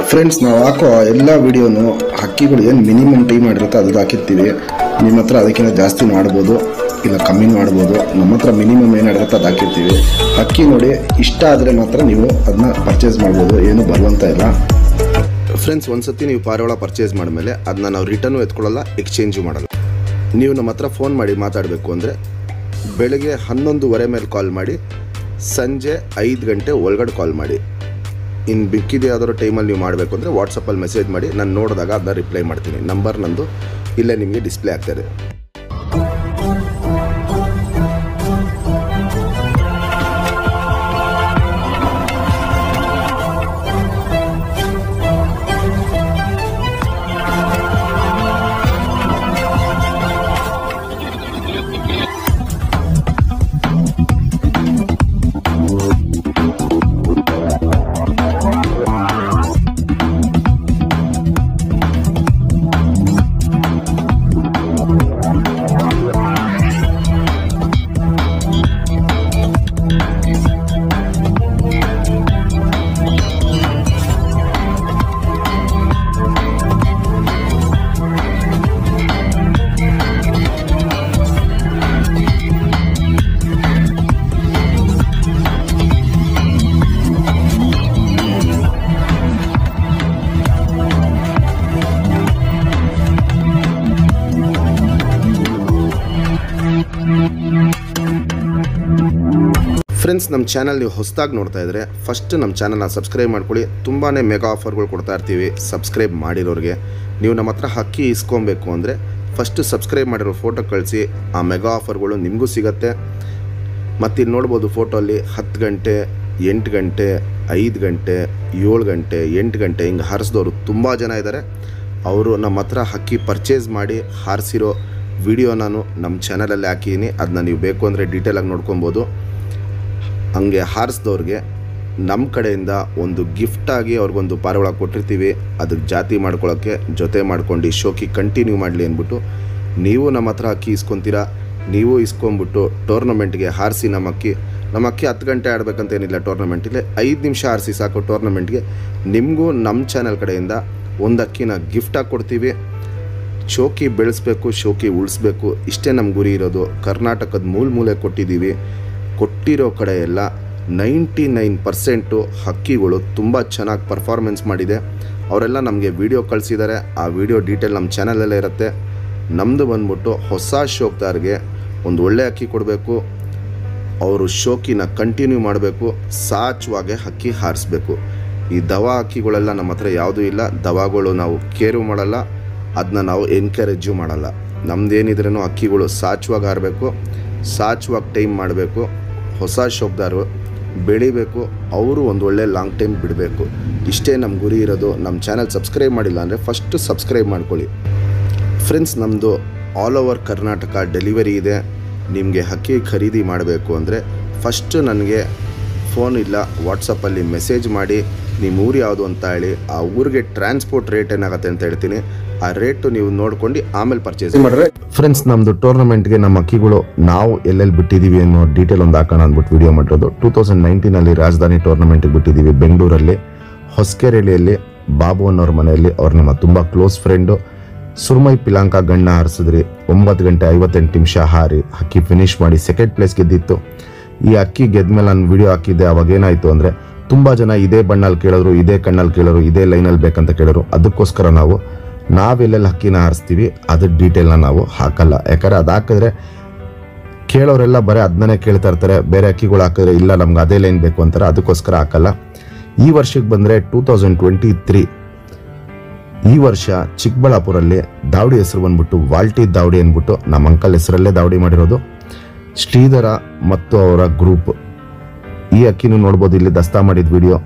Friends, ನಾವು ಹಾಕೋ ಎಲ್ಲ ವಿಡಿಯೋನು ಹಕ್ಕಿಗಳು ಏನು ಮಿನಿಮಮ್ ಟೈಮ್ ಮಾಡಿರುತ್ತೆ ಅದು ಹಾಕಿರ್ತೀವಿ. ನಿಮ್ಮ ಹತ್ರ ಅದಕ್ಕಿಂತ ಜಾಸ್ತಿ ಮಾಡ್ಬೋದು, ಇಲ್ಲ ಕಮ್ಮಿ ಮಾಡ್ಬೋದು. ನಮ್ಮ ಹತ್ರ ಮಿನಿಮಮ್ ಏನಿರುತ್ತೆ ಅದು ಹಾಕಿರ್ತೀವಿ. ಹಕ್ಕಿ ನೋಡಿ ಇಷ್ಟ ಆದರೆ ಮಾತ್ರ ನೀವು ಅದನ್ನ ಪರ್ಚೇಸ್ ಮಾಡ್ಬೋದು, ಏನು ಬರುವಂತ ಇಲ್ಲ. ಫ್ರೆಂಡ್ಸ್, ಒಂದ್ಸತಿ ನೀವು ಪಾರಿವಾಳ ಪರ್ಚೇಸ್ ಮಾಡಿದ್ಮೇಲೆ ಅದನ್ನ ನಾವು ರಿಟರ್ನು ಎತ್ಕೊಳ್ಳಲ್ಲ, ಎಕ್ಸ್ಚೇಂಜು ಮಾಡಲ್ಲ. ನೀವು ನಮ್ಮ ಹತ್ರ ಫೋನ್ ಮಾಡಿ ಮಾತಾಡಬೇಕು ಅಂದರೆ ಬೆಳಗ್ಗೆ 11:15 ಮೇಲೆ ಕಾಲ್ ಮಾಡಿ, ಸಂಜೆ 5 ಗಂಟೆ ಒಳಗಡೆ ಕಾಲ್ ಮಾಡಿ. ಇನ್ನು ಬಿಕ್ಕಿದೆ ಯಾವ್ದಾದ್ರು ಟೈಮಲ್ಲಿ ನೀವು ಮಾಡಬೇಕು ಅಂದರೆ ವಾಟ್ಸಪ್ಪಲ್ಲಿ ಮೆಸೇಜ್ ಮಾಡಿ, ನಾನು ನೋಡಿದಾಗ ಅದನ್ನ ರಿಪ್ಲೈ ಮಾಡ್ತೀನಿ. ನಂಬರ್ ನಂದು ಇಲ್ಲೇ ನಿಮಗೆ ಡಿಸ್ಪ್ಲೇ ಆಗ್ತಾಯಿದೆ. ಫ್ರೆಂಡ್ಸ್, ನಮ್ಮ ಚಾನಲ್ ನೀವು ಹೊಸದಾಗಿ ನೋಡ್ತಾ ಇದ್ದರೆ ಫಸ್ಟ್ ನಮ್ಮ ಚಾನಲ್ನ ಸಬ್ಸ್ಕ್ರೈಬ್ ಮಾಡ್ಕೊಳ್ಳಿ. ತುಂಬಾ ಮೆಗಾ ಆಫರ್ಗಳು ಕೊಡ್ತಾ ಇರ್ತೀವಿ ಸಬ್ಸ್ಕ್ರೈಬ್ ಮಾಡಿರೋರಿಗೆ. ನೀವು ನಮ್ಮ ಹತ್ರ ಹಕ್ಕಿ ಇಸ್ಕೊಬೇಕು ಅಂದರೆ ಫಸ್ಟ್ ಸಬ್ಸ್ಕ್ರೈಬ್ ಮಾಡಿರೋ ಫೋಟೋ ಕಳಿಸಿ, ಆ ಮೆಗಾ ಆಫರ್ಗಳು ನಿಮಗೂ ಸಿಗುತ್ತೆ. ಮತ್ತು ಇಲ್ಲಿ ನೋಡ್ಬೋದು ಫೋಟೋಲ್ಲಿ 10 ಗಂಟೆ, 8 ಗಂಟೆ, 5 ಗಂಟೆ, 7 ಗಂಟೆ, 8 ಗಂಟೆ ಹಿಂಗೆ ಹಾರಿಸಿದವರು ತುಂಬ ಜನ ಇದ್ದಾರೆ. ಅವರು ನಮ್ಮ ಹತ್ರ ಹಕ್ಕಿ ಪರ್ಚೇಸ್ ಮಾಡಿ ಹಾರಿಸಿರೋ ವಿಡಿಯೋ ನಾನು ನಮ್ಮ ಚಾನಲಲ್ಲಿ ಹಾಕಿದ್ದೀನಿ. ಅದನ್ನ ನೀವು ಬೇಕು ಅಂದರೆ ಡೀಟೇಲಾಗಿ ನೋಡ್ಕೊಬೋದು. ಹಂಗೆ ಹಾರಿಸಿದವ್ರಿಗೆ ನಮ್ಮ ಕಡೆಯಿಂದ ಒಂದು ಗಿಫ್ಟಾಗಿ ಅವ್ರಿಗೊಂದು ಪಾರಿವಾಳ ಕೊಟ್ಟಿರ್ತೀವಿ. ಅದಕ್ಕೆ ಜಾತಿ ಮಾಡ್ಕೊಳ್ಳೋಕ್ಕೆ ಜೊತೆ ಮಾಡ್ಕೊಂಡು ಶೋಕಿ ಕಂಟಿನ್ಯೂ ಮಾಡಲಿ ಅಂದ್ಬಿಟ್ಟು ನೀವು ನಮ್ಮ ಹತ್ರ ಅಕ್ಕಿ ಇಸ್ಕೊತೀರಾ. ನೀವು ಇಸ್ಕೊಂಬಿಟ್ಟು ಟೂರ್ನಮೆಂಟ್ಗೆ ಹಾರಿಸಿ ನಮ್ಮ ಅಕ್ಕಿ 10 ಗಂಟೆ ಆಡಬೇಕಂತೇನಿಲ್ಲ. ಟೂರ್ನಮೆಂಟಿಗೆ 5 ನಿಮಿಷ ಹಾರಿಸಿ ಸಾಕು. ಟೂರ್ನಮೆಂಟ್ಗೆ ನಿಮಗೂ ನಮ್ಮ ಚಾನಲ್ ಕಡೆಯಿಂದ ಒಂದು ಅಕ್ಕಿನ ಗಿಫ್ಟಾಗಿ ಕೊಡ್ತೀವಿ. ಶೋಕಿ ಬೆಳೆಸಬೇಕು, ಶೋಕಿ ಉಳಿಸ್ಬೇಕು, ಇಷ್ಟೇ ನಮ್ಮ ಗುರಿ ಇರೋದು. ಕರ್ನಾಟಕದ ಮೂಲೆ ಕೊಟ್ಟಿದ್ದೀವಿ. ಕೊಟ್ಟಿರೋ ಕಡೆ ಎಲ್ಲ 99% ಹಕ್ಕಿಗಳು ತುಂಬ ಚೆನ್ನಾಗಿ ಪರ್ಫಾರ್ಮೆನ್ಸ್ ಮಾಡಿದೆ. ಅವರೆಲ್ಲ ನಮಗೆ ವಿಡಿಯೋ ಕಳಿಸಿದ್ದಾರೆ. ಆ ವಿಡಿಯೋ ಡೀಟೇಲ್ ನಮ್ಮ ಚಾನಲಲ್ಲೇ ಇರುತ್ತೆ. ನಮ್ಮದು ಬಂದ್ಬಿಟ್ಟು ಹೊಸ ಶೋಕ್ದಾರ್ಗೆ ಒಂದು ಒಳ್ಳೆ ಅಕ್ಕಿ ಕೊಡಬೇಕು. ಅವರು ಶೋಕಿನ ಕಂಟಿನ್ಯೂ ಮಾಡಬೇಕು, ಸಾಚುವಾಗೆ ಹಕ್ಕಿ ಹಾರಿಸ್ಬೇಕು. ಈ ದವಾ ಹಕ್ಕಿಗಳೆಲ್ಲ ನಮ್ಮ ಹತ್ರ ಯಾವುದೂ ಇಲ್ಲ. ದವಾಗಳು ನಾವು ಕೇರು ಮಾಡಲ್ಲ, ಅದನ್ನ ನಾವು ಎನ್ಕರೇಜು ಮಾಡಲ್ಲ. ನಮ್ಮದೇನಿದ್ರೂ ಹಕ್ಕಿಗಳು ಸಾಚುವಾಗಿ ಹಾರಬೇಕು, ಸಾಚುವಾಗಿ ಟೈಮ್ ಮಾಡಬೇಕು. ಹೊಸ ಶೋಕ್ದಾರು ಬೆಳಿಬೇಕು, ಅವರು ಒಂದು ಒಳ್ಳೆ ಲಾಂಗ್ ಟೈಮ್ ಬಿಡಬೇಕು. ಇಷ್ಟೇ ನಮ್ಮ ಗುರಿ ಇರೋದು. ನಮ್ಮ ಚಾನಲ್ ಸಬ್ಸ್ಕ್ರೈಬ್ ಮಾಡಿಲ್ಲ ಅಂದರೆ ಫಸ್ಟ್ ಸಬ್ಸ್ಕ್ರೈಬ್ ಮಾಡ್ಕೊಳ್ಳಿ. ಫ್ರೆಂಡ್ಸ್, ನಮ್ಮದು ಆಲ್ ಓವರ್ ಕರ್ನಾಟಕ ಡೆಲಿವರಿ ಇದೆ. ನಿಮಗೆ ಹಕ್ಕಿ ಖರೀದಿ ಮಾಡಬೇಕು ಅಂದರೆ ಫಸ್ಟು ನನಗೆ ಫೋನ್ ಇಲ್ಲ ವಾಟ್ಸಪ್ಪಲ್ಲಿ ಮೆಸೇಜ್ ಮಾಡಿ ನಿಮ್ಮ ಊರು ಯಾವುದು ಅಂತ ಹೇಳಿ, ಆ ಊರಿಗೆ ಟ್ರಾನ್ಸ್ಪೋರ್ಟ್ ರೇಟ್ ಏನಾಗುತ್ತೆ ಅಂತ ಹೇಳ್ತೀನಿ. ಆ ರೇಟು ನೀವು ನೋಡ್ಕೊಂಡು ಆಮೇಲೆ ಪರ್ಚೇಸ್ ಮಾಡಿದ್ರೆ. ಫ್ರೆಂಡ್ಸ್, ನಮ್ಮದು ಟೂರ್ನಮೆಂಟ್ಗೆ ನಮ್ಮ ಅಕ್ಕಿಗಳು ನಾವು ಎಲ್ಲೆಲ್ಲಿ ಬಿಟ್ಟಿದ್ದೀವಿ ಅನ್ನೋ ಡೀಟೇಲ್ ಒಂದು ಹಾಕೋಣ ಅಂದ್ಬಿಟ್ಟು ವಿಡಿಯೋ ಮಾಡಿರೋದು. 2019 ರಾಜಧಾನಿ ಟೂರ್ನಮೆಂಟಿಗೆ ಬಿಟ್ಟಿದ್ದೀವಿ ಬೆಂಗಳೂರಲ್ಲಿ, ಹೊಸಕೆರೆಹಳ್ಳಿಯಲ್ಲಿ ಬಾಬು ಅನ್ನೋರ ಮನೆಯಲ್ಲಿ. ಅವ್ರು ನಮ್ಮ ತುಂಬ ಕ್ಲೋಸ್ ಫ್ರೆಂಡು. ಸುರ್ಮೈ ಪಿಲಾಂಕ ಗಣ್ಣ ಹಾರಿಸಿದ್ರಿ. 9 ಗಂಟೆ 58 ನಿಮಿಷ ಹಾರಿ ಹಕ್ಕಿ ಫಿನಿಶ್ ಮಾಡಿ ಸೆಕೆಂಡ್ ಪ್ಲೇಸ್ ಗೆದ್ದಿತ್ತು. ಈ ಅಕ್ಕಿ ಗೆದ್ಮೇಲೆ ನಾನು ವಿಡಿಯೋ ಹಾಕಿದ್ದೆ. ಅವಾಗ ಏನಾಯಿತು ಅಂದರೆ ತುಂಬ ಜನ ಇದೇ ಬಣ್ಣಲ್ಲಿ ಕೇಳೋರು, ಇದೇ ಕಣ್ಣಲ್ಲಿ ಕೇಳೋರು, ಇದೇ ಲೈನಲ್ಲಿ ಬೇಕಂತ ಕೇಳೋರು. ಅದಕ್ಕೋಸ್ಕರ ನಾವೆಲ್ಲೆಲ್ಲಿ ಹಕ್ಕಿನ ಹಾರಿಸ್ತೀವಿ ಅದ್ರ ಡೀಟೇಲ್ನ ನಾವು ಹಾಕಲ್ಲ. ಯಾಕಂದರೆ ಅದು ಹಾಕಿದ್ರೆ ಕೇಳೋರೆಲ್ಲ ಬರೀ ಅದನ್ನೇ ಕೇಳ್ತಾ ಇರ್ತಾರೆ. ಬೇರೆ ಅಕ್ಕಿಗಳು ಹಾಕಿದ್ರೆ ಇಲ್ಲ ನಮ್ಗೆ ಅದೇ ಲೈನ್ ಬೇಕು ಅಂತಾರೆ. ಅದಕ್ಕೋಸ್ಕರ ಹಾಕಲ್ಲ. ಈ ವರ್ಷಕ್ಕೆ ಬಂದರೆ 2023 ಈ ವರ್ಷ ಚಿಕ್ಕಬಳ್ಳಾಪುರಲ್ಲಿ ದಾವಡಿ ಹೆಸರು ಬಂದ್ಬಿಟ್ಟು ವಾಲ್ಟಿ ದಾವಡಿ ಅಂದ್ಬಿಟ್ಟು ನಮ್ಮ ಅಂಕಲ್ ಹೆಸರಲ್ಲೇ ದಾವಡಿ ಮಾಡಿರೋದು. ಶ್ರೀಧರ ಮತ್ತು ಅವರ ಗ್ರೂಪ್. ಈ ಅಕ್ಕಿನೂ ನೋಡ್ಬೋದು, ಇಲ್ಲಿ ದಸ್ತಾ ಮಾಡಿದ ವಿಡಿಯೋ.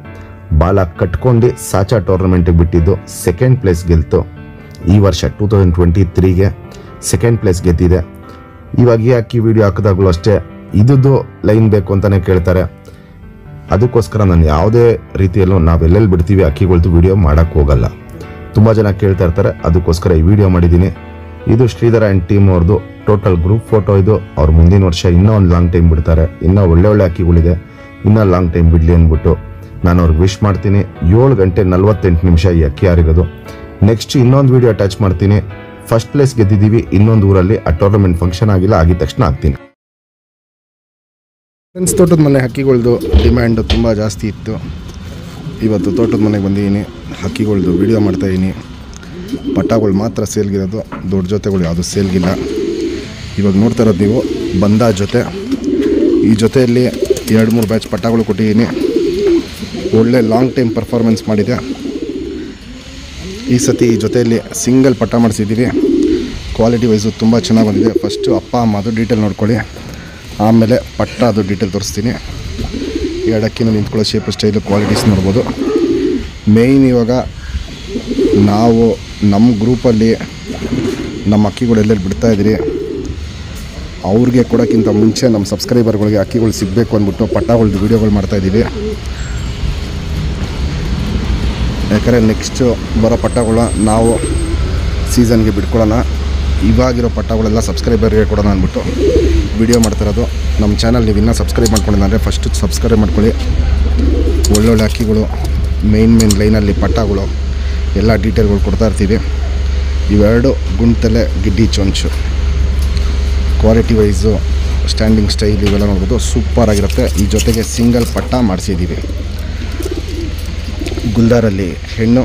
ಬಾಲ ಕಟ್ಕೊಂಡು ಸಾಚಾ ಟೂರ್ನಮೆಂಟಿಗೆ ಬಿಟ್ಟಿದ್ದು, ಸೆಕೆಂಡ್ ಪ್ಲೇಸ್ ಗೆಲ್ತು. ಈ ವರ್ಷ 2023ಗೆ ಸೆಕೆಂಡ್ ಪ್ಲೇಸ್ ಗೆದ್ದಿದೆ. ಇವಾಗ ಈ ಅಕ್ಕಿ ವಿಡಿಯೋ ಹಾಕಿದಾಗಲೂ ಅಷ್ಟೇ ಇದ್ದು ಲೈನ್ ಬೇಕು ಅಂತಲೇ ಕೇಳ್ತಾರೆ. ಅದಕ್ಕೋಸ್ಕರ ನಾನು ಯಾವುದೇ ರೀತಿಯಲ್ಲೂ ನಾವೆಲ್ಲೆಲ್ಲಿ ಬಿಡ್ತೀವಿ ಅಕ್ಕಿಗಳ್ದು ವಿಡಿಯೋ ಮಾಡೋಕ್ಕೆ ಹೋಗಲ್ಲ. ತುಂಬ ಜನ ಕೇಳ್ತಾ ಇರ್ತಾರೆ, ಅದಕ್ಕೋಸ್ಕರ ಈ ವಿಡಿಯೋ ಮಾಡಿದ್ದೀನಿ. ಇದು ಶ್ರೀಧರ ಆ್ಯಂಡ್ ಟೀಮ್ ಅವ್ರದ್ದು ಟೋಟಲ್ ಗ್ರೂಪ್ ಫೋಟೋ. ಇದು ಅವ್ರು ಮುಂದಿನ ವರ್ಷ ಇನ್ನೂ ಒಂದು ಲಾಂಗ್ ಟೈಮ್ ಬಿಡ್ತಾರೆ. ಇನ್ನೂ ಒಳ್ಳೆ ಅಕ್ಕಿಗಳಿದೆ, ಇನ್ನೂ ಲಾಂಗ್ ಟೈಮ್ ಬಿಡಲಿ ಅಂದ್ಬಿಟ್ಟು ನಾನು ಅವ್ರಿಗೆ ವಿಶ್ ಮಾಡ್ತೀನಿ. 7 ಗಂಟೆ 48 ನಿಮಿಷ ಈ ಅಕ್ಕಿ ಆರಿರೋದು. ನೆಕ್ಸ್ಟ್ ಇನ್ನೊಂದು ವಿಡಿಯೋ ಅಟ್ಯಾಚ್ ಮಾಡ್ತೀನಿ. ಫಸ್ಟ್ ಪ್ಲೇಸ್ ಗೆದ್ದಿದ್ದೀವಿ ಇನ್ನೊಂದು ಊರಲ್ಲಿ, ಆ ಟೂರ್ನಮೆಂಟ್ ಫಂಕ್ಷನ್ ಆಗಿಲ್ಲ, ಆಗಿದ ತಕ್ಷಣ ಆಗ್ತೀನಿ. ಫ್ರೆಂಡ್ಸ್, ತೋಟದ ಮನೆ ಹಕ್ಕಿಗಳ್ದು ಡಿಮ್ಯಾಂಡು ತುಂಬ ಜಾಸ್ತಿ ಇತ್ತು. ಇವತ್ತು ತೋಟದ ಮನೆಗೆ ಬಂದಿದ್ದೀನಿ, ಹಕ್ಕಿಗಳ್ದು ವಿಡಿಯೋ ಮಾಡ್ತಾಯಿದ್ದೀನಿ. ಪಟಾಗಳು ಮಾತ್ರ ಸೇಲ್ಗಿರೋದು, ದೊಡ್ಡ ಜೊತೆಗಳು ಯಾವುದು ಸೇಲ್ಗಿಲ್ಲ. ಇವಾಗ ನೋಡ್ತಾ ಇರೋದು ನೀವು ಬಂದ ಜೊತೆ. ಈ ಜೊತೆಯಲ್ಲಿ 2-3 ಬ್ಯಾಚ್ ಪಟಾಗಳು ಕೊಟ್ಟಿದ್ದೀನಿ. ಒಳ್ಳೆ ಲಾಂಗ್ ಟೈಮ್ ಪರ್ಫಾರ್ಮೆನ್ಸ್ ಮಾಡಿದೆ. ಈ ಸತಿ ಈ ಜೊತೆಯಲ್ಲಿ ಸಿಂಗಲ್ ಪಟ್ಟ ಮಾಡಿಸಿದ್ದೀವಿ. ಕ್ವಾಲಿಟಿ ವೈಸು ತುಂಬ ಚೆನ್ನಾಗಿ ಬಂದಿದೆ. ಫಸ್ಟು ಅಪ್ಪ ಅಮ್ಮ ಅದು ಡೀಟೇಲ್ ನೋಡ್ಕೊಳ್ಳಿ, ಆಮೇಲೆ ಪಟ್ಟ ಅದು ಡೀಟೇಲ್ ತೋರಿಸ್ತೀನಿ. 2 ಅಕ್ಕಿನ ನಿಂತ್ಕೊಳ್ಳೋ ಶೇಪ್ ಸ್ಟೈಲು ಕ್ವಾಲಿಟೀಸ್ ನೋಡ್ಬೋದು. ಮೇಯ್ನ್ ಇವಾಗ ನಾವು ನಮ್ಮ ಗ್ರೂಪಲ್ಲಿ ನಮ್ಮ ಅಕ್ಕಿಗಳು ಎಲ್ಲೆಲ್ಲಿ ಬಿಡ್ತಾಯಿದ್ದೀರಿ ಅವ್ರಿಗೆ ಕೊಡೋಕ್ಕಿಂತ ಮುಂಚೆ ನಮ್ಮ ಸಬ್ಸ್ಕ್ರೈಬರ್ಗಳಿಗೆ ಅಕ್ಕಿಗಳು ಸಿಗಬೇಕು ಅಂದ್ಬಿಟ್ಟು ಪಟ್ಟಗಳದ್ದು ವೀಡಿಯೋಗಳು ಮಾಡ್ತಾಯಿದ್ದೀವಿ. ಯಾಕಂದರೆ ನೆಕ್ಸ್ಟು ಬರೋ ಪಟ್ಟಗಳು ನಾವು ಸೀಸನ್ಗೆ ಬಿಟ್ಕೊಳ್ಳೋಣ, ಇವಾಗಿರೋ ಪಟ್ಟಗಳೆಲ್ಲ ಸಬ್ಸ್ಕ್ರೈಬರ್ಗೆ ಕೊಡೋಣ ಅಂದ್ಬಿಟ್ಟು ವಿಡಿಯೋ ಮಾಡ್ತಿರೋದು. ನಮ್ಮ ಚಾನಲ್ ನೀವು ಇನ್ನೂ ಸಬ್ಸ್ಕ್ರೈಬ್ ಮಾಡ್ಕೊಂಡಿಲ್ಲ ಅಂದರೆ ಫಸ್ಟು ಸಬ್ಸ್ಕ್ರೈಬ್ ಮಾಡ್ಕೊಳ್ಳಿ. ಒಳ್ಳೊಳ್ಳೆ ಅಕ್ಕಿಗಳು, ಮೇನ್ ಲೈನಲ್ಲಿ ಪಟ್ಟಗಳು ಎಲ್ಲ ಡೀಟೇಲ್ಗಳು ಕೊಡ್ತಾಯಿರ್ತೀವಿ. ಇವೆರಡು ಗುಂಟಲೆ ಗಿಡ್ಡಿ ಚೊಂಚು, ಕ್ವಾಲಿಟಿ ವೈಸು ಸ್ಟ್ಯಾಂಡಿಂಗ್ ಸ್ಟೈಲ್ ಇವೆಲ್ಲ ನೋಡ್ಬೋದು, ಸೂಪರಾಗಿರುತ್ತೆ. ಈ ಜೊತೆಗೆ ಸಿಂಗಲ್ ಪಟ್ಟ ಮಾಡಿಸಿದ್ದೀವಿ. ಗುಲ್ದಾರಲ್ಲಿ ಹೆಣ್ಣು,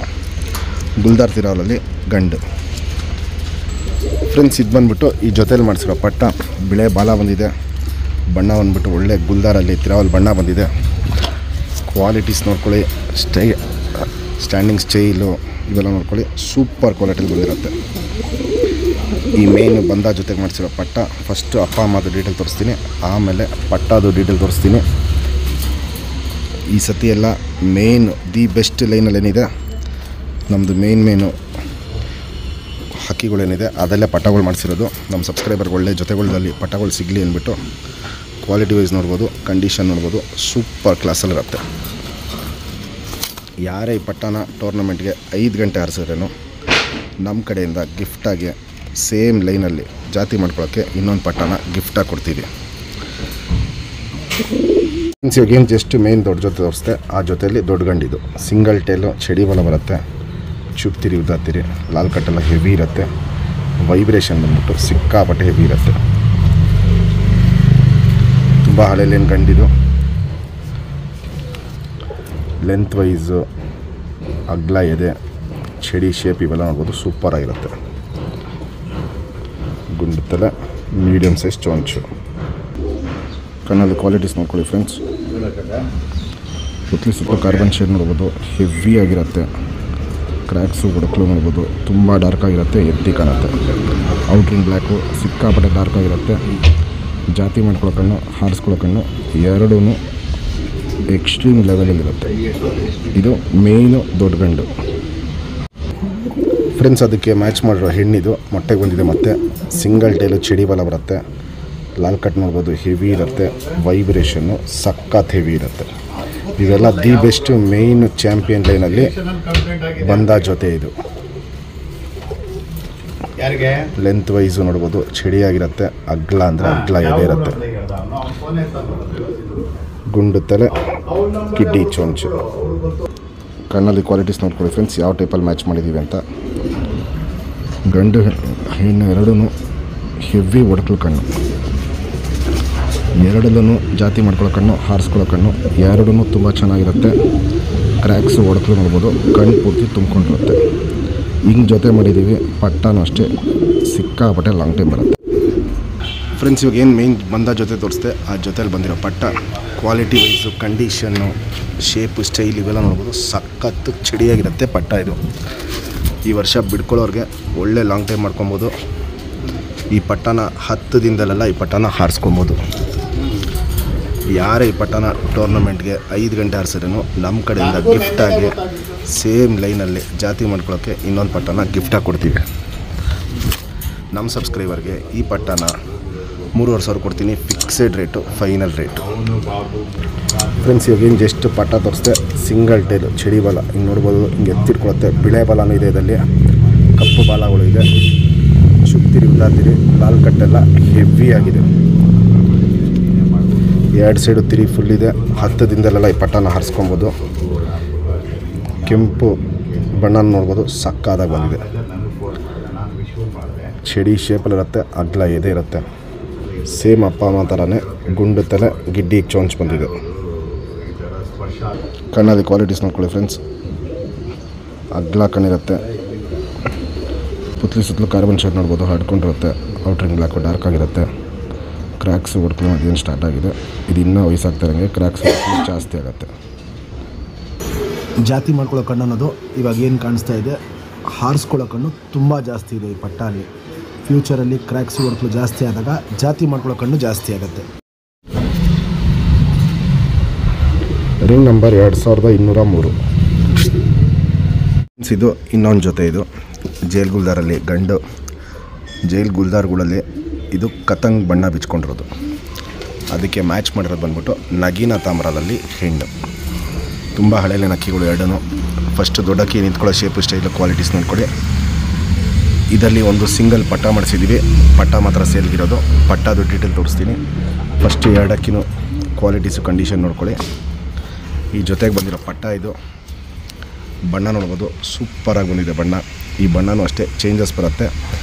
ಗುಲ್ದಾರ್ ತಿರಾವಲಲ್ಲಿ ಗಂಡು. ಫ್ರೆಂಡ್ಸ್, ಇದು ಬಂದುಬಿಟ್ಟು ಈ ಜೊತೆಲಿ ಮಾಡಿಸಿರೋ ಪಟ್ಟ ಬಿಳೆ ಬಾಲ ಬಂದಿದೆ. ಬಣ್ಣ ಬಂದುಬಿಟ್ಟು ಒಳ್ಳೆ ಗುಲ್ದಾರಲ್ಲಿ ತಿರಾವಲ್ ಬಣ್ಣ ಬಂದಿದೆ. ಕ್ವಾಲಿಟೀಸ್ ನೋಡ್ಕೊಳ್ಳಿ, ಸ್ಟ್ಯಾಂಡಿಂಗ್ ಸ್ಟೈಲು ಇವೆಲ್ಲ ನೋಡ್ಕೊಳ್ಳಿ, ಸೂಪರ್ ಕ್ವಾಲಿಟಿಲಿ ಬಂದಿರುತ್ತೆ. ಈ ಮೇಯ್ನು ಬಂದ ಜೊತೆಗೆ ಮಾಡಿಸಿರೋ ಪಟ್ಟ. ಫಸ್ಟು ಅಪ್ಪ ಅಮ್ಮದು ಡೀಟೇಲ್ ತೋರಿಸ್ತೀನಿ, ಆಮೇಲೆ ಪಟ್ಟದು ಡೀಟೇಲ್ ತೋರಿಸ್ತೀನಿ. ಈ ಸತಿ ಎಲ್ಲ ಮೇಯ್ನು ದಿ ಬೆಸ್ಟ್ ಲೈನಲ್ಲೇನಿದೆ ನಮ್ಮದು ಮೇಯ್ನು ಹಕ್ಕಿಗಳೇನಿದೆ ಅದಲ್ಲೇ ಪಟ್ಟಗಳು ಮಾಡಿಸಿರೋದು. ನಮ್ಮ ಸಬ್ಸ್ಕ್ರೈಬರ್ಗೆ ಒಳ್ಳೆ ಜೊತೆಗಳಲ್ಲಿ ಪಟ್ಟಗಳು ಸಿಗಲಿ ಅಂದ್ಬಿಟ್ಟು ಕ್ವಾಲಿಟಿ ವೈಸ್ ನೋಡ್ಬೋದು, ಕಂಡೀಷನ್ ನೋಡ್ಬೋದು, ಸೂಪರ್ ಕ್ಲಾಸಲ್ಲಿರುತ್ತೆ. ಯಾರೇ ಈ ಪಟ್ಟನ ಟೂರ್ನಮೆಂಟ್ಗೆ 5 ಗಂಟೆ ಆರಿಸಿದ್ರೇನು ನಮ್ಮ ಕಡೆಯಿಂದ ಗಿಫ್ಟಾಗಿ ಸೇಮ್ ಲೈನಲ್ಲಿ ಜಾತಿ ಮಾಡ್ಕೊಳ್ಳೋಕ್ಕೆ ಇನ್ನೊಂದು ಪಟ್ಟನ ಗಿಫ್ಟಾಗಿ ಕೊಡ್ತೀವಿ. ಇವಾಗೇನು ಜಸ್ಟ್ ಮೇನ್ ದೊಡ್ಡ ಜೊತೆ ತೋರಿಸ್ತೆ, ಆ ಜೊತೆಯಲ್ಲಿ ದೊಡ್ಡ ಗಂಡಿದು ಸಿಂಗಲ್ ಟೇಲು ಚಡಿ ಬಲ ಬರುತ್ತೆ. ಚುಪ್ತಿರಿ ಉದ್ದಾತಿರಿ, ಲಾಲ್ ಕಟ್ಟೆಲ್ಲ ಹೆವಿ ಇರುತ್ತೆ. ವೈಬ್ರೇಷನ್ ಬಂದ್ಬಿಟ್ಟು ಸಿಕ್ಕಾಪಟ್ಟೆ ಹೆವಿ ಇರುತ್ತೆ. ತುಂಬ ಹಳೆಲೇನು ಗಂಡಿದು. ಲೆಂತ್ ವೈಸು ಅಗ್ಲ ಎದೆ, ಚಡಿ ಶೇಪ್ ಇವೆಲ್ಲ ನೋಡ್ಬೋದು, ಸೂಪರಾಗಿರುತ್ತೆ. ಗುಂಡು ತಲೆ, ಮೀಡಿಯಮ್ ಸೈಜ್ ಚೊಂಚು. ಕಣ್ಣಲ್ಲಿ ಕ್ವಾಲಿಟೀಸ್ ನೋಡ್ಕೊಳ್ಳಿ ಫ್ರೆಂಡ್ಸ್. ಸುತ್ತ ಕಾರ್ಬನ್ ಶೇಡ್ ನೋಡ್ಬೋದು, ಹೆವಿ ಆಗಿರುತ್ತೆ. ಕ್ರ್ಯಾಕ್ಸು ಗುಡಕಲು ನೋಡ್ಬೋದು, ತುಂಬ ಡಾರ್ಕ್ ಆಗಿರುತ್ತೆ, ಎತ್ತಿ ಕಾಣುತ್ತೆ. ಔಟ್ರಿಂಗ್ ಬ್ಲ್ಯಾಕು ಸಿಕ್ಕಾಪಟ್ಟೆ ಡಾರ್ಕ್ ಆಗಿರುತ್ತೆ. ಜಾತಿ ಮಾಡ್ಕೊಳ್ಳೋ ಕಣ್ಣು, ಹಾರಿಸ್ಕೊಳ್ಳೋ ಕಣ್ಣು ಎರಡೂ ಎಕ್ಸ್ಟ್ರೀಮ್ ಲೆವೆಲಲ್ಲಿರುತ್ತೆ. ಇದು ಮೇಯ್ನು ದೊಡ್ಡ ಗಂಡು. ಫ್ರೆಂಡ್ಸ್, ಅದಕ್ಕೆ ಮ್ಯಾಚ್ ಮಾಡಿರೋ ಹೆಣ್ಣಿದು ಮೊಟ್ಟೆಗೆ ಬಂದಿದೆ. ಮತ್ತು ಸಿಂಗಲ್ ಟೈಲು ಚಡಿ ಬಲ ಬರುತ್ತೆ. ಲಾಲ್ ಕಟ್ ನೋಡ್ಬೋದು, ಹೆವಿ ಇರುತ್ತೆ. ವೈಬ್ರೇಷನ್ನು ಸಖತ್ ಹೆವಿ ಇರುತ್ತೆ. ಇವೆಲ್ಲ ದಿ ಬೆಸ್ಟ್ ಮೇಯ್ನ್ ಚಾಂಪಿಯನ್ ಲೈನಲ್ಲಿ ಬಂದ ಜೊತೆ. ಇದು ಲೆಂತ್ ವೈಸು ನೋಡ್ಬೋದು, ಚಡಿಯಾಗಿರುತ್ತೆ. ಅಗ್ಲ ಅಂದರೆ ಅಗ್ಲ ಎದೆ ಇರುತ್ತೆ. ಗುಂಡು ತಲೆ, ಕಿಡ್ಡಿ ಚೊಂಚು. ಕಣ್ಣಲ್ಲಿ ಕ್ವಾಲಿಟೀಸ್ ನೋಡ್ಕೊಳ್ಳಿ ಫ್ರೆಂಡ್ಸ್, ಯಾವ ಟೈಪಲ್ಲಿ ಮ್ಯಾಚ್ ಮಾಡಿದ್ದೀವಿ ಅಂತ. ಗಂಡು ಹೆಣ್ಣು ಎರಡೂ ಹೆವಿ ಒಡಕಲು ಕಣ್ಣು, ಎರಡಲ್ಲೂ ಜಾತಿ ಮಾಡ್ಕೊಳ್ಳೋ ಕಣ್ಣು, ಹಾರಿಸ್ಕೊಳ್ಳೋ ಕಣ್ಣು ಎರಡೂ ತುಂಬ ಚೆನ್ನಾಗಿರುತ್ತೆ. ಕ್ರ್ಯಾಕ್ಸು ಒಡಕಲು ನೋಡ್ಬೋದು, ಕಣ್ಣು ಪೂರ್ತಿ ತುಂಬ್ಕೊಂಡಿರುತ್ತೆ. ಹಿಂಗೆ ಜೊತೆ ಮಾಡಿದ್ದೀವಿ. ಪಟ್ಟನೂ ಅಷ್ಟೇ ಸಿಕ್ಕಾಪಟ್ಟೆ ಲಾಂಗ್ ಟೈಮ್ ಬರುತ್ತೆ. ಫ್ರೆಂಡ್ಸ್, ಇವಾಗ ಏನು ಮೇಯ್ನ್ ಬಂದ ಜೊತೆ ತೋರಿಸ್ದೆ, ಆ ಜೊತೆಲಿ ಬಂದಿರೋ ಪಟ್ಟ quality wise condition shape style ಇವೆಲ್ಲ ನೋಡ್ಬೋದು, ಸಖತ್ತು ಚಡಿಯಾಗಿರುತ್ತೆ ಪಟ್ಟ. ಇದು ಈ ವರ್ಷ ಬಿಡ್ಕೊಳ್ಳೋರಿಗೆ ಒಳ್ಳೆ ಲಾಂಗ್ ಟೈಮ್ ಮಾಡ್ಕೊಬೋದು. ಈ ಪಟ್ಟನ 10 ದಿನದಲ್ಲೆಲ್ಲ ಈ ಪಟ್ಟನ ಹಾರಿಸ್ಕೊಬೋದು. ಯಾರೇ ಈ ಪಟ್ಟನ ಟೂರ್ನಮೆಂಟ್ಗೆ 5 ಗಂಟೆ ಆರಿಸಿದ್ರೂ ನಮ್ಮ ಕಡೆಯಿಂದ ಗಿಫ್ಟಾಗಿ ಸೇಮ್ ಲೈನಲ್ಲಿ ಜಾತಿ ಮಾಡ್ಕೊಳ್ಳೋಕ್ಕೆ ಇನ್ನೊಂದು ಪಟ್ಟನ ಗಿಫ್ಟಾಗಿ ಕೊಡ್ತೀವಿ. ನಮ್ಮ ಸಬ್ಸ್ಕ್ರೈಬರ್ಗೆ ಈ ಪಟ್ಟನ 3,500 ಕೊಡ್ತೀನಿ. Fixed rate, final rate. Friends, ಇವಾಗೇನು ಜಸ್ಟ್ ಪಟ್ಟ ತೋರಿಸ್ದೆ, ಸಿಂಗಲ್ ಟೈಲು ಚಡಿ ಬಾಲ ಹಿಂಗೆ ನೋಡ್ಬೋದು. ಹಿಂಗೆ ಎತ್ತಿಟ್ಕೊಳುತ್ತೆ. ಬಿಳೆ ಬಾಲನೂ ಇದೆ, ಇದರಲ್ಲಿ ಕಪ್ಪು ಬಾಲಗಳು ಇದೆ. ಶುಕ್ತಿರಿ ಉದ್ದಾತಿರಿ, ಲಾಲ್ ಕಟ್ಟೆಲ್ಲ ಹೆವಿ ಆಗಿದೆ. ಎರಡು ಸೈಡು ತಿರಿ ಫುಲ್ ಇದೆ. 10 ದಿನದಲ್ಲೆಲ್ಲ ಈ ಪಟ್ಟಾನ ಹಾರಿಸ್ಕೊಬೋದು. ಕೆಂಪು ಬಣ್ಣ ನೋಡ್ಬೋದು, ಸಕ್ಕಾದಾಗ ಬಂದಿದೆ. ಚಡಿ ಶೇಪಲ್ಲಿರುತ್ತೆ, ಅಗ್ಲ ಎದೆ ಇರುತ್ತೆ. ಸೇಮ್ ಅಪ್ಪ ಅಮ್ಮ ಥರನೇ ಗುಂಡು ತಲೆ, ಗಿಡ್ಡಿಗೆ ಚೊಂಚ್ ಬಂದಿದೆ. ಕಣ್ಣಲ್ಲಿ ಕ್ವಾಲಿಟೀಸ್ ನೋಡ್ಕೊಳ್ಳಿ ಫ್ರೆಂಡ್ಸ್. ಅಗ್ಲ ಕಣ್ಣಿರುತ್ತೆ, ಪುತ್ಲಿ ಸುತ್ತಲೂ ಕಾರ್ಬನ್ ಶೇಡ್ ನೋಡ್ಬೋದು, ಹಡ್ಕೊಂಡಿರುತ್ತೆ. ಔಟ್ರಿಂಗ್ ಬ್ಲ್ಯಾಕು ಡಾರ್ಕ್ ಆಗಿರುತ್ತೆ. ಕ್ರ್ಯಾಕ್ಸ್ ವರ್ಕ್ಲು ಅದೇನು ಸ್ಟಾರ್ಟ್ ಆಗಿದೆ. ಇದು ಇನ್ನೂ ವಯಸ್ಸಾಗ್ತಾರಂಗೆ ಕ್ರ್ಯಾಕ್ಸ್ ಜಾಸ್ತಿ ಆಗುತ್ತೆ. ಜಾತಿ ಮಾಡ್ಕೊಳ್ಳೋ ಕಣ್ಣು ಅನ್ನೋದು ಇವಾಗ ಏನು ಕಾಣಿಸ್ತಾ ಇದೆ, ಹಾರಿಸ್ಕೊಳ್ಳೋ ಕಣ್ಣು ತುಂಬ ಜಾಸ್ತಿ ಇದೆ ಈ ಪಟ್ಟಾಲಿ. ಫ್ಯೂಚರಲ್ಲಿ ಕ್ರ್ಯಾಕ್ಸ್ ವರ್ಕ್ಲು ಜಾಸ್ತಿ ಆದಾಗ ಜಾತಿ ಮಾಡ್ಕೊಳ್ಳೋ ಕಣ್ಣು ಜಾಸ್ತಿ ಆಗುತ್ತೆ. Ring number 2203. ಇದು ಇನ್ನೊಂದು ಜೊತೆ. ಇದು ಜೈಲ್ ಗುಲ್ದಾರಲ್ಲಿ ಗಂಡು. ಜೈಲ್ ಗುಲ್ದಾರ್ಗಳಲ್ಲಿ ಇದು ಕತಂಗ್ ಬಣ್ಣ ಬಿಚ್ಕೊಂಡಿರೋದು. ಅದಕ್ಕೆ ಮ್ಯಾಚ್ ಮಾಡಿರೋದು ಬಂದ್ಬಿಟ್ಟು ನಗೀನ ತಾಮ್ರದಲ್ಲಿ ಹೆಣ್ಣು. ತುಂಬ ಹಳೆಯ ಅಕ್ಕಿಗಳು ಎರಡೂ. ಫಸ್ಟ್ ದೊಡ್ಡ ಅಕ್ಕಿ ನಿಂತ್ಕೊಳ್ಳೋ ಶೇಪು ಸ್ಟೈಲು ಕ್ವಾಲಿಟೀಸ್ ನೋಡ್ಕೊಳ್ಳಿ. ಇದರಲ್ಲಿ ಒಂದು ಸಿಂಗಲ್ ಪಟ್ಟ ಮಾಡಿಸಿದ್ದೀವಿ. ಪಟ್ಟ ಮಾತ್ರ ಸೇಲ್ಗಿರೋದು. ಪಟ್ಟದು ಡೀಟೇಲ್ ತೋರಿಸ್ತೀನಿ. ಫಸ್ಟ್ 2 ಅಕ್ಕಿನೂ ಕ್ವಾಲಿಟೀಸು ಕಂಡೀಷನ್ ನೋಡ್ಕೊಳ್ಳಿ. ಈ ಜೊತೆಗೆ ಬಂದಿರೋ ಪಟ್ಟ ಇದು. ಬಣ್ಣ ನೋಡ್ಬೋದು, ಸೂಪರಾಗಿ ಬಂದಿದೆ ಬಣ್ಣ. ಈ ಬಣ್ಣನೂ ಅಷ್ಟೇ ಚೇಂಜಸ್ ಬರುತ್ತೆ.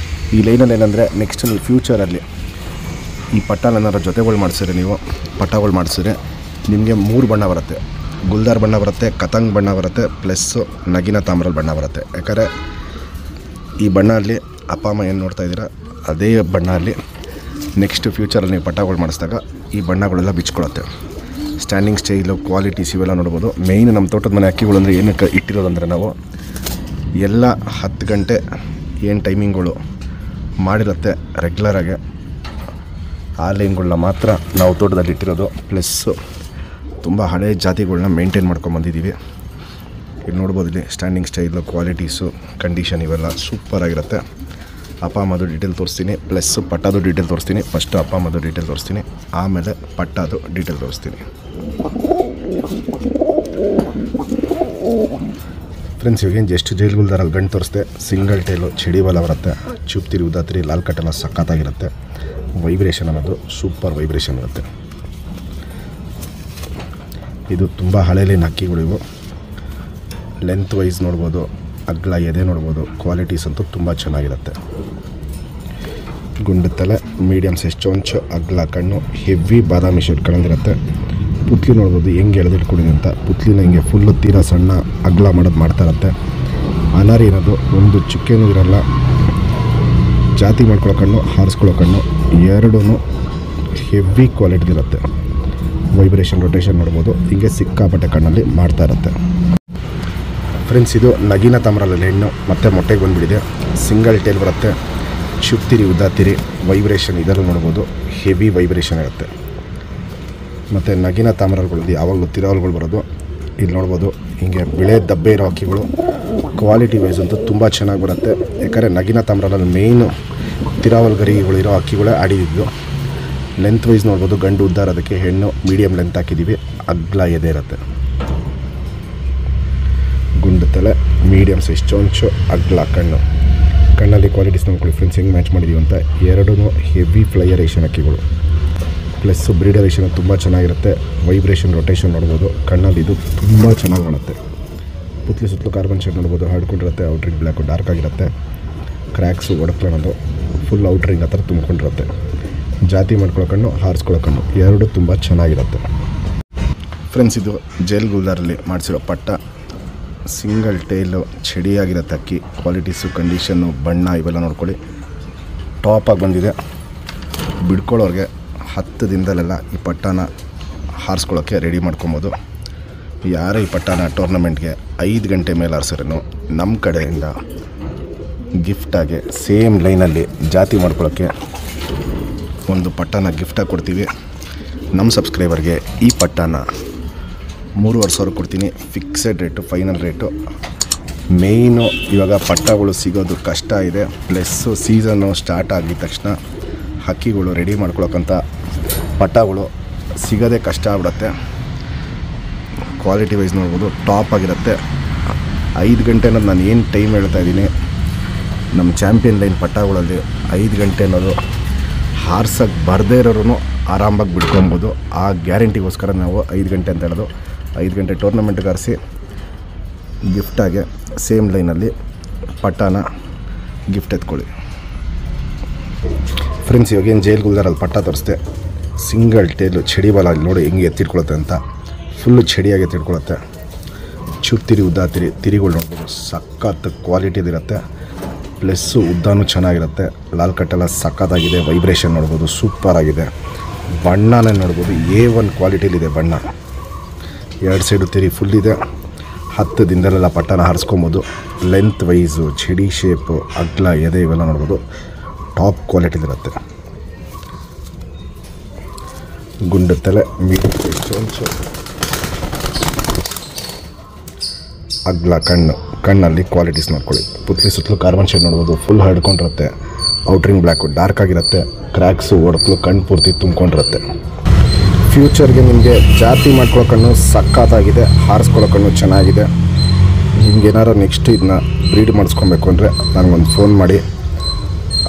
ಈ ಲೈನಲ್ಲಿ ಏನಂದರೆ ನೆಕ್ಸ್ಟ್ ಫ್ಯೂಚರಲ್ಲಿ ಈ ಪಟ್ಟನ ಜೊತೆಗಳು ಮಾಡಿಸಿದ್ರೆ, ನೀವು ಪಟ್ಟಗಳು ಮಾಡಿಸಿದ್ರೆ ನಿಮಗೆ 3 ಬಣ್ಣ ಬರುತ್ತೆ. ಗುಲ್ದಾರ್ ಬಣ್ಣ ಬರುತ್ತೆ, ಕತಂಗ್ ಬಣ್ಣ ಬರುತ್ತೆ, ಪ್ಲಸ್ಸು ನಗಿನ ತಾಮ್ರಲ್ಲಿ ಬಣ್ಣ ಬರುತ್ತೆ. ಯಾಕಂದರೆ ಈ ಬಣ್ಣ ಅಲ್ಲಿ ಅಪ್ಪ ಅಮ್ಮ ಏನು ನೋಡ್ತಾ ಇದ್ದೀರಾ ಅದೇ ಬಣ್ಣ ಅಲ್ಲಿ ನೆಕ್ಸ್ಟ್ ಫ್ಯೂಚರಲ್ಲಿ ನೀವು ಪಟ್ಟಗಳು ಮಾಡಿಸಿದಾಗ ಈ ಬಣ್ಣಗಳೆಲ್ಲ ಬಿಚ್ಕೊಳ್ಳುತ್ತೆ. ಸ್ಟ್ಯಾಂಡಿಂಗ್ ಸ್ಟೈಲು ಕ್ವಾಲಿಟೀಸ್ ಇವೆಲ್ಲ ನೋಡ್ಬೋದು. ಮೇಯ್ನ್ ನಮ್ಮ ತೋಟದ ಮನೆ ಅಕ್ಕಿಗಳು ಅಂದರೆ ಏನಕ್ಕೆ ಇಟ್ಟಿರೋದಂದರೆ ನಾವು ಎಲ್ಲ 10 ಗಂಟೆ ಏನು ಟೈಮಿಂಗ್ಗಳು ಮಾಡಿರುತ್ತೆ ರೆಗ್ಯುಲರಾಗಿ ಆ ಲೈನ್ಗಳನ್ನ ಮಾತ್ರ ನಾವು ತೋಟದಲ್ಲಿ ಇಟ್ಟಿರೋದು. ಪ್ಲಸ್ಸು ತುಂಬ ಹಳೆಯ ಜಾತಿಗಳನ್ನ ಮೇಂಟೈನ್ ಮಾಡ್ಕೊಂಬಂದಿದ್ದೀವಿ. ಇಲ್ಲಿ ನೋಡ್ಬೋದು, ಇಲ್ಲಿ ಸ್ಟ್ಯಾಂಡಿಂಗ್ ಸ್ಟೈಲು ಕ್ವಾಲಿಟೀಸು ಕಂಡೀಷನ್ ಇವೆಲ್ಲ ಸೂಪರಾಗಿರುತ್ತೆ. ಅಪ್ಪ ಅಮ್ಮದು ಡೀಟೇಲ್ ತೋರಿಸ್ತೀನಿ, ಪ್ಲಸ್ಸು ಪಟ್ಟದು ಡೀಟೇಲ್ ತೋರಿಸ್ತೀನಿ. ಫಸ್ಟು ಅಪ್ಪ ಅಮ್ಮದು ಡೀಟೇಲ್ ತೋರಿಸ್ತೀನಿ, ಆಮೇಲೆ ಪಟ್ಟದು ಡೀಟೇಲ್ ತೋರಿಸ್ತೀನಿ. ಫ್ರೆಂಡ್ಸ್, ಇವಾಗೇನು ಜಸ್ಟ್ ಜೈಲ್ ಗುಲ್ದಾರಲ್ಲಿ ಗಂಟು ತೋರಿಸ್ದೆ. ಸಿಂಗಲ್ ಟೈಲು ಚಡಿ ಬಲ ಬರುತ್ತೆ. ಚುಪ್ತಿರಿ ಉದಾತಿರಿ ಲಾಲ್ ಕಟ್ಟೆಲ್ಲ ಸಖತ್ತಾಗಿರುತ್ತೆ. ವೈಬ್ರೇಷನ್ ಅನ್ನೋದು ಸೂಪರ್ ವೈಬ್ರೇಷನ್ ಇರುತ್ತೆ. ಇದು ತುಂಬ ಹಳೆಯಲ್ಲಿನ ಅಕ್ಕಿಗಳು ಇವು. ಲೆಂತ್ ವೈಸ್ ನೋಡ್ಬೋದು, ಅಗ್ಲ ಎದೆ ನೋಡ್ಬೋದು. ಕ್ವಾಲಿಟೀಸ್ ಅಂತೂ ತುಂಬ ಚೆನ್ನಾಗಿರುತ್ತೆ. ಗುಂಡು ತಲೆ, ಮೀಡಿಯಮ್ ಸೈಜ್ ಚೊಂಚು, ಅಗ್ಲ ಕಣ್ಣು, ಹೆವಿ ಬಾದಾಮಿ ಶೇಡ್ ಕಣ್ಣಲ್ಲಿರುತ್ತೆ. ಪುತ್ಲಿ ನೋಡ್ಬೋದು ಹೆಂಗೆ ಎಳೆದಿಟ್ಕೊಂಡಿದೆ ಅಂತ. ಪುತ್ಲಿನ ಹಿಂಗೆ ಫುಲ್ಲು ತೀರಾ ಸಣ್ಣ ಅಗ್ಲ ಮಾಡೋದು ಮಾಡ್ತಾ ಇರುತ್ತೆ. ಅನಾರಿ ಅನ್ನೋದು ಒಂದು ಚುಕ್ಕೆನೂ ಇರಲ್ಲ. ಜಾತಿ ಮಾಡ್ಕೊಳ್ಳೋ ಕಣ್ಣು, ಹಾರಿಸ್ಕೊಳ್ಳೋ ಕಣ್ಣು ಎರಡೂ ಹೆವಿ ಕ್ವಾಲಿಟಿದಿರುತ್ತೆ. ವೈಬ್ರೇಷನ್ ರೊಟೇಷನ್ ನೋಡ್ಬೋದು. ಹಿಂಗೆ ಸಿಕ್ಕಾಪಟ್ಟೆ ಕಣ್ಣಲ್ಲಿ ಮಾಡ್ತಾ ಇರುತ್ತೆ. ಫ್ರೆಂಡ್ಸ್, ಇದು ನಗೀನ ತಾಮ್ರಲ್ಲಿ ಹೆಣ್ಣು. ಮತ್ತು ಮೊಟ್ಟೆಗೆ ಬಂದುಬಿಟ್ಟಿದೆ. ಸಿಂಗಲ್ ಟೇಲ್ ಬರುತ್ತೆ. ಚುಪ್ತಿರಿ ಉದ್ದಾತಿರಿ ವೈಬ್ರೇಷನ್ ಇದರಲ್ಲಿ ನೋಡ್ಬೋದು. ಹೆವಿ ವೈಬ್ರೇಷನ್ ಇರುತ್ತೆ. ಮತ್ತು ನಗಿನ ತಾಮ್ರಗಳಲ್ಲಿ ಯಾವಾಗಲೂ ತಿರಾವಲ್ಗಳು ಬರೋದು. ಇಲ್ಲಿ ನೋಡ್ಬೋದು, ಹಿಂಗೆ ಬಿಳೆ ದಬ್ಬೆ ಇರೋ ಅಕ್ಕಿಗಳು ಕ್ವಾಲಿಟಿ ವೈಸ್ ಅಂತೂ ತುಂಬ ಚೆನ್ನಾಗಿ ಬರುತ್ತೆ. ಯಾಕಂದರೆ ನಗಿನ ತಾಮ್ರಲ್ಲಿ ಮೇಯ್ನು ತಿರಾವಲ್ ಗರಿಗಳು ಇರೋ ಅಕ್ಕಿಗಳೇ ಆಡಿದ್ದು. ಲೆಂತ್ ವೈಸ್ ನೋಡ್ಬೋದು, ಗಂಡು ಉದ್ದ ಇರೋದಕ್ಕೆ ಹೆಣ್ಣು ಮೀಡಿಯಮ್ ಲೆಂತ್ ಹಾಕಿದ್ದೀವಿ. ಅಗ್ಲ ಎದೆ ಇರುತ್ತೆ. ಗುಂಡು ತಲೆ, ಮೀಡಿಯಮ್ ಸೈಜ್ ಚೊಂಚು, ಅಗ್ಲ ಕಣ್ಣು. ಕಣ್ಣಲ್ಲಿ ಕ್ವಾಲಿಟೀಸ್ ನೋಡ್ಕೊಳ್ಳಿ ಫ್ರೆಂಡ್ಸ್ ಹೆಂಗೆ ಮ್ಯಾಚ್ ಮಾಡಿದ್ದೀವಿ ಅಂತ. ಎರಡೂ ಹೆವಿ ಫ್ಲೈಯರೇಷನ್ ಅಕ್ಕಿಗಳು. ಪ್ಲಸ್ಸು ಬ್ರೀಡರೇಷನ್ ತುಂಬ ಚೆನ್ನಾಗಿರುತ್ತೆ. ವೈಬ್ರೇಷನ್ ರೊಟೇಷನ್ ನೋಡ್ಬೋದು. ಕಣ್ಣಲ್ಲಿ ಇದು ತುಂಬ ಚೆನ್ನಾಗಿ ಕಾಣುತ್ತೆ. ಪುತ್ಲಿ ಸುತ್ತಲೂ ಕಾರ್ಬನ್ ಶೇಡ್ ನೋಡ್ಬೋದು, ಹಡ್ಕೊಂಡಿರುತ್ತೆ. ಔಟ್ರಿಂಗ್ ಬ್ಲ್ಯಾಕು ಡಾರ್ಕ್ ಆಗಿರುತ್ತೆ. ಕ್ರ್ಯಾಕ್ಸು ಒಡಕ್ಲನ್ನೋದು ಫುಲ್ ಔಟ್ರಿಂಗ್ ಆ ಥರ ತುಂಬ್ಕೊಂಡಿರುತ್ತೆ. ಜಾತಿ ಮಾಡ್ಕೊಳ್ಳೋ ಕಣ್ಣು, ಹಾರಿಸ್ಕೊಳ್ಳೋ ಕಣ್ಣು ಎರಡೂ ತುಂಬ ಚೆನ್ನಾಗಿರುತ್ತೆ. ಫ್ರೆಂಡ್ಸ್, ಇದು ಜೈಲ್ ಗುಲ್ದಾರಲ್ಲಿ ಮಾಡಿಸಿರೋ ಪಟ್ಟ. ಸಿಂಗಲ್ ಟೈಲು ಚಡಿಯಾಗಿರುತ್ತೆ ಅಕ್ಕಿ. ಕ್ವಾಲಿಟೀಸು ಕಂಡೀಷನ್ನು ಬಣ್ಣ ಇವೆಲ್ಲ ನೋಡ್ಕೊಳ್ಳಿ. ಟಾಪಾಗಿ ಬಂದಿದೆ. ಬಿಡ್ಕೊಳ್ಳೋರಿಗೆ 10 ದಿನದಲ್ಲೆಲ್ಲ ಈ ಪಟ್ಟನ ಹಾರಿಸ್ಕೊಳ್ಳೋಕ್ಕೆ ರೆಡಿ ಮಾಡ್ಕೊಬೋದು. ಯಾರೇ ಈ ಪಟ್ಟನ ಟೂರ್ನಮೆಂಟ್ಗೆ 5 ಗಂಟೆ ಮೇಲೆ ಹಾರಿಸಿದ್ರೂ ನಮ್ಮ ಕಡೆಯಿಂದ ಗಿಫ್ಟಾಗಿ ಸೇಮ್ ಲೈನಲ್ಲಿ ಜಾತಿ ಮಾಡ್ಕೊಳ್ಳೋಕ್ಕೆ ಒಂದು ಪಟ್ಟನ ಗಿಫ್ಟಾಗಿ ಕೊಡ್ತೀವಿ. ನಮ್ಮ ಸಬ್ಸ್ಕ್ರೈಬರ್ಗೆ ಈ ಪಟ್ಟನ 3,500 ಕೊಡ್ತೀನಿ. Fixed rate, final rate. Main ಇವಾಗ ಪಟ್ಟಗಳು ಸಿಗೋದು ಕಷ್ಟ ಇದೆ. ಪ್ಲಸ್ಸು ಸೀಸನ್ನು ಸ್ಟಾರ್ಟ್ ಆಗಿದ ತಕ್ಷಣ ಹಕ್ಕಿಗಳು ರೆಡಿ ಮಾಡ್ಕೊಳಕ್ಕಂಥ ಪಟ್ಟಗಳು ಸಿಗೋದೇ ಕಷ್ಟ ಆಗ್ಬಿಡುತ್ತೆ. ಕ್ವಾಲಿಟಿ ವೈಸ್ ನೋಡ್ಬೋದು, ಟಾಪ್ ಆಗಿರುತ್ತೆ. 5 ಗಂಟೆ ಅನ್ನೋದು ನಾನು ಏನು ಟೈಮ್ ಹೇಳ್ತಾ ಇದ್ದೀನಿ, ನಮ್ಮ ಚಾಂಪಿಯನ್ ಲೈನ್ ಪಟ್ಟಗಳಲ್ಲಿ 5 ಗಂಟೆ ಅನ್ನೋದು ಹಾರ್ಸೋಕ್ಕೆ ಬರದೇ ಇರೋರು ಆರಾಮಾಗಿ ಬಿಡ್ಕೊಬೋದು. ಆ ಗ್ಯಾರಂಟಿಗೋಸ್ಕರ ನಾವು 5 ಗಂಟೆ ಅಂತ ಹೇಳೋದು. 5 ಗಂಟೆ ಟೂರ್ನಮೆಂಟ್ಗೆ ಆರಿಸಿ ಗಿಫ್ಟಾಗಿ ಸೇಮ್ ಲೈನಲ್ಲಿ ಪಟ್ಟಾನ ಗಿಫ್ಟ್ ಎತ್ಕೊಳ್ಳಿ ಫ್ರೆಂಡ್ಸ್. ಇವಾಗೇನು ಜೈಲ್ ಗುಲ್ದಾರಲ್ಲಿ ಪಟ್ಟ ತೋರಿಸ್ದೆ, ಸಿಂಗಲ್ ಟೇಲು ಚಡಿ ಬಾಲ ನೋಡಿ ಹೆಂಗೆ ಎತ್ತಿಟ್ಕೊಳುತ್ತೆ ಅಂತ. ಫುಲ್ಲು ಚಡಿಯಾಗಿ ಎತ್ತಿಟ್ಕೊಳುತ್ತೆ. ಚುಪ್ತಿರಿ ಉದ್ದ ತಿರಿಗಳು ನೋಡ್ಬೋದು, ಸಖತ್ ಕ್ವಾಲಿಟಿದಿರುತ್ತೆ. ಪ್ಲಸ್ಸು ಉದ್ದನೂ ಚೆನ್ನಾಗಿರುತ್ತೆ. ಲಾಲ್ ಕಟ್ಟೆಲ್ಲ ಸಖತ್ತಾಗಿದೆ. ವೈಬ್ರೇಷನ್ ನೋಡ್ಬೋದು, ಸೂಪರ್ ಆಗಿದೆ. ಬಣ್ಣನೇ ನೋಡ್ಬೋದು, A1 ಕ್ವಾಲಿಟಿಲಿದೆ ಬಣ್ಣ. 2 ಸೈಡು ತಿರಿ ಫುಲ್ ಇದೆ. 10 ದಿನದಲ್ಲೆಲ್ಲ ಪಟ್ಟನ ಹಾರಿಸ್ಕೊಬೋದು. ಲೆಂತ್ ವೈಸು, ಚಡಿ ಶೇಪು, ಅಗ್ಲ, ಎದೆ ಇವೆಲ್ಲ ನೋಡ್ಬೋದು, ಟಾಪ್ ಕ್ವಾಲಿಟಿಲಿರುತ್ತೆ. ಗುಂಡು ತಲೆ, ಮೀಡಿಯಂ ಸೈಜ್, ಅಗ್ಲ ಕಣ್ಣಲ್ಲಿ ಕ್ವಾಲಿಟೀಸ್ ನೋಡ್ಕೊಳ್ಳಿ. ಪುತ್ಲಿ ಸುತ್ತಲೂ ಕಾರ್ಬನ್ ಶೇಡ್ ನೋಡ್ಬೋದು, ಫುಲ್ ಹರಡ್ಕೊಂಡಿರುತ್ತೆ. ಔಟ್ರಿಂಗ್ ಬ್ಲ್ಯಾಕು ಡಾರ್ಕ್ ಆಗಿರುತ್ತೆ. ಕ್ರ್ಯಾಕ್ಸು ಓಡತ್ಲು ಕಣ್ಣು ಪೂರ್ತಿ ತುಂಬ್ಕೊಂಡಿರುತ್ತೆ. ಫ್ಯೂಚರ್ಗೆ ನಿಮಗೆ ಜಾತಿ ಮಾಡ್ಕೊಳ್ಳೋಕಣ್ಣು ಸಖತ್ತಾಗಿದೆ, ಹಾರಿಸ್ಕೊಳ್ಳೋಕಣ್ಣು ಚೆನ್ನಾಗಿದೆ. ನಿಮ್ಗೇನಾರು ನೆಕ್ಸ್ಟ್ ಇದನ್ನ ಬ್ರೀಡ್ ಮಾಡಿಸ್ಕೊಬೇಕು ಅಂದರೆ ನನಗೊಂದು ಫೋನ್ ಮಾಡಿ,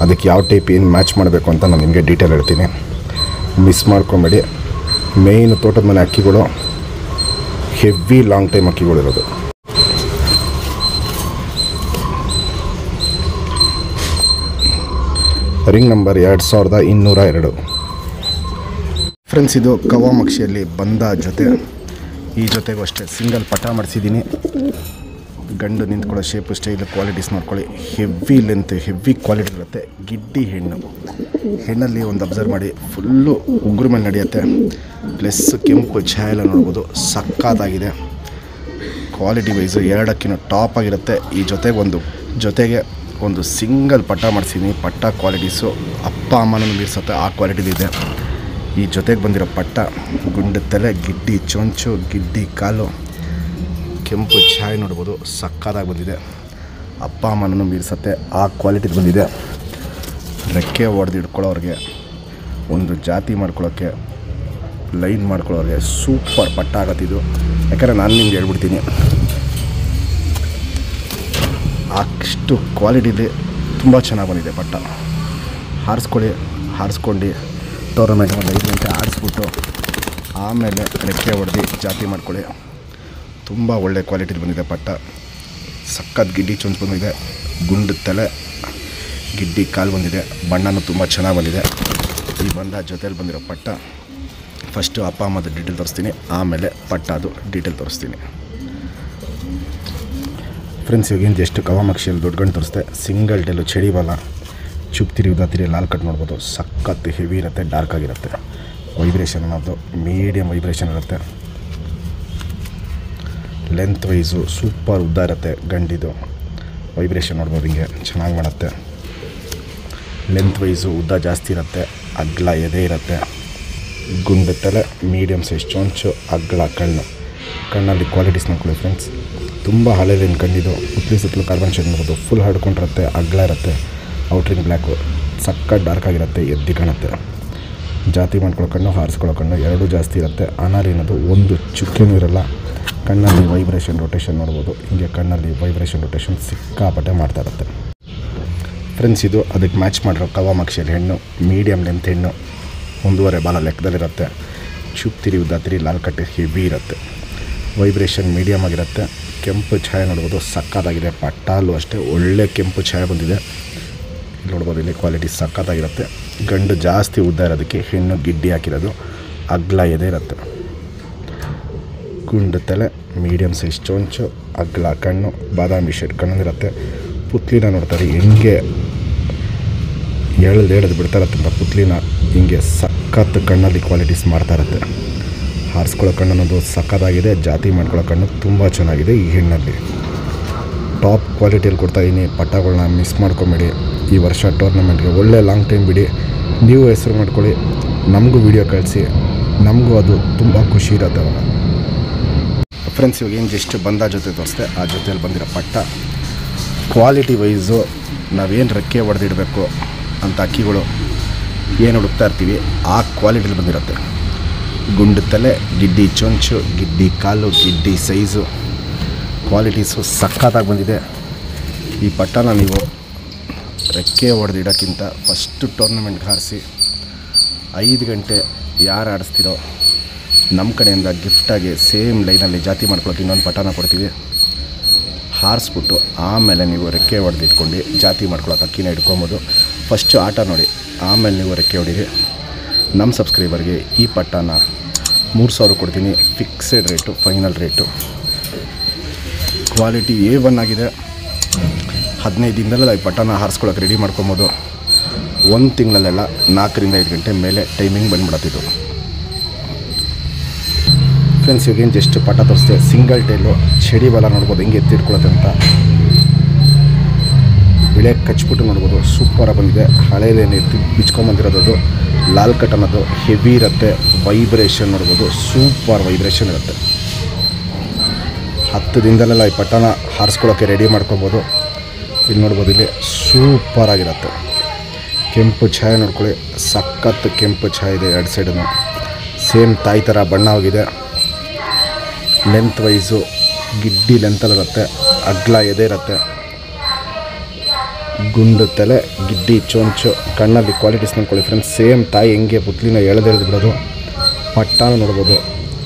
ಅದಕ್ಕೆ ಯಾವ ಟೈಪ್ ಏನು ಮ್ಯಾಚ್ ಮಾಡಬೇಕು ಅಂತ ನಾನು ನಿಮಗೆ ಡೀಟೇಲ್ ಹೇಳ್ತೀನಿ. ಮಿಸ್ ಮಾಡ್ಕೊಬೇಡಿ. ಮೇಯ್ನ್ ತೋಟದ ಮನೆ ಅಕ್ಕಿಗಳು ಹೆವಿ ಲಾಂಗ್ ಟೈಮ್ ಅಕ್ಕಿಗಳಿರೋದು. Ring number 2202 friends. ಇದು ಕವಾಮಕ್ಷಿಯಲ್ಲಿ ಬಂದ ಜೊತೆ. ಈ ಜೊತೆಗೂ ಅಷ್ಟೇ ಸಿಂಗಲ್ ಪಟ ಮಾಡಿಸಿದ್ದೀನಿ. ಗಂಡು ನಿಂತ್ಕೊಳ್ಳೋ ಶೇಪು, ಸ್ಟೈಲು, ಕ್ವಾಲಿಟೀಸ್ ನೋಡ್ಕೊಳ್ಳಿ. ಹೆವಿ ಲೆಂತ್, ಹೆವಿ ಕ್ವಾಲಿಟಿ ಇರುತ್ತೆ. ಗಿಡ್ಡಿ ಹೆಣ್ಣಲ್ಲಿ ಒಂದು ಅಬ್ಸರ್ವ್ ಮಾಡಿ, ಫುಲ್ಲು ಉಗುರು ಮೇಲೆ ನಡೆಯುತ್ತೆ. ಪ್ಲಸ್ ಕೆಂಪು ಛಾಯೆ ಎಲ್ಲ ನೋಡ್ಬೋದು, ಸಖತ್ತಾಗಿದೆ. ಕ್ವಾಲಿಟಿ ವೈಸು 2 ಅಕ್ಕಿನೂ ಟಾಪ್ ಆಗಿರುತ್ತೆ. ಈ ಜೊತೆಗೆ ಒಂದು ಸಿಂಗಲ್ ಪಟ್ಟ ಮಾಡಿಸಿದ್ದೀನಿ. ಪಟ್ಟ ಕ್ವಾಲಿಟೀಸು ಅಪ್ಪ ಅಮ್ಮನೂ ಮೀರಿಸುತ್ತೆ, ಆ ಕ್ವಾಲಿಟಿಲಿದೆ. ಈ ಜೊತೆಗೆ ಬಂದಿರೋ ಪಟ್ಟ ಗುಂಡು ತಲೆ, ಗಿಡ್ಡಿ ಚೊಂಚು, ಗಿಡ್ಡಿ ಕಾಲು, ಕೆಂಪು ಛಾಯೆ ನೋಡ್ಬೋದು, ಸಕ್ಕತ್ತಾಗಿ ಬಂದಿದೆ. ಅಪ್ಪ ಅಮ್ಮನೂ ಮೀರಿಸುತ್ತೆ, ಆ ಕ್ವಾಲಿಟಿದು ಬಂದಿದೆ. ರೆಕ್ಕೆ ಹೊಡೆದು ಹಿಡ್ಕೊಳ್ಳೋರಿಗೆ, ಒಂದು ಜಾತಿ ಮಾಡ್ಕೊಳ್ಳೋಕ್ಕೆ, ಲೈನ್ ಮಾಡ್ಕೊಳ್ಳೋರಿಗೆ ಸೂಪರ್ ಪಟ್ಟ ಆಗತ್ತಿದು. ಯಾಕಂದರೆ ನಾನು ನಿಮ್ಗೆ ಹೇಳ್ಬಿಡ್ತೀನಿ, ಅಷ್ಟು ಕ್ವಾಲಿಟಿಲಿ ತುಂಬ ಚೆನ್ನಾಗಿ ಬಂದಿದೆ ಪಟ್ಟ. ಹಾರಿಸ್ಕೊಂಡು ಟೂರ್ನಮೆಂಟ್ ಒಂದು 5 ಗಂಟೆ ಆಡಿಸ್ಬಿಟ್ಟು ಆಮೇಲೆ ರೆಕ್ಕೆ ಹೊಡೆದು ಜಾತಿ ಮಾಡ್ಕೊಳ್ಳಿ. ತುಂಬ ಒಳ್ಳೆ ಕ್ವಾಲಿಟಿಲಿ ಬಂದಿದೆ ಪಟ್ಟ. ಸಖತ್ ಗಿಡ್ಡಿ ಚೊಂಚು ಬಂದಿದೆ. ಗುಂಡು ತಲೆ, ಗಿಡ್ಡಿ ಕಾಲು ಬಂದಿದೆ. ಬಣ್ಣನೂ ತುಂಬ ಚೆನ್ನಾಗಿ ಬಂದಿದೆ. ಈ ಬಂದ ಜೊತೆಲಿ ಬಂದಿರೋ ಪಟ್ಟ ಫಸ್ಟು ಅಪ್ಪ ಅಮ್ಮದು ಡೀಟೇಲ್ ತೋರಿಸ್ತೀನಿ, ಆಮೇಲೆ ಪಟ್ಟದು ಡೀಟೇಲ್ ತೋರಿಸ್ತೀನಿ. ಫ್ರೆಂಡ್ಸ್, ಇವಾಗಿನ ಜಸ್ಟ್ ಕವಾಮಕ್ಷಿಯಲ್ಲಿ ದೊಡ್ಡ ಗಂಡು ತೋರಿಸ್ದೆ. ಸಿಂಗಲ್ ಟೇಲು ಚಡಿ ಬಾಲ, ಚುಪ್ತಿರಿ ಉದಾತಿರಿ ಲಾಲ್ ಕಟ್ ನೋಡ್ಬೋದು. ಸಖತ್ ಹೆವಿ ಇರುತ್ತೆ, ಡಾರ್ಕ್ ಆಗಿರುತ್ತೆ. ವೈಬ್ರೇಷನ್ ಅನ್ನೋದು ಮೀಡಿಯಮ್ ವೈಬ್ರೇಷನ್ ಇರುತ್ತೆ. ಲೆಂತ್ ವೈಸು ಸೂಪರ್ ಉದ್ದ ಇರುತ್ತೆ. ಗಂಡಿದು ವೈಬ್ರೇಷನ್ ನೋಡ್ಬೋದು, ಹಿಂಗೆ ಚೆನ್ನಾಗಿ ಮಾಡುತ್ತೆ. ಲೆಂತ್ ವೈಸು ಉದ್ದ ಜಾಸ್ತಿ ಇರುತ್ತೆ. ಅಗ್ಲ ಎದೆ ಇರುತ್ತೆ. ಗುಂಡು ತಲೆ, ಮೀಡಿಯಮ್ ಸೈಜ್ ಚೊಂಚು, ಅಗ್ಲ ಕಣ್ಣಲ್ಲಿ ಕ್ವಾಲಿಟೀಸ್ ನೋಡ್ಕೊಳ್ಳಿ ಫ್ರೆಂಡ್ಸ್. ತುಂಬ ಹಳೆದೇನು ಕಣ್ಣಿದು. ಸುತ್ತಲೂ ಕಾರ್ಬನ್ ಶೇಡ್ ನೋಡ್ಬೋದು, ಫುಲ್ ಹರ್ಡ್ಕೊಂಡಿರುತ್ತೆ. ಅಗ್ಲ ಇರುತ್ತೆ. ಔಟ್ರಿಂಗ್ ಬ್ಲ್ಯಾಕು ಸಕ್ಕ ಡಾರ್ಕ್ ಆಗಿರುತ್ತೆ, ಎದ್ದಿ ಕಾಣುತ್ತೆ. ಜಾತಿ ಮಾಡ್ಕೊಳ್ಳೋ ಕಣ್ಣು, ಹಾರಿಸ್ಕೊಳ್ಳೋ ಕಣ್ಣು ಎರಡೂ ಜಾಸ್ತಿ ಇರುತ್ತೆ. ಅನಾರಿ ಅನ್ನೋದು ಒಂದು ಚುಕ್ಕೆನೂ ಇರೋಲ್ಲ. ಕಣ್ಣಲ್ಲಿ ವೈಬ್ರೇಷನ್ ರೊಟೇಷನ್ ನೋಡ್ಬೋದು. ಹಿಂಗೆ ಕಣ್ಣಲ್ಲಿ ವೈಬ್ರೇಷನ್ ರೊಟೇಷನ್ ಸಿಕ್ಕಾಪಟ್ಟೆ ಮಾಡ್ತಾ ಇರುತ್ತೆ ಫ್ರೆಂಡ್ಸ್. ಇದು ಅದಕ್ಕೆ ಮ್ಯಾಚ್ ಮಾಡಿರೋ ಕವಾಮಕ್ಷಿಯಲ್ಲಿ ಹೆಣ್ಣು, ಮೀಡಿಯಮ್ ಲೆಂತ್ ಹೆಣ್ಣು, 1.5 ಬಾಲ ಲೆಕ್ಕದಲ್ಲಿರುತ್ತೆ. ಚುಪ್ತಿರಿ ಉದ್ದಾತಿರಿ ಲಾಲ್ ಕಟ್ಟೆ ಹೆವಿ ಇರುತ್ತೆ. ವೈಬ್ರೇಷನ್ ಮೀಡಿಯಮ್ ಆಗಿರುತ್ತೆ. ಕೆಂಪು ಛಾಯೆ ನೋಡ್ಬೋದು, ಸಕ್ಕತ್ತಾಗಿದೆ. ಪಟ್ಟಾಲು ಅಷ್ಟೇ ಒಳ್ಳೆ ಕೆಂಪು ಛಾಯೆ ಬಂದಿದೆ. ಇಲ್ಲಿ ನೋಡ್ಬೋದು, ಇಲ್ಲಿ ಕ್ವಾಲಿಟಿ ಸಕ್ಕತ್ತಾಗಿರುತ್ತೆ. ಗಂಡು ಜಾಸ್ತಿ ಉದ್ದ ಇರೋದಕ್ಕೆ ಹೆಣ್ಣು ಗಿಡ್ಡಿ ಹಾಕಿರೋದು. ಅಗ್ಲ ಎದೆ ಇರುತ್ತೆ. ಗುಂಡು ತಲೆ, ಮೀಡಿಯಮ್ ಸೈಜ್ ಚೊಂಚು, ಅಗ್ಲ ಕಣ್ಣು, ಬಾದಾಮಿ ಶೇಡ್ ಕಣ್ಣಿರುತ್ತೆ. ಪುತ್ಲಿನ ನೋಡ್ತಾರೆ ಹೆಂಗೆ ಎಳೆದು ಬಿಡ್ತಾ ಇರುತ್ತೆ. ಪುತ್ಲಿನ ಹಿಂಗೆ ಸಖತ್ ಕಣ್ಣಲ್ಲಿ ಕ್ವಾಲಿಟೀಸ್ ಮಾಡ್ತಾ ಇರುತ್ತೆ. ಹಾರಿಸ್ಕೊಳ್ಳೋ ಕಣ್ಣು ಅನ್ನೋದು ಸಖತ್ತಾಗಿದೆ. ಜಾತಿ ಮಾಡ್ಕೊಳ್ಳೋ ಕಣ್ಣು ತುಂಬ ಚೆನ್ನಾಗಿದೆ. ಈ ಹೆಣ್ಣಲ್ಲಿ ಟಾಪ್ ಕ್ವಾಲಿಟಿಯಲ್ಲಿ ಕೊಡ್ತಾಯಿದ್ದೀನಿ. ಪಟ್ಟಗಳನ್ನ ಮಿಸ್ ಮಾಡ್ಕೊಂಬೇಡಿ. ಈ ವರ್ಷ ಟೂರ್ನಮೆಂಟ್ಗೆ ಒಳ್ಳೆ ಲಾಂಗ್ ಟೈಮ್ ಬಿಡಿ. ನೀವು ಹೆಸರು ಮಾಡ್ಕೊಳ್ಳಿ, ನಮಗೂ ವಿಡಿಯೋ ಕಳಿಸಿ, ನಮಗೂ ಅದು ತುಂಬ ಖುಷಿ ಇರುತ್ತೆ ಅವಾಗ. ಫ್ರೆಂಡ್ಸ್, ಇವಾಗ ಏನು ಜಸ್ಟ್ ಬಂದ ಜೊತೆ ತೋರಿಸ್ದೆ, ಆ ಜೊತೆಯಲ್ಲಿ ಬಂದಿರೋ ಪಟ್ಟ ಕ್ವಾಲಿಟಿ ವೈಸು ನಾವೇನು ರೆಕ್ಕೆ ಹೊಡೆದಿಡಬೇಕು ಅಂತ ಅಕ್ಕಿಗಳು ಏನು ಹುಡುಕ್ತಾ ಇರ್ತೀವಿ, ಆ ಕ್ವಾಲಿಟಿಲಿ ಬಂದಿರುತ್ತೆ. ಗುಂಡು ತಲೆ, ಗಿಡ್ಡಿ ಚೊಂಚು, ಗಿಡ್ಡಿ ಕಾಲು, ಗಿಡ್ಡಿ ಸೈಜು, ಕ್ವಾಲಿಟೀಸು ಸಖತ್ತಾಗಿ ಬಂದಿದೆ. ಈ ಪಟ್ಟನ ನೀವು ರೆಕ್ಕೆ ಹೊಡೆದಿಡೋಕ್ಕಿಂತ ಫಸ್ಟು ಟೂರ್ನಮೆಂಟ್ಗೆ ಹಾರಿಸಿ 5 ಗಂಟೆ ಯಾರು ಆಡಿಸ್ತಿರೋ ನಮ್ಮ ಕಡೆಯಿಂದ ಗಿಫ್ಟಾಗಿ ಸೇಮ್ ಲೈನಲ್ಲಿ ಜಾತಿ ಮಾಡ್ಕೊಳ್ಳೋಕೆ ಇನ್ನೊಂದು ಪಟಾನ ಕೊಡ್ತೀವಿ. ಹಾರಿಸ್ಬಿಟ್ಟು ಆಮೇಲೆ ನೀವು ರೆಕ್ಕೆ ಹೊಡೆದಿಟ್ಕೊಂಡು ಜಾತಿ ಮಾಡ್ಕೊಳ್ಳೋಕೆ ಅಕ್ಕಿನ ಇಟ್ಕೊಬೋದು. ಫಸ್ಟು ಆಟ ನೋಡಿ, ಆಮೇಲೆ ನೀವು ರೆಕ್ಕೆ ಹೊಡೀರಿ. ನಮ್ಮ ಸಬ್ಸ್ಕ್ರೈಬರ್ಗೆ ಈ ಪಟ್ಟಾನ 3000 ಕೊಡ್ತೀನಿ, fixed rate, final rate. Quality A1 ಆಗಿದೆ. 15 ದಿನದಲ್ಲೆಲ್ಲ ಈ ಪಟ್ಟಾನ ಹಾರಿಸ್ಕೊಳ್ಳೋಕೆ ರೆಡಿ ಮಾಡ್ಕೊಬೋದು. 1 ತಿಂಗಳಲ್ಲೆಲ್ಲ 4 ರಿಂದ 5 ಗಂಟೆ ಮೇಲೆ ಟೈಮಿಂಗ್ ಬಂದ್ಬಿಡತ್ತಿದ್ದು. ಫ್ರೆಂಡ್ಸ್, ಇವಾಗೇನು ಜಸ್ಟ್ ಪಟ್ಟ ತೋರಿಸ್ದೆ. ಸಿಂಗಲ್ ಟೈಲು ಚಡಿ ಬಲ ನೋಡ್ಬೋದು ಹೆಂಗೆ ಎತ್ತಿಟ್ಕೊಳತ್ತೆ ಅಂತ. ಬಿಳೆ ಕಚ್ಬಿಟ್ಟು ನೋಡ್ಬೋದು, ಸೂಪರಾಗಿ ಬಂದಿದೆ. ಹಳೆಯಲ್ಲೇನು ಎತ್ತಿ ಬಿಚ್ಕೊಂಬಂದಿರೋದು ಲಾಲ್ ಕಟ್ ಅನ್ನೋದು ಹೆವಿ ಇರುತ್ತೆ. ವೈಬ್ರೇಷನ್ ನೋಡ್ಬೋದು, ಸೂಪರ್ ವೈಬ್ರೇಷನ್ ಇರುತ್ತೆ. 10 ದಿನದಲ್ಲೆಲ್ಲ ಈ ಪಟ್ಟನ ಹಾರಿಸ್ಕೊಳ್ಳೋಕ್ಕೆ ರೆಡಿ ಮಾಡ್ಕೊಬೋದು. ಇಲ್ಲಿ ನೋಡ್ಬೋದು, ಇಲ್ಲಿ ಸೂಪರಾಗಿರುತ್ತೆ. ಕೆಂಪು ಛಾಯೆ ನೋಡ್ಕೊಳ್ಳಿ, ಸಖತ್ ಕೆಂಪು ಛಾಯೆ ಇದೆ 2 ಸೈಡನ್ನು. ಸೇಮ್ ತಾಯಿ ಥರ ಬಣ್ಣ ಹೋಗಿದೆ. ಲೆಂತ್ ವೈಸು ಗಿಡ್ಡಿ ಲೆಂತಲ್ಲಿರುತ್ತೆ, ಅಗ್ಲ ಎದೆ ಇರುತ್ತೆ, ಗುಂಡು ತಲೆ, ಗಿಡ್ಡಿ ಚೊಂಚು, ಕಣ್ಣಲ್ಲಿ ಕ್ವಾಲಿಟೀಸ್ ನೋಡ್ಕೊಳ್ಳಿ ಫ್ರೆಂಡ್ಸ್. ಸೇಮ್ ತಾಯಿ ಹೆಂಗೆ ಪುತ್ಲಿನ ಎಳೆದೆಳೆದು ಬಿಡೋದು, ಪಟ್ಟಾನ ನೋಡ್ಬೋದು,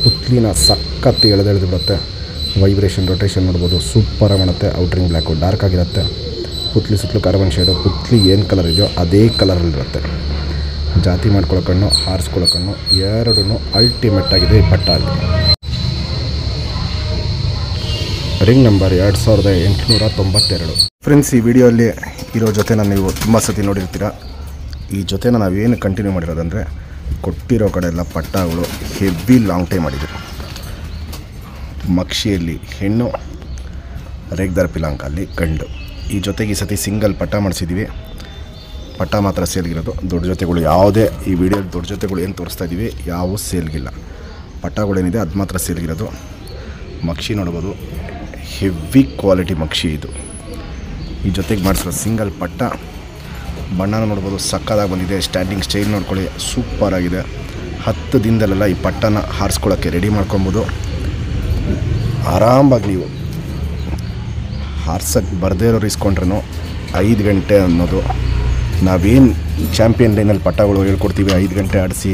ಪುತ್ಲಿನ ಸಖತ್ ಎಳೆದೆಳೆದು ಬಿಡುತ್ತೆ. ವೈಬ್ರೇಷನ್ ರೊಟೇಷನ್ ನೋಡ್ಬೋದು, ಸೂಪರಾಗಿ ಮಾಡುತ್ತೆ. ಔಟ್ರಿಂಗ್ ಬ್ಲ್ಯಾಕು ಡಾರ್ಕ್ ಆಗಿರುತ್ತೆ. ಪುತ್ಲಿ ಸುತ್ತಲೂ ಕಾರ್ಬನ್ ಶೇಡು, ಪುತ್ಲಿ ಏನು ಕಲರ್ ಇದೆಯೋ ಅದೇ ಕಲರಲ್ಲಿರುತ್ತೆ. ಜಾತಿ ಮಾಡ್ಕೊಳ್ಳೋ ಕಣ್ಣು, ಹಾರಿಸ್ಕೊಳ್ಳೋ ಕಣ್ಣು ಎರಡೂ ಅಲ್ಟಿಮೇಟ್ ಆಗಿದೆ ಈ ಪಟ್ಟ. ಅಲ್ಲಿ ರಿಂಗ್ ನಂಬರ್ 2892. ಫ್ರೆಂಡ್ಸ್, ಈ ವಿಡಿಯೋಲ್ಲಿ ಇರೋ ಜೊತೆನ ನೀವು ತುಂಬ ಸತಿ ನೋಡಿರ್ತೀರ. ಈ ಜೊತೆನ ನಾವೇನು ಕಂಟಿನ್ಯೂ ಮಾಡಿರೋದಂದರೆ, ಕೊಟ್ಟಿರೋ ಕಡೆ ಎಲ್ಲ ಪಟ್ಟಗಳು ಹೆವಿ ಲಾಂಗ್ ಟೈಮ್ ಮಾಡಿದ್ರು. ಮಕ್ಷಿಯಲ್ಲಿ ಹೆಣ್ಣು, ರೇಗ್ದಾರ್ ಪಿಲಾಂಕಲ್ಲಿ ಗಂಡು. ಈ ಜೊತೆಗೆ ಈ ಸತಿ ಸಿಂಗಲ್ ಪಟ್ಟ ಮಾಡಿಸಿದ್ದೀವಿ. ಪಟ್ಟ ಮಾತ್ರ ಸೇಲ್ಗಿರೋದು. ದೊಡ್ಡ ಜೊತೆಗಳು ಯಾವುದೇ ಈ ವಿಡಿಯೋಲಿ ದೊಡ್ಡ ಜೊತೆಗಳು ಏನು ತೋರಿಸ್ತಾ ಇದ್ದೀವಿ ಯಾವ ಸೇಲ್ಗಿಲ್ಲ. ಪಟ್ಟಗಳೇನಿದೆ ಅದು ಮಾತ್ರ ಸೇಲ್ಗಿರೋದು. ಮಕ್ಷಿ ನೋಡ್ಬೋದು, ಹೆವಿ ಕ್ವಾಲಿಟಿ ಮಕ್ಷಿ ಇದು. ಈ ಜೊತೆಗೆ ಮಾಡಿಸಿರೋ ಸಿಂಗಲ್ ಪಟ್ಟ. ಬಣ್ಣನ ನೋಡ್ಬೋದು, ಸಕ್ಕದಾಗಿ ಬಂದಿದೆ. ಸ್ಟ್ಯಾಂಡಿಂಗ್ ಸ್ಟೈಲ್ ನೋಡ್ಕೊಳ್ಳಿ, ಸೂಪರಾಗಿದೆ. 10 ದಿನದಲ್ಲೆಲ್ಲ ಈ ಪಟ್ಟನ ಹಾರಿಸ್ಕೊಳ್ಳೋಕ್ಕೆ ರೆಡಿ ಮಾಡ್ಕೊಬೋದು. ಆರಾಮಾಗಿ ನೀವು ಹಾರ್ಸೋಕ್ಕೆ ಬರದೇ ಇರೋರು ಇಸ್ಕೊಂಡ್ರೂ 5 ಗಂಟೆ ಅನ್ನೋದು ನಾವೇನು ಚಾಂಪಿಯನ್ ಲೈನಲ್ಲಿ ಪಟ್ಟಗಳು ಹೇಳ್ಕೊಡ್ತೀವಿ. 5 ಗಂಟೆ ಆಡಿಸಿ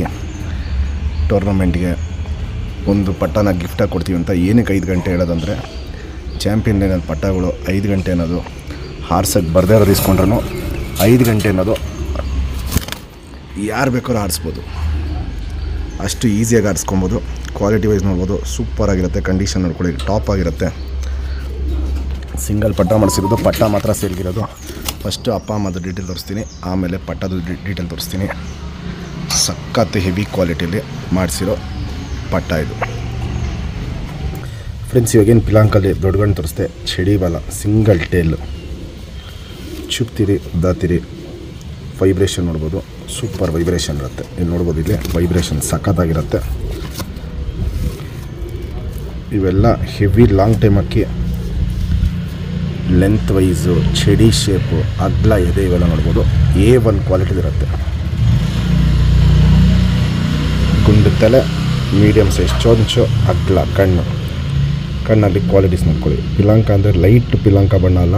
ಟೂರ್ನಮೆಂಟ್ಗೆ ಒಂದು ಪಟ್ಟನ ಗಿಫ್ಟಾಗಿ ಕೊಡ್ತೀವಿ ಅಂತ. ಏನಕ್ಕೆ 5 ಗಂಟೆ ಹೇಳೋದಂದರೆ, ಚಾಂಪಿಯನ್ ಲೈನಲ್ಲಿ ಪಟ್ಟಗಳು 5 ಗಂಟೆ ಅನ್ನೋದು ಹಾರ್ಸೋಕ್ಕೆ ಬರದೇ ಇರೋರು ಇಸ್ಕೊಂಡ್ರೂ 5 ಗಂಟೆ ಅನ್ನೋದು ಯಾರು ಬೇಕಾದ್ರೂ ಹಾರಿಸ್ಬೋದು. ಅಷ್ಟು ಈಸಿಯಾಗಿ ಆಡಿಸ್ಕೊಬೋದು. ಕ್ವಾಲಿಟಿ ವೈಸ್ ನೋಡ್ಬೋದು, ಸೂಪರಾಗಿರುತ್ತೆ. ಕಂಡೀಷನ್ ನೋಡ್ಕೊಳ್ಳಿ, ಟಾಪ್ ಆಗಿರುತ್ತೆ. ಸಿಂಗಲ್ ಪಟ್ಟ ಮಾಡಿಸಿರೋದು. ಪಟ್ಟ ಮಾತ್ರ ಸೇಲ್ಗಿರೋದು. ಫಸ್ಟು ಅಪ್ಪ ಅಮ್ಮದು ಡೀಟೇಲ್ ತೋರಿಸ್ತೀನಿ, ಆಮೇಲೆ ಪಟ್ಟದ ಡೀಟೇಲ್ ತೋರಿಸ್ತೀನಿ. ಸಖತ್ ಹೆವಿ ಕ್ವಾಲಿಟಿಯಲ್ಲಿ ಮಾಡಿಸಿರೋ ಪಟ್ಟ ಇದು. ಫ್ರೆಂಡ್ಸ್, ಇವಾಗೇನು ಪಿಲಾಂಕಲ್ಲಿ ದೊಡ್ಡ ಗಂಡು ತೋರಿಸ್ದೆ. ಚಡಿ ಬಾಲ, ಸಿಂಗಲ್ ಟೇಲು, ಚುಪ್ತಿರಿ ಉದ್ದಾತಿರಿ. ವೈಬ್ರೇಷನ್ ನೋಡ್ಬೋದು, ಸೂಪರ್ ವೈಬ್ರೇಷನ್ ಇರುತ್ತೆ. ಇಲ್ಲಿ ನೋಡ್ಬೋದು, ಇಲ್ಲಿ ವೈಬ್ರೇಷನ್ ಸಖತ್ತಾಗಿರುತ್ತೆ. ಇವೆಲ್ಲ ಹೆವಿ ಲಾಂಗ್ ಟೈಮ್ ಅಕ್ಕಿ. ಲೆಂತ್ ವೈಸು, ಚಡಿ ಶೇಪು, ಅಗ್ಲ ಎದೆ ಇವೆಲ್ಲ ನೋಡ್ಬೋದು. A1 ಕ್ವಾಲಿಟಿ ಇರುತ್ತೆ. ಗುಂಡು ತಲೆ, ಮೀಡಿಯಮ್ ಸೈಜ್ ಚೊಂಚು, ಅಗ್ಲ ಕಣ್ಣು. ಕಣ್ಣಲ್ಲಿ ಕ್ವಾಲಿಟೀಸ್ ನೋಡ್ಕೊಳ್ಳಿ. ಪಿಲಾಂಕ ಅಂದರೆ ಲೈಟ್ ಪಿಲಾಂಕ ಬಣ್ಣ ಅಲ್ಲ,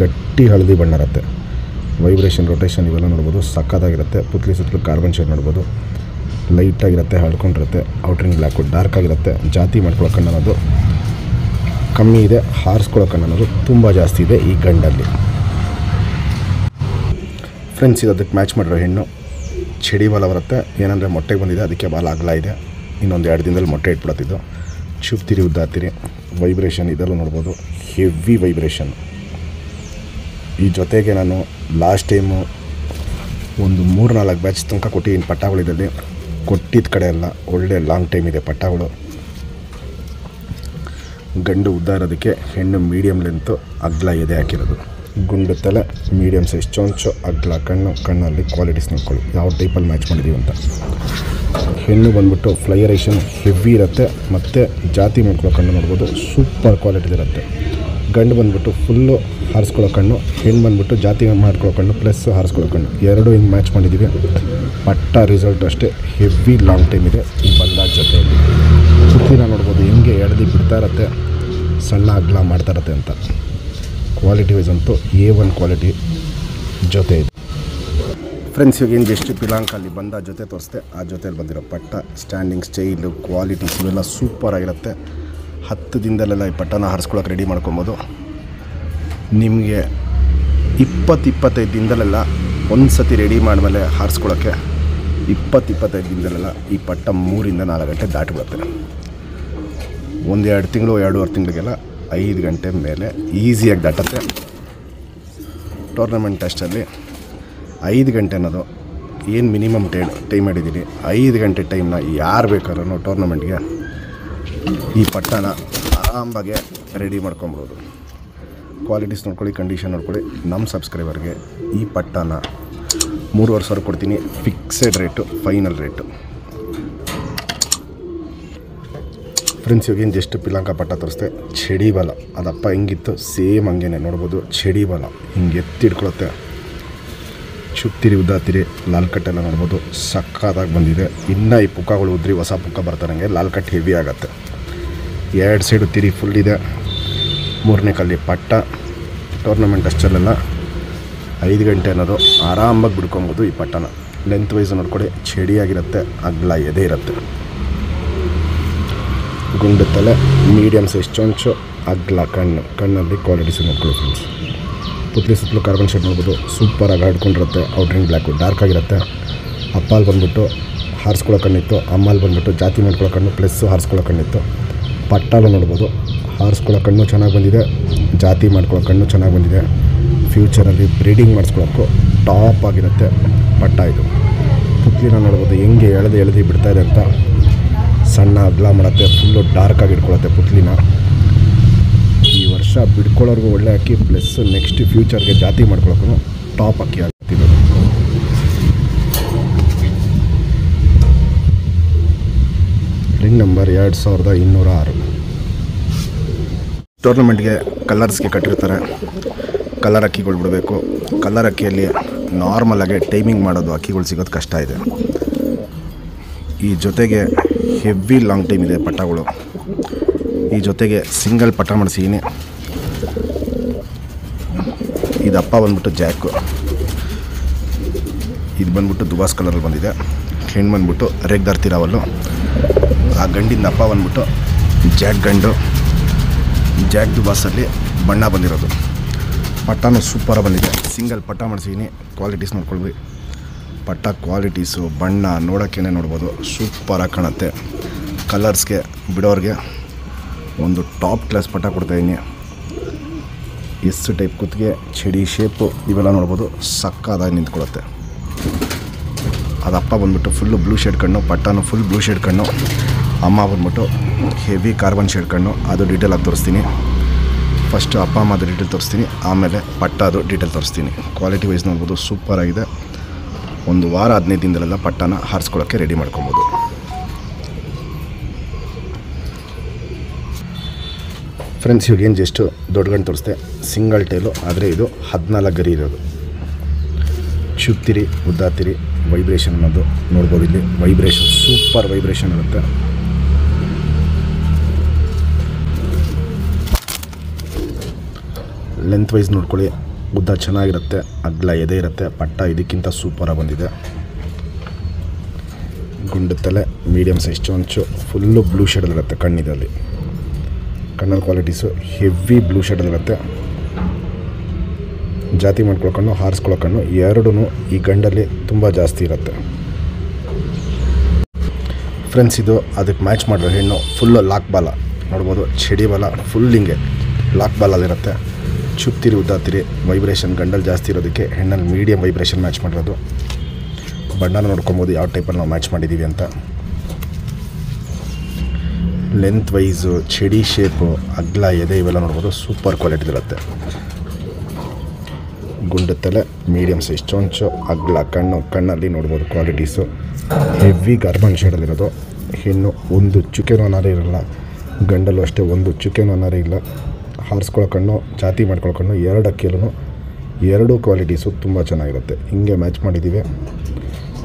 ಗಟ್ಟಿ ಹಳದಿ ಬಣ್ಣ ಇರುತ್ತೆ. ವೈಬ್ರೇಷನ್ ರೊಟೇಷನ್ ಇವೆಲ್ಲ ನೋಡ್ಬೋದು, ಸಕ್ಕತ್ತಾಗಿರುತ್ತೆ. ಪುತ್ಲಿ ಸುತ್ತಲೂ ಕಾರ್ಬನ್ ಶೇಡ್ ನೋಡ್ಬೋದು, ಲೈಟಾಗಿರುತ್ತೆ, ಹಳ್ಕೊಂಡಿರುತ್ತೆ. ಔಟ್ರಿಂಗ್ ಬ್ಲ್ಯಾಕು ಡಾರ್ಕ್ ಆಗಿರುತ್ತೆ. ಜಾತಿ ಮಾಡ್ಕೊಳ್ಳೋ ಕಣ್ಣು ಅನ್ನೋದು ಕಮ್ಮಿ ಇದೆ, ಹಾರಿಸ್ಕೊಳ್ಳೋ ಕಣ್ಣು ಅನ್ನೋದು ತುಂಬ ಜಾಸ್ತಿ ಇದೆ ಈ ಗಂಡಲ್ಲಿ. ಫ್ರೆಂಡ್ಸ್, ಇದು ಅದಕ್ಕೆ ಮ್ಯಾಚ್ ಮಾಡಿರೋ ಹೆಣ್ಣು. ಚಡಿ ಬಾಲ ಬರುತ್ತೆ. ಏನಂದರೆ ಮೊಟ್ಟೆಗೆ ಬಂದಿದೆ, ಅದಕ್ಕೆ ಬಾಲ ಅಗಲ ಇದೆ. ಇನ್ನೊಂದು 2 ದಿನದಲ್ಲಿ ಮೊಟ್ಟೆ ಇಟ್ಬಿಡತ್ತಿದ್ದು. ಚುಪ್ತಿರಿ ಉದ್ದಾತಿರಿ. ವೈಬ್ರೇಷನ್ ಇದೆಲ್ಲ ನೋಡ್ಬೋದು, ಹೆವಿ ವೈಬ್ರೇಷನ್. ಈ ಜೊತೆಗೆ ನಾನು ಲಾಸ್ಟ್ ಟೈಮು ಒಂದು 3-4 ಬ್ಯಾಚ್ ತನಕ ಕೊಟ್ಟಿದ್ದೀನಿ ಪಟ್ಟಗಳಿದ್ದಲ್ಲಿ. ಕೊಟ್ಟಿದ್ದ ಕಡೆ ಎಲ್ಲ ಒಳ್ಳೆ ಲಾಂಗ್ ಟೈಮ್ ಇದೆ ಪಟ್ಟಗಳು. ಗಂಡು ಉದ್ದ ಇರೋದಕ್ಕೆ ಹೆಣ್ಣು ಮೀಡಿಯಮ್ ಲೆಂತು, ಅಗ್ಲ ಎದೆ ಹಾಕಿರೋದು. ಗುಂಡು ತಲೆ, ಮೀಡಿಯಮ್ ಸೈಜ್ ಚೊಂಚು, ಅಗ್ಲ ಕಣ್ಣು. ಕಣ್ಣಲ್ಲಿ ಕ್ವಾಲಿಟೀಸ್ ನೋಡ್ಕೊಳ್ಳಿ, ಯಾವ ಟೈಪಲ್ಲಿ ಮ್ಯಾಚ್ ಮಾಡಿದ್ದೀವಿ ಅಂತ. ಹೆಣ್ಣು ಬಂದ್ಬಿಟ್ಟು ಫ್ಲೈಯರೇಷನ್ ಹೆವಿ ಇರುತ್ತೆ, ಮತ್ತು ಜಾತಿ ಮಾಡ್ಕೊಳ್ಳೋ ಕಣ್ಣು ನೋಡ್ಬೋದು, ಸೂಪರ್ ಕ್ವಾಲಿಟಿ ಇರುತ್ತೆ. ಗಂಡು ಬಂದ್ಬಿಟ್ಟು ಫುಲ್ಲು ಹಾರಿಸ್ಕೊಳ್ಳೋ ಕಣ್ಣು, ಹೆಣ್ಣು ಬಂದ್ಬಿಟ್ಟು ಜಾತಿ ಮಾಡ್ಕೊಳ್ಳೋ ಕಣ್ಣು ಪ್ಲಸ್ ಹಾರಿಸ್ಕೊಳ್ಳೋ ಕಣ್ಣು, ಎರಡೂ ಹಿಂಗೆ ಮ್ಯಾಚ್ ಮಾಡಿದ್ದೀವಿ. ಪಟ್ಟ ರಿಸಲ್ಟ್ ಅಷ್ಟೇ ಹೆವಿ ಲಾಂಗ್ ಟೈಮ್ ಇದೆ ಈ ಬಂದ ಜೊತೆಯಲ್ಲಿ. ಸುತ್ತಿನ ನೋಡ್ಬೋದು ಹೆಂಗೆ ಎಳೆದು ಬಿಡ್ತಾ ಇರುತ್ತೆ, ಸಣ್ಣ ಅಗ್ಲ ಮಾಡ್ತಾ ಇರುತ್ತೆ ಅಂತ. ಕ್ವಾಲಿಟಿ ವೈಸ್ ಅಂತೂ A1 ಕ್ವಾಲಿಟಿ. ಜೊತೆ ಇದೆ ಫ್ರೆಂಡ್ಸ್. ಇವಾಗ ಏನು ಜಸ್ಟ್ ಪಿಲಾಂಕಲ್ಲಿ ಬಂದ ಜೊತೆ ತೋರಿಸ್ದೆ, ಆ ಜೊತೆಯಲ್ಲಿ ಬಂದಿರೋ ಪಟ್ಟ ಸ್ಟ್ಯಾಂಡಿಂಗ್ ಸ್ಟೈಲು ಕ್ವಾಲಿಟೀಸ್ ಇವೆಲ್ಲ ಸೂಪರಾಗಿರುತ್ತೆ. 10 ದಿನದಲ್ಲೆಲ್ಲ ಈ ಪಟ್ಟನ ಹಾರಿಸ್ಕೊಳಕ್ಕೆ ರೆಡಿ ಮಾಡ್ಕೊಬೋದು. ನಿಮಗೆ 20-25 ದಿನದಲ್ಲೆಲ್ಲ ಒಂದು ಸತಿ ರೆಡಿ ಮಾಡಿದ್ಮೇಲೆ ಹಾರಿಸ್ಕೊಳಕ್ಕೆ 20-25 ದಿನದಲ್ಲೆಲ್ಲ ಈ ಪಟ್ಟ 3-4 ಗಂಟೆ ದಾಟಿಬಿಡುತ್ತೆ. 1-2 ತಿಂಗಳು 2.5 ತಿಂಗಳಿಗೆಲ್ಲ 5 ಗಂಟೆ ಮೇಲೆ ಈಸಿಯಾಗಿ ದಾಟುತ್ತೆ. ಟೂರ್ನಮೆಂಟ್ ಟೆಸ್ಟಲ್ಲಿ 5 ಗಂಟೆ ಅನ್ನೋದು ಏನು ಮಿನಿಮಮ್ ಟೈಮ್ ಮಾಡಿದ್ದೀನಿ. 5 ಗಂಟೆ ಟೈಮ್ನ ಯಾರು ಬೇಕಾದ್ರೂ ಟೂರ್ನಮೆಂಟ್ಗೆ ಈ ಪಟ್ಟನ ಆರಾಮಾಗೆ ರೆಡಿ ಮಾಡ್ಕೊಬೋದು. ಕ್ವಾಲಿಟೀಸ್ ನೋಡ್ಕೊಳ್ಳಿ, ಕಂಡೀಷನ್ ನೋಡ್ಕೊಳ್ಳಿ. ನಮ್ಮ ಸಬ್ಸ್ಕ್ರೈಬರ್ಗೆ ಈ ಪಟ್ಟನ 3,500 ಕೊಡ್ತೀನಿ. Fixed rate, final rate. Friends, ಇವಾಗೇನು ಜಸ್ಟ್ ಪಿಲಾಂಕ ಪಟ್ಟ ತೋರಿಸ್ದೆ. ಚಡಿ ಬಲ ಅದಪ್ಪ ಹೆಂಗಿತ್ತು ಸೇಮ್ ಹಂಗೇನೆ ನೋಡ್ಬೋದು. ಚಡಿ ಬಲ ಹಿಂಗೆ ಎತ್ತಿಡ್ಕೊಳುತ್ತೆ. ಚುಪ್ತಿರಿ ಉದ್ದಾತಿರಿ ಲಾಲ್ ಕಟ್ ಎಲ್ಲ ನೋಡ್ಬೋದು. ಸಕ್ಕತ್ತಾಗಿ ಬಂದಿದೆ. ಇನ್ನೂ ಈ ಪುಕ್ಕಗಳು ಉದ್ರಿ ಹೊಸ ಪುಕ್ಕ ಬರ್ತಾರಂಗೆ ಲಾಲ್ ಕಟ್ ಹೆವಿ ಆಗುತ್ತೆ. 2 ಸೈಡು ತಿರಿ ಫುಲ್ ಇದೆ. 3ನೇ ಕಲ್ಲಿ ಪಟ್ಟ. ಟೂರ್ನಮೆಂಟ್ ಅಷ್ಟಲ್ಲೆಲ್ಲ 5 ಗಂಟೆ ಅನ್ನೋದು ಆರಾಮಾಗಿ ಬಿಡ್ಕೊಬೋದು ಈ ಪಟ್ಟನ. ಲೆಂತ್ ವೈಸ್ ನೋಡ್ಕೊಳ್ಳಿ, ಚಡಿಯಾಗಿರುತ್ತೆ, ಅಗ್ಲ ಎದೆ ಇರುತ್ತೆ. ಗುಂಡು ತಲೆ, ಮೀಡಿಯಮ್ ಸೈಜ್ ಚೊಂಚು, ಅಗ್ಲ ಕಣ್ಣಲ್ಲಿ ಕ್ವಾಲಿಟೀಸ್ ನೋಡ್ಕೊಳ್ಳಿ ಫ್ರೆಂಡ್ಸ್. ಪುತ್ಲಿ ಸುತ್ತಲೂ ಕಾರ್ಬನ್ ಶೇಡ್ ನೋಡ್ಬೋದು. ಸೂಪರಾಗಿ ಆಡ್ಕೊಂಡಿರುತ್ತೆ. ಔಟ್ರಿಂಗ್ ಬ್ಲ್ಯಾಕು ಡಾರ್ಕ್ ಆಗಿರುತ್ತೆ. ಅಪ್ಪಾಲ್ ಬಂದ್ಬಿಟ್ಟು ಹಾರಿಸ್ಕೊಳ್ಳೋ ಕಣ್ಣಿತ್ತು, ಅಮ್ಮಲ್ಲಿ ಬಂದ್ಬಿಟ್ಟು ಜಾತಿ ಮಾಡ್ಕೊಳ್ಳೋ ಕಣ್ಣು ಪ್ಲಸ್ಸು ಹಾರಿಸ್ಕೊಳ್ಳೋ ಕಣ್ಣಿತ್ತು. ಪಟ್ಟಾಲು ನೋಡ್ಬೋದು. ಹಾರಿಸ್ಕೊಳ್ಳೋ ಕಣ್ಣು ಚೆನ್ನಾಗಿ ಬಂದಿದೆ, ಜಾತಿ ಮಾಡ್ಕೊಳ್ಳೋ ಕಣ್ಣು ಚೆನ್ನಾಗಿ ಬಂದಿದೆ. ಫ್ಯೂಚರಲ್ಲಿ ಬ್ರೀಡಿಂಗ್ ಮಾಡಿಸ್ಕೊಳ್ಳೋಕ್ಕೂ ಟಾಪ್ ಆಗಿರುತ್ತೆ ಪಟ್ಟ ಇದು. ಪುತ್ಲಿನ ನೋಡ್ಬೋದು ಹೆಂಗೆ ಎಳೆದು ಬಿಡ್ತಾಯಿದೆ ಅಂತ. ಸಣ್ಣ ಅಗ್ಲ ಮಾಡುತ್ತೆ, ಫುಲ್ಲು ಡಾರ್ಕಾಗಿ ಇಟ್ಕೊಳ್ಳುತ್ತೆ ಪುತ್ಲಿನ. ಈ ವರ್ಷ ಬಿಡ್ಕೊಳ್ಳೋರ್ಗೂ ಒಳ್ಳೆ ಅಕ್ಕಿ, ಪ್ಲಸ್ ನೆಕ್ಸ್ಟ್ ಫ್ಯೂಚರ್ಗೆ ಜಾತಿ ಮಾಡ್ಕೊಳ್ಳೋಕ್ಕೂ ಟಾಪ್ ಅಕ್ಕಿ ಆಗ್ತಿದ್ದು. Ring number 2206. ಟೂರ್ನಮೆಂಟ್ಗೆ ಕಲರ್ಸ್ಗೆ ಕಟ್ಟಿರ್ತಾರೆ. ಕಲರ್ ಅಕ್ಕಿಗಳು ಬಿಡಬೇಕು. ಕಲರ್ ಅಕ್ಕಿಯಲ್ಲಿ ನಾರ್ಮಲಾಗಿ ಟೈಮಿಂಗ್ ಮಾಡೋದು ಅಕ್ಕಿಗಳು ಸಿಗೋದು ಕಷ್ಟ ಇದೆ. ಈ ಜೊತೆಗೆ ಹೆವಿ ಲಾಂಗ್ ಟೈಮ್ ಇದೆ ಪಟ್ಟಗಳು. ಈ ಜೊತೆಗೆ ಸಿಂಗಲ್ ಪಟ್ಟ ಮಾಡಿಸಿದ್ದೀನಿ. ಇದಪ್ಪ ಬಂದ್ಬಿಟ್ಟು ಜಾಕು. ಇದು ಬಂದ್ಬಿಟ್ಟು ದುಬಾಸ್ ಕಲರಲ್ಲಿ ಬಂದಿದೆ. ಹೆಣ್ಣು ಬಂದ್ಬಿಟ್ಟು ರೆಗ್ದಾರ್ ತಿರಾವಲ್ಲು. ಆ ಗಂಡಿಂದ ಅಪ್ಪ ಬಂದ್ಬಿಟ್ಟು ಜಾಕ್ ಗಂಡು. ಜಾಕ್ ದುಬಾಸಲ್ಲಿ ಬಣ್ಣ ಬಂದಿರೋದು. ಪಟ್ಟನೂ ಸೂಪರಾಗಿ ಬಂದಿದೆ. ಸಿಂಗಲ್ ಪಟ್ಟ ಮಾಡಿಸಿದ್ದೀನಿ. ಕ್ವಾಲಿಟೀಸ್ ನೋಡ್ಕೊಳ್ವಿ. ಪಟ್ಟ ಕ್ವಾಲಿಟೀಸು ಬಣ್ಣ ನೋಡೋಕ್ಕೇ ನೋಡ್ಬೋದು. ಸೂಪರಾಗಿ ಕಾಣುತ್ತೆ. ಕಲರ್ಸ್ಗೆ ಬಿಡೋರಿಗೆ ಒಂದು ಟಾಪ್ ಕ್ಲಾಸ್ ಪಟ್ಟ ಕೊಡ್ತಾಯಿದ್ದೀನಿ. ಎಸ್ ಟೈಪ್ ಕುತ್ತಿಗೆ, ಚಡಿ ಶೇಪು ಇವೆಲ್ಲ ನೋಡ್ಬೋದು. ಸಕ್ಕದಾಗಿ ನಿಂತ್ಕೊಳ್ಳುತ್ತೆ. ಅದಪ್ಪ ಬಂದ್ಬಿಟ್ಟು ಫುಲ್ಲು ಬ್ಲೂ ಶೇಡ್ ಕಣ್ಣು, ಪಟ್ಟನೂ ಫುಲ್ ಬ್ಲೂ ಶೇಡ್ ಕಣ್ಣು. ಅಮ್ಮ ಬಂದ್ಬಿಟ್ಟು ಹೆವಿ ಕಾರ್ಬನ್ ಶೇಡ್ ಕಣ್ಣು. ಅದು ಡೀಟೇಲಾಗಿ ತೋರಿಸ್ತೀನಿ. ಫಸ್ಟು ಅಪ್ಪ ಅಮ್ಮದು ಡೀಟೇಲ್ ತೋರಿಸ್ತೀನಿ, ಆಮೇಲೆ ಪಟ್ಟದು ಡೀಟೇಲ್ ತೋರಿಸ್ತೀನಿ. ಕ್ವಾಲಿಟಿ ವೈಸ್ ನೋಡ್ಬೋದು ಸೂಪರಾಗಿದೆ. 1 ವಾರ 15 ದಿನದಲ್ಲೆಲ್ಲ ಪಟ್ಟನ ಹಾರಿಸ್ಕೊಳ್ಳೋಕ್ಕೆ ರೆಡಿ ಮಾಡ್ಕೊಬೋದು. ಫ್ರೆಂಡ್ಸ್, ಇವಾಗೇನು ಜಸ್ಟು ದೊಡ್ಡ ಗಂಟು ತೋರಿಸ್ದೆ. ಸಿಂಗಲ್ ಟೈಲು, ಆದರೆ ಇದು 14 ಗರಿ ಇರೋದು. ಚುಪ್ತಿರಿ ಉದ್ದಾತಿರಿ ವೈಬ್ರೇಷನ್ ಅನ್ನೋದು ನೋಡ್ಬೋದು. ಇಲ್ಲಿ ವೈಬ್ರೇಷನ್ ಸೂಪರ್ ವೈಬ್ರೇಷನ್ ಇರುತ್ತೆ. ಲೆಂತ್ ವೈಸ್ ನೋಡ್ಕೊಳ್ಳಿ. ಉದ್ದ ಚೆನ್ನಾಗಿರುತ್ತೆ, ಅಗ್ಲ ಎದೆ ಇರುತ್ತೆ. ಪಟ್ಟ ಇದಕ್ಕಿಂತ ಸೂಪರಾಗಿ ಬಂದಿದೆ. ಗುಂಡು ತಲೆ, ಮೀಡಿಯಮ್ ಸೈಜ್ ಚೊಂಚು, ಫುಲ್ಲು ಬ್ಲೂ ಶೇಡಲ್ಲಿರುತ್ತೆ ಕಣ್ಣಿದಲ್ಲಿ. ಕಣ್ಣಲ್ಲಿ ಕ್ವಾಲಿಟೀಸು ಹೆವಿ ಬ್ಲೂ ಶೇಡಲ್ಲಿರುತ್ತೆ. ಜಾತಿ ಮಾಡ್ಕೊಳ್ಳೋ ಕಣ್ಣು, ಹಾರಿಸ್ಕೊಳ್ಳೋ ಕಣ್ಣು ಎರಡೂ ಈ ಗಂಡಲ್ಲಿ ತುಂಬ ಜಾಸ್ತಿ ಇರುತ್ತೆ. ಫ್ರೆಂಡ್ಸ್, ಇದು ಅದಕ್ಕೆ ಮ್ಯಾಚ್ ಮಾಡಿರೋ ಹೆಣ್ಣು ಫುಲ್ಲು ಲಾಕ್ ಬಾಲ ನೋಡ್ಬೋದು. ಚಡಿ ಬಾಲ ಫುಲ್ ಹಿಂಗೆ ಲಾಕ್ ಬಾಲಲ್ಲಿರುತ್ತೆ. ಚುಪ್ತಿರಿ ಉದ್ದಾತಿರಿ ವೈಬ್ರೇಷನ್ ಗಂಡಲ್ಲಿ ಜಾಸ್ತಿ ಇರೋದಕ್ಕೆ ಹೆಣ್ಣಲ್ಲಿ ಮೀಡಿಯಮ್ ವೈಬ್ರೇಷನ್ ಮ್ಯಾಚ್ ಮಾಡಿರೋದು. ಬಣ್ಣನ ನೋಡ್ಕೊಬೋದು ಯಾವ ಟೈಪಲ್ಲಿ ನಾವು ಮ್ಯಾಚ್ ಮಾಡಿದ್ದೀವಿ ಅಂತ. ಲೆಂತ್ ವೈಸು, ಚಡಿ ಶೇಪು, ಅಗ್ಲ ಎದೆ ಇವೆಲ್ಲ ನೋಡ್ಬೋದು. ಸೂಪರ್ ಕ್ವಾಲಿಟಿ ಇರುತ್ತೆ. ಗುಂಡು ತಲೆ, ಮೀಡಿಯಮ್ ಸೈಜ್ ಚೊಂಚು, ಅಗ್ಲ ಕಣ್ಣು. ಕಣ್ಣಲ್ಲಿ ನೋಡ್ಬೋದು ಕ್ವಾಲಿಟೀಸು ಹೆವಿ ಕಾರ್ಬನ್ ಶೇಡಲ್ಲಿರೋದು. ಹೆಣ್ಣು ಒಂದು ಚುಕ್ಕೆನೂ ಅನಾರ ಇರಲ್ಲ. ಗಂಡಲ್ಲೂ ಅಷ್ಟೇ ಒಂದು ಚುಕ್ಕೆನೂ ಅನಾರ ಇಲ್ಲ. ಹಾರಿಸ್ಕೊಳ್ಳೋ ಕಣ್ಣು, ಜಾತಿ ಮಾಡ್ಕೊಳ್ಳೋ ಕಣ್ಣು, 2 ಅಕ್ಕಿಯಲ್ಲೂ 2 ಕ್ವಾಲಿಟೀಸು ತುಂಬ ಚೆನ್ನಾಗಿರುತ್ತೆ. ಹಿಂಗೆ ಮ್ಯಾಚ್ ಮಾಡಿದ್ದೀವಿ.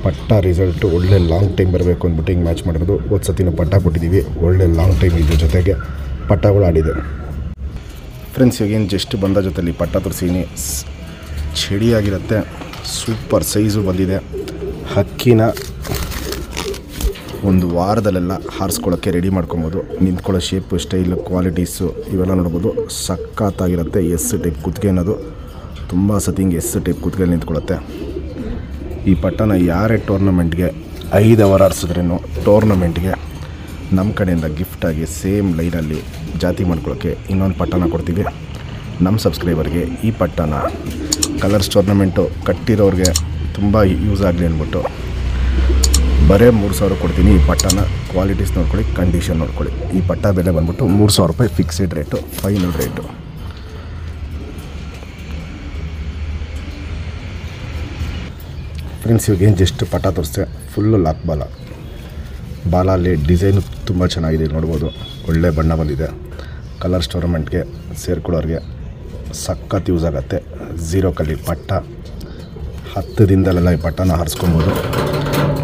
ಪಟ್ಟ ರಿಸಲ್ಟು ಒಳ್ಳೆ ಲಾಂಗ್ ಟೈಮ್ ಬರಬೇಕು ಅಂದ್ಬಿಟ್ಟು ಹಿಂಗೆ ಮ್ಯಾಚ್ ಮಾಡಿರೋದು. ಹೋದ ಸತಿನೂ ಪಟ್ಟ ಕೊಟ್ಟಿದ್ದೀವಿ. ಒಳ್ಳೆ ಲಾಂಗ್ ಟೈಮ್ ಇದ್ರ ಜೊತೆಗೆ ಪಟ್ಟಗಳು ಆಡಿದೆ. ಫ್ರೆಂಡ್ಸ್, ಇವಾಗೇನು ಜಸ್ಟ್ ಬಂದ ಜೊತೆಲಿ ಪಟ್ಟ ತೋರಿಸಿದ್ದೀನಿ. ಚಳಿಯಾಗಿರುತ್ತೆ. ಸೂಪರ್ ಸೈಜು ಬಂದಿದೆ. ಹಕ್ಕಿನ ಒಂದು ವಾರದಲ್ಲೆಲ್ಲ ಹಾರಿಸ್ಕೊಳ್ಳೋಕ್ಕೆ ರೆಡಿ ಮಾಡ್ಕೊಬೋದು. ನಿಂತ್ಕೊಳ್ಳೋ ಶೇಪು, ಸ್ಟೈಲು, ಕ್ವಾಲಿಟೀಸು ಇವೆಲ್ಲ ನೋಡ್ಬೋದು. ಸಖತ್ತಾಗಿರುತ್ತೆ. ಎಸ್ ಟೈಪ್ ಕುತ್ತಿಗೆ ಅನ್ನೋದು ತುಂಬ ಸತಿ ಹಿಂಗೆ ಎಸ್ ಟೈಪ್ ಕುತ್ತಿಗೆಯಲ್ಲಿ ನಿಂತ್ಕೊಳ್ಳುತ್ತೆ. ಈ ಪಟ್ಟನ ಯಾರೇ ಟೂರ್ನಮೆಂಟ್ಗೆ 5 ಅವರ್ ಆರಿಸಿದ್ರೂ ಟೂರ್ನಮೆಂಟ್ಗೆ ನಮ್ಮ ಕಡೆಯಿಂದ ಗಿಫ್ಟಾಗಿ ಸೇಮ್ ಲೈನಲ್ಲಿ ಜಾತಿ ಮಾಡ್ಕೊಳ್ಳೋಕ್ಕೆ ಇನ್ನೊಂದು ಪಟ್ಟನ ಕೊಡ್ತೀವಿ. ನಮ್ಮ ಸಬ್ಸ್ಕ್ರೈಬರ್ಗೆ ಈ ಪಟ್ಟನ ಕಲರ್ಸ್ ಟೂರ್ನಮೆಂಟು ಕಟ್ಟಿರೋರಿಗೆ ತುಂಬ ಯೂಸ್ ಆಗಲಿ ಅಂದ್ಬಿಟ್ಟು ಬರೀ 3000 ಕೊಡ್ತೀನಿ. ಈ ಪಟ್ಟನ ಕ್ವಾಲಿಟೀಸ್ ನೋಡ್ಕೊಳ್ಳಿ, ಕಂಡೀಷನ್ ನೋಡ್ಕೊಳ್ಳಿ. ಈ ಪಟ್ಟ ಬೆಲೆ ಬಂದ್ಬಿಟ್ಟು 3000 ರೂಪಾಯಿ fixed rate, final rate. Friends, ಇವಾಗೇನು ಜಸ್ಟ್ ಪಟ್ಟ ತೋರಿಸ್ತೆ. ಫುಲ್ಲು ಲಾಕ್ ಬಾಲಲ್ಲಿ ಡಿಸೈನು ತುಂಬ ಚೆನ್ನಾಗಿದೆ, ನೋಡ್ಬೋದು. ಒಳ್ಳೆ ಬಣ್ಣ ಬಂದಿದೆ. ಕಲರ್ಸ್ ಟೂರ್ನಮೆಂಟ್ಗೆ ಸೇರ್ಕೊಳ್ಳೋರಿಗೆ ಸಖತ್ ಯೂಸ್ ಆಗುತ್ತೆ. 0 ಕಲ್ಲಿ ಪಟ್ಟ 10 ದಿನದಲ್ಲೆಲ್ಲ ಈ ಪಟ್ಟನ ಹಾರಿಸ್ಕೊಬೋದು.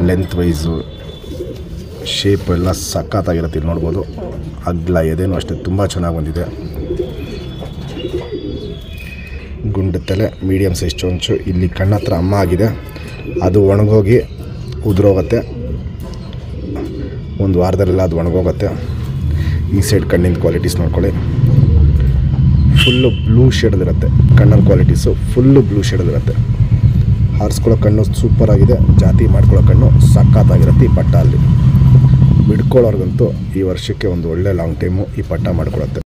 ಲೆಂತ್ ವೈಸು ಶೇಪು ಎಲ್ಲ ಸಖತ್ತಾಗಿರುತ್ತೆ. ಇಲ್ಲಿ ನೋಡ್ಬೋದು. ಅಗ್ಲ ಎದೇನು ಅಷ್ಟೇ ತುಂಬ ಚೆನ್ನಾಗಿ ಬಂದಿದೆ. ಗುಂಡು ತಲೆ, ಮೀಡಿಯಮ್ ಸೈಜ್ ಚೊಂಚು. ಇಲ್ಲಿ ಕಣ್ಣತ್ರ ಅಮ್ಮ ಆಗಿದೆ, ಅದು ಒಣಗೋಗಿ ಉದುರೋಗುತ್ತೆ. ಒಂದು ವಾರದಲ್ಲೆಲ್ಲ ಅದು ಒಣಗೋಗುತ್ತೆ. ಈ ಸೈಡ್ ಕಣ್ಣಿನ ಕ್ವಾಲಿಟೀಸ್ ನೋಡ್ಕೊಳ್ಳಿ. ಫುಲ್ಲು ಬ್ಲೂ ಶೇಡಲ್ಲಿರುತ್ತೆ ಕಣ್ಣನ ಕ್ವಾಲಿಟೀಸು. ಫುಲ್ಲು ಬ್ಲೂ ಶೇಡಲ್ಲಿರುತ್ತೆ. ಹಾರಿಸ್ಕೊಳ್ಳೋ ಕಣ್ಣು ಸೂಪರಾಗಿದೆ. ಜಾತಿ ಮಾಡ್ಕೊಳ್ಳೋ ಕಣ್ಣು ಸಖತ್ತಾಗಿರುತ್ತೆ ಈ ಪಟ್ಟ. ಅಲ್ಲಿ ಬಿಡ್ಕೊಳ್ಳೋರ್ಗಂತೂ ಈ ವರ್ಷಕ್ಕೆ ಒಂದು ಒಳ್ಳೆ ಲಾಂಗ್ ಟೈಮು ಈ ಪಟ್ಟ ಮಾಡ್ಕೊಳುತ್ತೆ.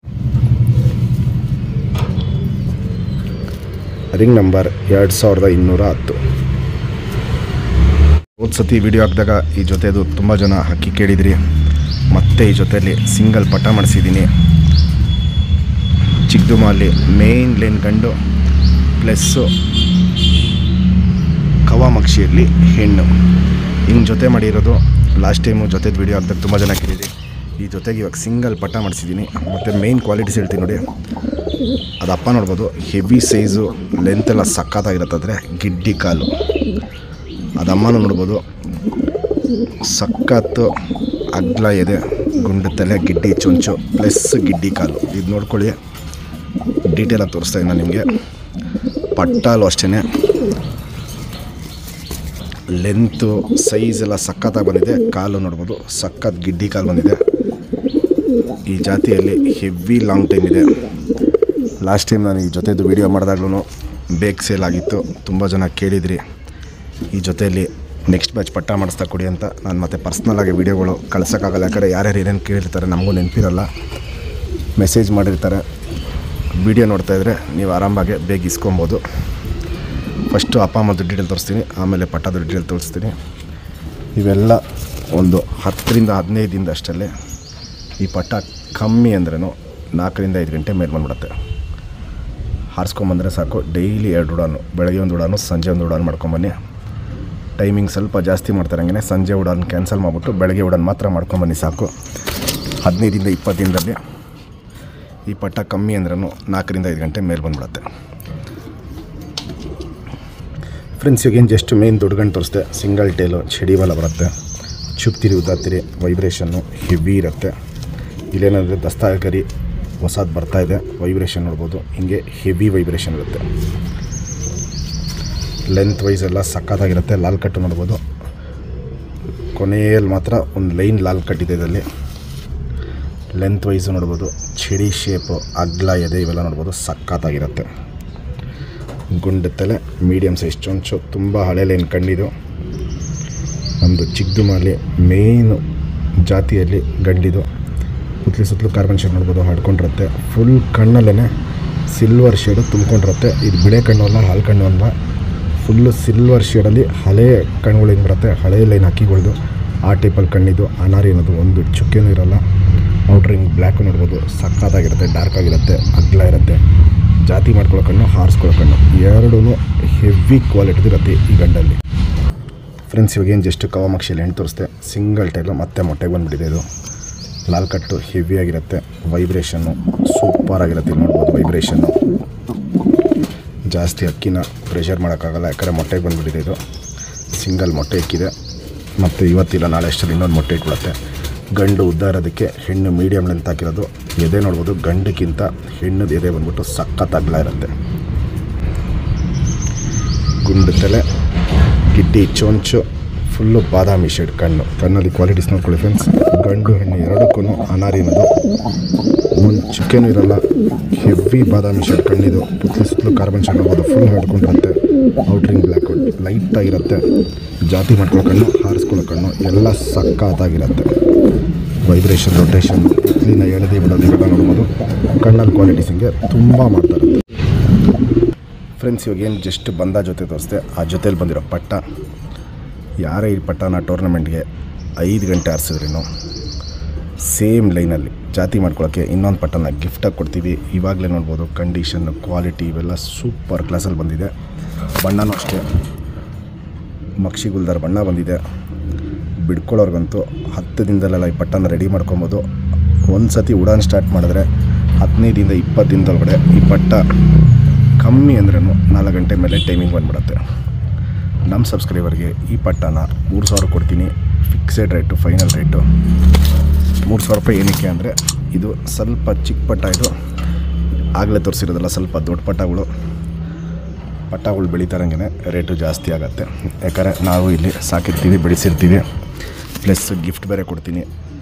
Ring number 2210. ಹೋದ ಸತಿ ವಿಡಿಯೋ ಹಾಕಿದಾಗ ಈ ಜೊತೆದು ತುಂಬ ಜನ ಹಕ್ಕಿ ಕೇಳಿದ್ರಿ. ಮತ್ತೆ ಈ ಜೊತೆಯಲ್ಲಿ ಸಿಂಗಲ್ ಪಟ್ಟ ಮಾಡಿಸಿದ್ದೀನಿ. ಚಿಕ್ಕದುಮಲ್ಲಿ ಮೇನ್ ಲೈನ್ ಗಂಡು ಪ್ಲಸ್ಸು ಕವಾಮಕ್ಷಿಯಲ್ಲಿ ಹೆಣ್ಣು ಹಿಂಗೆ ಜೊತೆ ಮಾಡಿರೋದು. ಲಾಸ್ಟ್ ಟೈಮು ಜೊತೆದು ವಿಡಿಯೋ ಹಾಕಿದಾಗ ತುಂಬ ಜನ ಕೇಳಿದ್ರಿ. ಈ ಜೊತೆಗೆ ಇವಾಗ ಸಿಂಗಲ್ ಪಟ್ಟ ಮಾಡಿಸಿದ್ದೀನಿ. ಮತ್ತು ಮೇನ್ ಕ್ವಾಲಿಟೀಸ್ ಹೇಳ್ತೀನಿ ನೋಡಿ. ಅದಪ್ಪ ನೋಡ್ಬೋದು. ಹೆವಿ ಸೈಜು, ಲೆಂತೆಲ್ಲ ಸಖತ್ತಾಗಿರುತ್ತಂದರೆ ಗಿಡ್ಡಿ ಕಾಲು. ಅದಮ್ಮನೂ ನೋಡ್ಬೋದು. ಸಖತ್ತು ಅಗ್ಲ ಎದೆ, ಗುಂಡು ತಲೆ, ಗಿಡ್ಡಿ ಚೊಂಚು ಪ್ಲಸ್ ಗಿಡ್ಡಿ ಕಾಲು. ಇದು ನೋಡ್ಕೊಳ್ಳಿ, ಡೀಟೇಲಾಗಿ ತೋರಿಸ್ತಾ ನಾನು ನಿಮಗೆ. ಪಟ್ಟಾಲು ಅಷ್ಟೇ ಲೆಂತು ಸೈಜ್ ಎಲ್ಲ ಸಖತ್ತಾಗಿ ಬಂದಿದೆ. ಕಾಲು ನೋಡ್ಬೋದು, ಸಖತ್ ಗಿಡ್ಡಿ ಕಾಲು ಬಂದಿದೆ. ಈ ಜಾತಿಯಲ್ಲಿ ಹೆವಿ ಲಾಂಗ್ ಟೈಮ್ ಇದೆ. ಲಾಸ್ಟ್ ಟೈಮ್ ನಾನು ಈ ಜೊತೆದು ವೀಡಿಯೋ ಮಾಡಿದಾಗ್ಲೂ ಬೇಗ ಸೇಲ್ ಆಗಿತ್ತು. ತುಂಬ ಜನ ಕೇಳಿದ್ರಿ ಈ ಜೊತೆಯಲ್ಲಿ ನೆಕ್ಸ್ಟ್ ಬ್ಯಾಚ್ ಪಟ್ಟ ಮಾಡಿಸ್ತಾ ಕೊಡಿ ಅಂತ. ನಾನು ಮತ್ತೆ ಪರ್ಸ್ನಲಾಗಿ ವೀಡಿಯೋಗಳು ಕಳ್ಸೋಕ್ಕಾಗಲ್ಲ. ಯಾಕಂದರೆ ಯಾರ್ಯಾರು ಏನೇನು ಕೇಳಿರ್ತಾರೆ ನಮಗೂ ನೆನಪಿರಲ್ಲ. ಮೆಸೇಜ್ ಮಾಡಿರ್ತಾರೆ. ವೀಡಿಯೋ ನೋಡ್ತಾಯಿದ್ರೆ ನೀವು ಆರಾಮಾಗೆ ಬೇಗ ಇಸ್ಕೊಬೋದು. ಫಸ್ಟು ಅಪ್ಪ ಅಮ್ಮದು ಡೀಟೇಲ್ ತೋರಿಸ್ತೀನಿ, ಆಮೇಲೆ ಪಟ್ಟದ ಡೀಟೇಲ್ ತೋರಿಸ್ತೀನಿ. ಇವೆಲ್ಲ ಒಂದು 10 ರಿಂದ 15 ದಿನದ ಅಷ್ಟಲ್ಲೇ ಈ ಪಟ್ಟ ಕಮ್ಮಿ ಅಂದ್ರೂ 4 ರಿಂದ 5 ಗಂಟೆ ಮೇಲೆ ಬಂದ್ಬಿಡುತ್ತೆ. ಹಾರಿಸ್ಕೊಂಬಂದರೆ ಸಾಕು. ಡೈಲಿ 2 ಉಡಾನು, ಬೆಳಗ್ಗೆ 1 ಉಡಾನು, ಸಂಜೆ 1 ಉಡಾನು ಮಾಡ್ಕೊಂಬನ್ನಿ. ಟೈಮಿಂಗ್ ಸ್ವಲ್ಪ ಜಾಸ್ತಿ ಮಾಡ್ತಾರೆ. ಹಂಗೆ ಸಂಜೆ ಉಡಾನ್ ಕ್ಯಾನ್ಸಲ್ ಮಾಡಿಬಿಟ್ಟು ಬೆಳಗ್ಗೆ ಉಡಾನ್ ಮಾತ್ರ ಮಾಡ್ಕೊಂಬನ್ನಿ ಸಾಕು. 15 ರಿಂದ 20 ದಿನದಲ್ಲಿ ಈ ಪಟ್ಟ ಕಮ್ಮಿ ಅಂದ್ರೂ 4 ರಿಂದ 5 ಗಂಟೆ ಮೇಲೆ ಬಂದ್ಬಿಡುತ್ತೆ. ಫ್ರೆಂಡ್ಸ್, ಈಗೇನು ಜಸ್ಟ್ ಮೇನ್ ದೊಡ್ಡ ಗಂಟು ತೋರಿಸ್ದೆ. ಸಿಂಗಲ್ ಟೇಲು, ಚಡಿಬಲ ಬರುತ್ತೆ. ಚುಪ್ತಿರಿ ಉದ್ದಾತಿರಿ, ವೈಬ್ರೇಷನ್ನು ಹೆವಿ ಇರುತ್ತೆ. ಇಲ್ಲೇನಾದರೆ ದಸ್ತಾಗರಿ ಹೊಸದು ಬರ್ತಾಯಿದೆ. ವೈಬ್ರೇಷನ್ ನೋಡ್ಬೋದು. ಹಿಂಗೆ ಹೆವಿ ವೈಬ್ರೇಷನ್ ಇರುತ್ತೆ. ಲೆಂತ್ ವೈಸ್ ಎಲ್ಲ ಸಖತ್ತಾಗಿರುತ್ತೆ. ಲಾಲ್ ಕಟ್ಟು ನೋಡ್ಬೋದು. ಕೊನೆಯಲ್ಲಿ ಮಾತ್ರ ಒಂದು ಲೈನ್ ಲಾಲ್ ಕಟ್ಟಿದೆ ಇದರಲ್ಲಿ. ಲೆಂತ್ ವೈಸು ನೋಡ್ಬೋದು. ಚಡಿ ಶೇಪು, ಅಗ್ಲ ಎದೆ ಇವೆಲ್ಲ ನೋಡ್ಬೋದು. ಸಖತ್ತಾಗಿರುತ್ತೆ. ಗುಂಡು ತಲೆ, ಮೀಡಿಯಮ್ ಸೈಜ್ ಚೊಂಚು, ತುಂಬ ಹಳೆ ಲೈನ್ ಕಣ್ಣಿದು. ನಮ್ಮದು ಚಿಕ್ಕದುಮಲ್ಲಿ ಮೇಯ್ನು ಜಾತಿಯಲ್ಲಿ ಗಂಡಿದು. ಪುತ್ಲಿ ಸುತ್ತಲೂ ಕಾರ್ಬನ್ ಶೇಡ್ ನೋಡ್ಬೋದು. ಹಾಡ್ಕೊಂಡಿರುತ್ತೆ. ಫುಲ್ ಕಣ್ಣಲ್ಲೇ ಸಿಲ್ವರ್ ಶೇಡು ತುಂಬ್ಕೊಂಡಿರುತ್ತೆ. ಇದು ಬಿಳೆ ಕಣ್ಣು ಅಲ್ಲ, ಹಾಲು ಕಣ್ಣು ಅಲ್ಲ. ಫುಲ್ಲು ಸಿಲ್ವರ್ ಶೇಡಲ್ಲಿ ಹಳೆ ಕಣ್ಣುಗಳು ಹೆಂಗೆ ಬರುತ್ತೆ, ಹಳೆ ಲೈನ್ ಹಕ್ಕಿಗಳ್ದು ಆ ಟೈಪಲ್ಲಿ ಕಣ್ಣಿದ್ದು. ಅನಾರಿ ಅನ್ನೋದು ಒಂದು ಚುಕ್ಕೆನೂ ಇರೋಲ್ಲ. ಔಟ್ರಿಂಗ್ ಬ್ಲ್ಯಾಕು ನೋಡ್ಬೋದು. ಸಖತ್ತಾಗಿರುತ್ತೆ. ಡಾರ್ಕ್ ಆಗಿರುತ್ತೆ, ಅಗ್ಲ ಇರುತ್ತೆ. ಜಾತಿ ಮಾಡ್ಕೊಳ್ಳೋ ಕಣ್ಣು, ಹಾರಿಸ್ಕೊಳ್ಳೋ ಕಣ್ಣು ಎರಡೂ ಹೆವಿ ಕ್ವಾಲಿಟಿದು ಇರುತ್ತೆ ಈ ಗಂಡಲ್ಲಿ. ಫ್ರೆಂಡ್ಸ್, ಇವಾಗೇನು ಜಸ್ಟ್ ಕವಾಮಕ್ಷಿಯಲ್ಲಿ ಹೆಣ್ಣು ತೋರಿಸ್ದೆ. ಸಿಂಗಲ್ ಟೈಲು ಮತ್ತೆ ಮೊಟ್ಟೆಗೆ ಬಂದುಬಿಟ್ಟಿದೆ. ಇದು ಲಾಲ್ ಕಟ್ಟು ಹೆವಿಯಾಗಿರುತ್ತೆ. ವೈಬ್ರೇಷನ್ನು ಸೂಪರಾಗಿರುತ್ತೆ. ನೋಡ್ಬೋದು ವೈಬ್ರೇಷನ್ನು. ಜಾಸ್ತಿ ಅಕ್ಕಿನ ಪ್ರೆಷರ್ ಮಾಡೋಕ್ಕಾಗಲ್ಲ, ಯಾಕಂದರೆ ಮೊಟ್ಟೆಗೆ ಬಂದುಬಿಟ್ಟಿದೆ. ಇದು ಸಿಂಗಲ್ ಮೊಟ್ಟೆ ಇಕ್ಕಿದೆ. ಮತ್ತು ಇವತ್ತಿಲ್ಲ ನಾಳೆ ಅಷ್ಟರಲ್ಲಿ ಇನ್ನೊಂದು ಮೊಟ್ಟೆ ಇಟ್ಬಿಡುತ್ತೆ. ಗಂಡು ಉದ್ದ ಇರೋದಕ್ಕೆ ಹೆಣ್ಣು ಮೀಡಿಯಮ್ ಲೆಂತ್ ಹಾಕಿರೋದು. ಎದೆ ನೋಡ್ಬೋದು. ಗಂಡಕ್ಕಿಂತ ಹೆಣ್ಣದು ಎದೆ ಬಂದ್ಬಿಟ್ಟು ಸಖತ್ ಅಗಲ ಇರುತ್ತೆ. ಗುಂಡು ತಲೆ, ಗಿಡ್ಡಿ ಚೊಂಚು, ಫುಲ್ಲು ಬಾದಾಮಿ ಶೇಡ್ ಕಣ್ಣಲ್ಲಿ ಕ್ವಾಲಿಟೀಸ್ ನೋಡ್ಕೊಳ್ಳಿ ಫ್ರೆಂಡ್ಸ್. ಗಂಡು ಹೆಣ್ಣು ಎರಡಕ್ಕೂ ಅನಾರಿನದು, ಒಂದು ಚಿಕ್ಕೇನು ಇರಲ್ಲ, ಹೆವಿ ಬಾದಾಮಿ ಶೇಡ್ ಕಣ್ಣಿದು. ಪುತ್ಲಿ ಸುತ್ತಲೂ ಕಾರ್ಬನ್ ಶೇಡ್ ನೋಡ್ಬೋದು, ಫುಲ್ ಹಿಡ್ಕೊಂಡಿರುತ್ತೆ. ಔಟ್ರಿಂಗ್ ಬ್ಲ್ಯಾಕ್ ಲೈಟಾಗಿರುತ್ತೆ. ಜಾತಿ ಮಾಡ್ಕೊಳ್ಳೋ ಕಣ್ಣು, ಹಾರಿಸ್ಕೊಳ್ಳೋ ಕಣ್ಣು ಎಲ್ಲ ಸಕ್ಕತ್ತಾಗಿರುತ್ತೆ. ವೈಬ್ರೇಷನ್, ರೊಟೇಷನ್, ಪುತ್ಲಿನ ಎಳೆದೇ ಬಿಡೋದು ಇವೆಲ್ಲ ನೋಡ್ಬೋದು. ಕಣ್ಣಲ್ಲಿ ಕ್ವಾಲಿಟೀಸ್ ಹಿಂಗೆ ತುಂಬ ಮಾಡ್ತಾ ಇರುತ್ತೆ ಫ್ರೆಂಡ್ಸ್. ಇವಾಗ ಏನು ಜಸ್ಟ್ ಬಂದ ಜೊತೆ ತೋರಿಸ್ದೆ, ಆ ಜೊತೇಲಿ ಬಂದಿರೋ ಪಟ್ಟ. ಯಾರೇ ಈ ಪಟ್ಟನ ಟೂರ್ನಮೆಂಟ್ಗೆ 5 ಗಂಟೆ ಆರಿಸಿದ್ರೂ ಸೇಮ್ ಲೈನಲ್ಲಿ ಜಾತಿ ಮಾಡ್ಕೊಳ್ಳೋಕ್ಕೆ ಇನ್ನೊಂದು ಪಟ್ಟನ ಗಿಫ್ಟಾಗಿ ಕೊಡ್ತೀವಿ. ಇವಾಗಲೇ ನೋಡ್ಬೋದು ಕಂಡೀಷನ್, ಕ್ವಾಲಿಟಿ ಇವೆಲ್ಲ ಸೂಪರ್ ಕ್ಲಾಸಲ್ಲಿ ಬಂದಿದೆ. ಬಣ್ಣನೂ ಅಷ್ಟೇ ಮಕ್ಷಿ ಗುಲ್ದಾರ್ ಬಣ್ಣ ಬಂದಿದೆ. ಬಿಡ್ಕೊಳ್ಳೋರ್ಗಂತೂ 10 ದಿನದಲ್ಲೆಲ್ಲ ಈ ಪಟ್ಟನ ರೆಡಿ ಮಾಡ್ಕೊಬೋದು. ಒಂದು ಸತಿ ಉಡಾನ್ ಸ್ಟಾರ್ಟ್ ಮಾಡಿದ್ರೆ 15ರಿಂದ 20 ದಿನದೊಳಗಡೆ ಈ ಪಟ್ಟ ಕಮ್ಮಿ ಅಂದ್ರೂ 4 ಗಂಟೆ ಮೇಲೆ ಟೈಮಿಂಗ್ ಬಂದುಬಿಡುತ್ತೆ. ನಮ್ಮ ಸಬ್ಸ್ಕ್ರೈಬರ್ಗೆ ಈ ಪಟ್ಟನ 3000 ಕೊಡ್ತೀನಿ. ಫಿಕ್ಸೆಡ್ ರೇಟು, ಫೈನಲ್ ರೇಟು 3000 ರೂಪಾಯಿ. ಏನಕ್ಕೆ ಅಂದರೆ ಇದು ಸ್ವಲ್ಪ ಚಿಕ್ಕ ಪಟ್ಟ, ಇದು ಆಗಲೇ ತೋರಿಸಿರೋದಲ್ಲ, ಸ್ವಲ್ಪ ದೊಡ್ಡ ಪಟ್ಟಗಳು ಬೆಳೀತಾರಂಗೆ ರೇಟು ಜಾಸ್ತಿ ಆಗುತ್ತೆ. ಯಾಕಂದರೆ ನಾವು ಇಲ್ಲಿ ಸಾಕಿರ್ತೀವಿ, ಬೆಳೆಸಿರ್ತೀವಿ. ಪ್ಲಸ್ ಗಿಫ್ಟ್ ಬೇರೆ ಕೊಡ್ತೀನಿ.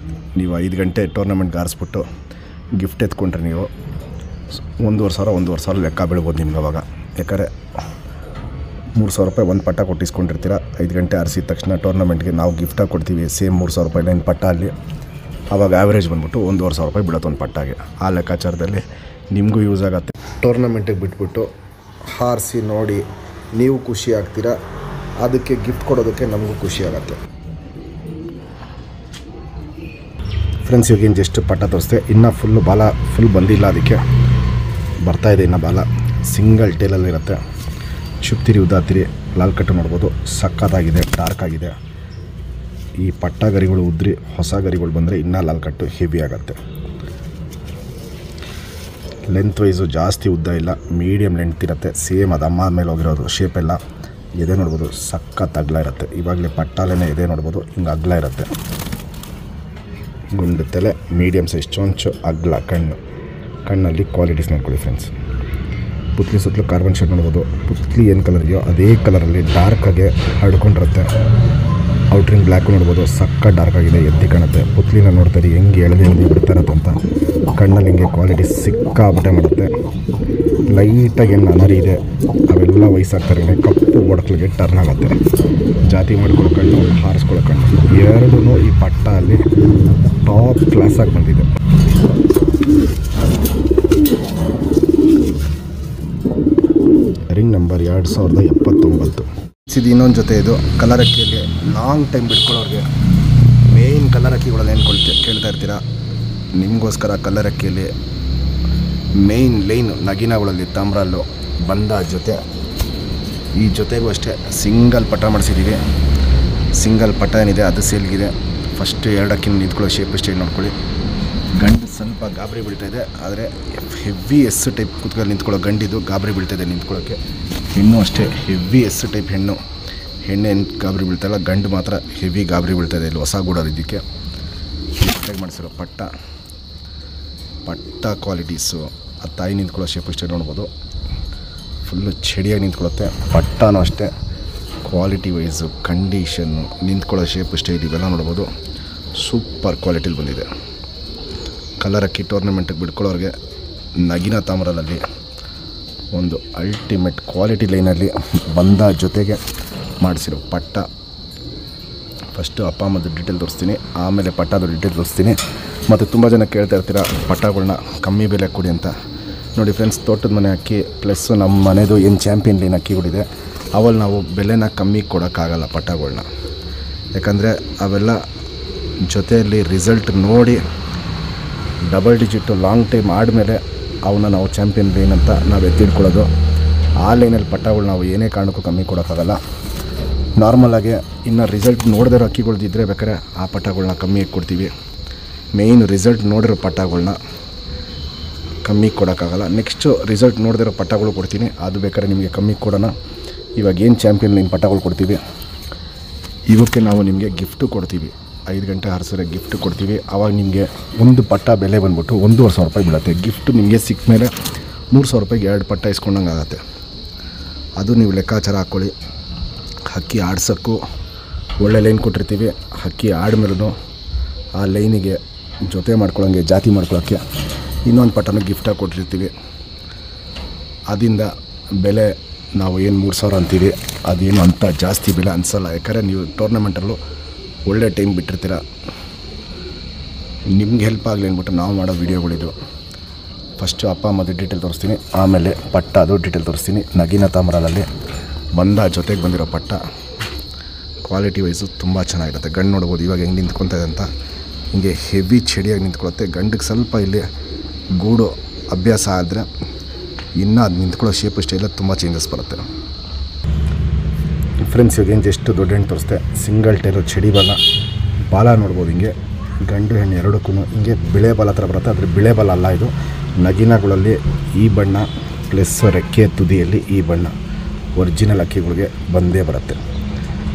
ನೀವು 5 ಗಂಟೆ ಟೂರ್ನಮೆಂಟ್ಗೆ ಆರಿಸ್ಬಿಟ್ಟು ಗಿಫ್ಟ್ ಎತ್ಕೊಂಡ್ರೆ ನೀವು 1,500 ಲೆಕ್ಕ ಬೀಳ್ಬೋದು ನಿಮ್ಗೆ ಅವಾಗ. ಯಾಕಂದರೆ 3000 ರೂಪಾಯಿ ಒಂದು ಪಟ್ಟ ಕೊಟ್ಟಿಸ್ಕೊಂಡಿರ್ತೀರ. 5 ಗಂಟೆ ಆರಿಸಿದ ತಕ್ಷಣ ಟೂರ್ನಮೆಂಟ್ಗೆ ನಾವು ಗಿಫ್ಟಾಗಿ ಕೊಡ್ತೀವಿ ಸೇಮ್ 3000 ರೂಪಾಯಿ ಲೈನ್ ಪಟ್ಟ. ಅಲ್ಲಿ ಆವಾಗ ಆ್ಯಾವ್ರೇಜ್ ಬಂದ್ಬಿಟ್ಟು 1,500 ರೂಪಾಯಿ ಬೀಳುತ್ತೆ ಒಂದು ಪಟ್ಟಾಗೆ. ಆ ಲೆಕ್ಕಾಚಾರದಲ್ಲಿ ನಿಮಗೂ ಯೂಸ್ ಆಗುತ್ತೆ. ಟೂರ್ನಮೆಂಟಿಗೆ ಬಿಟ್ಬಿಟ್ಟು ಹಾರಿಸಿ ನೋಡಿ ನೀವು ಖುಷಿ ಆಗ್ತೀರಾ. ಅದಕ್ಕೆ ಗಿಫ್ಟ್ ಕೊಡೋದಕ್ಕೆ ನಮಗೂ ಖುಷಿ ಆಗುತ್ತೆ ಫ್ರೆಂಡ್ಸ್. ಇವಾಗೇನು ಜಸ್ಟ್ ಪಟ್ಟ ತೋರಿಸ್ದೆ, ಇನ್ನೂ ಫುಲ್ ಬಂದಿಲ್ಲ, ಅದಕ್ಕೆ ಬರ್ತಾಯಿದೆ ಇನ್ನು ಬಾಲ. ಸಿಂಗಲ್ ಟೇಲಲ್ಲಿರುತ್ತೆ. ಚುಪ್ತಿರಿ ಉದ್ದಾತಿರಿ ಲಾಲ್ ಕಟ್ಟು ನೋಡ್ಬೋದು, ಸಕ್ಕತ್ತಾಗಿದೆ, ಡಾರ್ಕ್ ಆಗಿದೆ. ಈ ಪಟ್ಟ ಗರಿಗಳು ಉದ್ರಿ ಹೊಸ ಗರಿಗಳು ಬಂದರೆ ಇನ್ನೂ ಲಾಲ್ ಕಟ್ಟು ಹೆವಿ ಆಗುತ್ತೆ. ಲೆಂತ್ ವೈಸು ಜಾಸ್ತಿ ಉದ್ದ ಇಲ್ಲ, ಮೀಡಿಯಮ್ ಲೆಂತ್ ಇರುತ್ತೆ. ಸೇಮ್ ಅದು ಅಮ್ಮ ಮೇಲೆ ಹೋಗಿರೋದು ಶೇಪೆಲ್ಲ. ಎದೆ ನೋಡ್ಬೋದು ಸಕ್ಕತ್ತು ಅಗಲ ಇರುತ್ತೆ. ಇವಾಗಲೇ ಪಟ್ಟಾಲೇನೆ ಎದೆ ನೋಡ್ಬೋದು ಹಿಂಗೆ ಅಗಲ ಇರುತ್ತೆ. ಗುಂಡು ತಲೆ, ಮೀಡಿಯಮ್ ಸೈಜ್ ಚೊಂಚು, ಅಗಲ ಕಣ್ಣಲ್ಲಿ ಕ್ವಾಲಿಟೀಸ್ ನೋಡ್ಕೊಳ್ಳಿ ಫ್ರೆಂಡ್ಸ್. ಪುತ್ಲಿ ಸುತ್ತಲೂ ಕಾರ್ಬನ್ ಶೇಡ್ ನೋಡ್ಬೋದು. ಪುತ್ಲಿ ಏನು ಕಲರ್ ಇದೆಯೋ ಅದೇ ಕಲರಲ್ಲಿ ಡಾರ್ಕಾಗೆ ಹರಡ್ಕೊಂಡಿರುತ್ತೆ. ಔಟ್ರಿಂಗ್ ಬ್ಲ್ಯಾಕು ನೋಡ್ಬೋದು, ಸಕ್ಕ ಡಾರ್ಕ್ ಆಗಿದೆ, ಎದ್ದಿ ಕಾಣುತ್ತೆ. ಪುತ್ಲಿನ ನೋಡ್ತಾರೆ ಹೆಂಗೆ ಎಳೆದು ಬಿಡ್ತಾರತ್ತೆ ಅಂತ. ಕಣ್ಣಲ್ಲಿ ಹಿಂಗೆ ಕ್ವಾಲಿಟಿ ಸಿಕ್ಕಾಬಟ್ಟೆ ಮಾಡುತ್ತೆ. ಲೈಟಾಗಿ ಏನು ಅನರಿ ಇದೆ ಅವೆಲ್ಲ ವಯಸ್ಸಾಗ್ತಾರೆ, ಕಪ್ಪು ಒಡಕಲಿಗೆ ಟರ್ನ್ ಆಗುತ್ತೆ. ಜಾತಿ ಮಾಡ್ಕೊಳ್ಳೋ ಕಣ್ಣು, ಹಾರಿಸ್ಕೊಳ್ಳೋ ಕಣ್ಣು ಎರಡೂ ಈ ಪಟ್ಟ ಅಲ್ಲಿ ಟಾಪ್ ಕ್ಲಾಸಾಗಿ ಬಂದಿದೆ. Ring number 2079. ಇದು ಇನ್ನೊಂದು ಜೊತೆ. ಇದು ಕಲರ್ ಅಕ್ಕಿಯಲ್ಲಿ ಲಾಂಗ್ ಟೈಮ್ ಬಿಟ್ಕೊಳ್ಳೋರಿಗೆ ಮೇಯ್ನ್ ಕಲರ್ ಅಕ್ಕಿಗಳಲ್ಲಿ ಏನು ಕೇಳ್ತಾ ಇರ್ತೀರ, ನಿಮಗೋಸ್ಕರ ಕಲರ್ ಅಕ್ಕಿಯಲ್ಲಿ ಮೇಯ್ನ್ ಲೈನ್ ನಗಿನಗಳಲ್ಲಿ ತಾಮ್ರಲ್ಲೂ ಬಂದ ಜೊತೆ. ಈ ಜೊತೆಗೂ ಅಷ್ಟೇ ಸಿಂಗಲ್ ಪಟ್ಟ ಮಾಡಿಸಿದ್ದೀವಿ. ಸಿಂಗಲ್ ಪಟ್ಟ ಏನಿದೆ ಅದು ಸೇಲ್ಗಿದೆ. ಫಸ್ಟ್ 2 ಅಕ್ಕಿನ ನಿಂತ್ಕೊಳ್ಳೋ ಶೇಪ್ ಸ್ಟೈಲ್ ನೋಡ್ಕೊಳ್ಳಿ. ಗಂಡು ಸ್ವಲ್ಪ ಗಾಬರಿ ಬೀಳ್ತಾಯಿದೆ, ಆದರೆ ಹೆವಿ ಎಸ್ ಟೈಪ್ ಕುತ್ಕೊಂಡು ನಿಂತ್ಕೊಳ್ಳೋ ಗಂಡಿದು ಗಾಬರಿ ಬೀಳ್ತಾಯಿದೆ ನಿಂತ್ಕೊಳ್ಳೋಕ್ಕೆ. ಹೆಣ್ಣು ಅಷ್ಟೇ ಹೆವಿ ಎಸ್ ಟೈಪ್ ಹೆಣ್ಣೇನು ಗಾಬರಿ ಬೀಳ್ತಾಯಿಲ್ಲ, ಗಂಡು ಮಾತ್ರ ಹೆವಿ ಗಾಬರಿ ಬೀಳ್ತಾಯಿದೆ. ಇಲ್ಲಿ ಹೊಸ ಗೂಡೋರು ಇದಕ್ಕೆ ಮಾಡಿಸಿರೋ ಪಟ್ಟ ಕ್ವಾಲಿಟೀಸು. ಆ ತಾಯಿ ನಿಂತ್ಕೊಳ್ಳೋ ಶೇಪ್ ಸ್ಟೈಲ್ ನೋಡ್ಬೋದು, ಫುಲ್ಲು ಚಡಿಯಾಗಿ ನಿಂತ್ಕೊಳ್ಳುತ್ತೆ. ಪಟ್ಟನೂ ಅಷ್ಟೇ ಕ್ವಾಲಿಟಿ ವೈಸು, ಕಂಡೀಷನ್ನು, ನಿಂತ್ಕೊಳ್ಳೋ ಶೇಪ್ ಸ್ಟೈಲ್ ಇವೆಲ್ಲ ನೋಡ್ಬೋದು. ಸೂಪರ್ ಕ್ವಾಲಿಟಿಲಿ ಬಂದಿದೆ. ಕಲರ್ ಅಕ್ಕಿ ಟೂರ್ನಮೆಂಟಿಗೆ ಬಿಡ್ಕೊಳ್ಳೋರಿಗೆ ನಗಿನ ತಾಮ್ರದಲ್ಲಿ ಒಂದು ಅಲ್ಟಿಮೇಟ್ ಕ್ವಾಲಿಟಿ ಲೈನಲ್ಲಿ ಬಂದ ಜೊತೆಗೆ ಮಾಡಿಸಿರೋ ಪಟ್ಟ. ಫಸ್ಟು ಅಪ್ಪ ಅಮ್ಮದು ಡೀಟೇಲ್ ತೋರಿಸ್ತೀನಿ, ಆಮೇಲೆ ಪಟ್ಟದ ಡೀಟೇಲ್ ತೋರಿಸ್ತೀನಿ. ಮತ್ತು ತುಂಬ ಜನ ಕೇಳ್ತಾ ಇರ್ತೀರ ಪಟ್ಟಗಳನ್ನ ಕಮ್ಮಿ ಬೆಲೆ ಕೊಡಿ ಅಂತ. ನೋಡಿ ಫ್ರೆಂಡ್ಸ್, ತೋಟದ ಮನೆ ಅಕ್ಕಿ ಪ್ಲಸ್ಸು ನಮ್ಮ ಮನೆದು ಏನು ಚಾಂಪಿಯನ್ ಲೈನ್ ಅಕ್ಕಿಗಳಿದೆ ಅವಲ್ಲಿ ನಾವು ಬೆಲೆನ ಕಮ್ಮಿ ಕೊಡೋಕ್ಕಾಗಲ್ಲ ಪಟ್ಟಗಳನ್ನ. ಯಾಕಂದರೆ ಅವೆಲ್ಲ ಜೊತೆಯಲ್ಲಿ ರಿಸಲ್ಟ್ ನೋಡಿ ಡಬಲ್ ಡಿಜಿಟು ಲಾಂಗ್ ಟೈಮ್ ಆದಮೇಲೆ ಅವನ್ನ ನಾವು ಚಾಂಪಿಯನ್ ಲೈನ್ ಅಂತ ನಾವು ಎತ್ತಿಡ್ಕೊಳ್ಳೋದು. ಆ ಲೈನಲ್ಲಿ ಪಟ್ಟಗಳು ನಾವು ಏನೇ ಕಾರಣಕ್ಕೂ ಕಮ್ಮಿ ಕೊಡೋಕ್ಕಾಗಲ್ಲ. ನಾರ್ಮಲಾಗಿ ಇನ್ನು ರಿಸಲ್ಟ್ ನೋಡಿದಿರೋ ಅಕ್ಕಿಗಳ್ದಿದ್ದರೆ ಬೇಕಾದ್ರೆ ಆ ಪಟ್ಟಗಳನ್ನ ಕಮ್ಮಿ ಕೊಡ್ತೀವಿ. ಮೇಯ್ನ್ ರಿಸಲ್ಟ್ ನೋಡಿರೋ ಪಟ್ಟಗಳನ್ನ ಕಮ್ಮಿ ಕೊಡೋಕ್ಕಾಗಲ್ಲ. ನೆಕ್ಸ್ಟು ರಿಸಲ್ಟ್ ನೋಡಿದಿರೋ ಪಟ್ಟಗಳು ಕೊಡ್ತೀನಿ, ಅದು ಬೇಕಾದ್ರೆ ನಿಮಗೆ ಕಮ್ಮಿ ಕೊಡೋಣ. ಇವಾಗ ಏನು ಚಾಂಪಿಯನ್ ಲೈನ್ ಪಟ್ಟಗಳು ಕೊಡ್ತೀವಿ, ಇವಕ್ಕೆ ನಾವು ನಿಮಗೆ ಗಿಫ್ಟು ಕೊಡ್ತೀವಿ. 5 ಗಂಟೆ ಆರಿಸಿದ್ರೆ ಗಿಫ್ಟ್ ಕೊಡ್ತೀವಿ. ಆವಾಗ ನಿಮಗೆ ಒಂದು ಪಟ್ಟ ಬೆಲೆ ಬಂದ್ಬಿಟ್ಟು 1,500 ರೂಪಾಯಿ ಬೀಳುತ್ತೆ. ಗಿಫ್ಟು ನಿಮಗೆ ಸಿಕ್ಕ ಮೇಲೆ 3,000 ರೂಪಾಯಿಗೆ 2 ಪಟ್ಟ ಇಸ್ಕೊಂಡಂಗೆ ಆಗುತ್ತೆ. ಅದು ನೀವು ಲೆಕ್ಕಾಚಾರ ಹಾಕ್ಕೊಳ್ಳಿ. ಹಕ್ಕಿ ಆಡ್ಸೋಕ್ಕೂ ಒಳ್ಳೆ ಲೈನ್ ಕೊಟ್ಟಿರ್ತೀವಿ. ಹಕ್ಕಿ ಆಡ್ಮೇಲೂ ಆ ಲೈನಿಗೆ ಜೊತೆ ಮಾಡ್ಕೊಳ್ಳೋಂಗೆ ಜಾತಿ ಮಾಡ್ಕೊಳ್ಳೋಕ್ಕೆ ಇನ್ನೊಂದು ಪಟ್ಟನ ಗಿಫ್ಟಾಗಿ ಕೊಟ್ಟಿರ್ತೀವಿ. ಅದರಿಂದ ಬೆಲೆ ನಾವು ಏನು 3000 ಅಂತೀವಿ ಅದೇನು ಅಂಥ ಜಾಸ್ತಿ ಬೆಲೆ ಅನಿಸಲ್ಲ. ಯಾಕಂದರೆ ನೀವು ಟೂರ್ನಮೆಂಟಲ್ಲೂ ಒಳ್ಳೆ ಟೈಮ್ ಬಿಟ್ಟಿರ್ತೀರ. ನಿಮ್ಗೆ ಹೆಲ್ಪ್ ಆಗಲಿ ಅಂದ್ಬಿಟ್ಟು ನಾವು ಮಾಡೋ ವೀಡಿಯೋಗಳಿದು. ಫಸ್ಟು ಅಪ್ಪ ಅಮ್ಮದು ಡೀಟೇಲ್ ತೋರಿಸ್ತೀನಿ, ಆಮೇಲೆ ಪಟ್ಟ ಅದು ಡೀಟೇಲ್ ತೋರಿಸ್ತೀನಿ. ನಗಿನ ತಾಮ್ರಲ್ಲಿ ಬಂದ ಜೊತೆಗೆ ಬಂದಿರೋ ಪಟ್ಟ ಕ್ವಾಲಿಟಿ ವೈಸು ತುಂಬ ಚೆನ್ನಾಗಿರುತ್ತೆ. ಗಂಡು ನೋಡ್ಬೋದು ಇವಾಗ ಹೆಂಗೆ ನಿಂತ್ಕೊತಾ ಇದೆ ಅಂತ. ಹಿಂಗೆ ಹೆವಿ ಚಡಿಯಾಗಿ ನಿಂತ್ಕೊಳ್ಳುತ್ತೆ. ಗಂಡಿಗೆ ಸ್ವಲ್ಪ ಇಲ್ಲಿ ಗೂಡು ಅಭ್ಯಾಸ ಆದರೆ ಇನ್ನೂ ಅದು ನಿಂತ್ಕೊಳ್ಳೋ ಶೇಪು ಸ್ಟೈಲ ತುಂಬ ಚೇಂಜಸ್ ಬರುತ್ತೆ. ಫ್ರೆಂಡ್ಸ್ ಇವಾಗ ಏನು ಜಸ್ಟ್ ದೊಡ್ಡ ಹೆಣ್ಣು ತೋರಿಸ್ತೆ. ಸಿಂಗಲ್ ಟೈರು ಚಡಿ ಬಾಲ ನೋಡ್ಬೋದು. ಹಿಂಗೆ ಗಂಡು ಹೆಣ್ಣು ಎರಡಕ್ಕೂ ಹಿಂಗೆ ಬಿಳೆ ಬಾಲ ಥರ ಬರುತ್ತೆ. ಆದರೆ ಬಿಳೆ ಬಾಲ ಅಲ್ಲ ಇದು. ನಗಿನಗಳಲ್ಲಿ ಈ ಬಣ್ಣ ಪ್ಲಸ್ ರೆಕ್ಕೆ ತುದಿಯಲ್ಲಿ ಈ ಬಣ್ಣ ಒರಿಜಿನಲ್ ಅಕ್ಕಿಗಳಿಗೆ ಬಂದೇ ಬರುತ್ತೆ.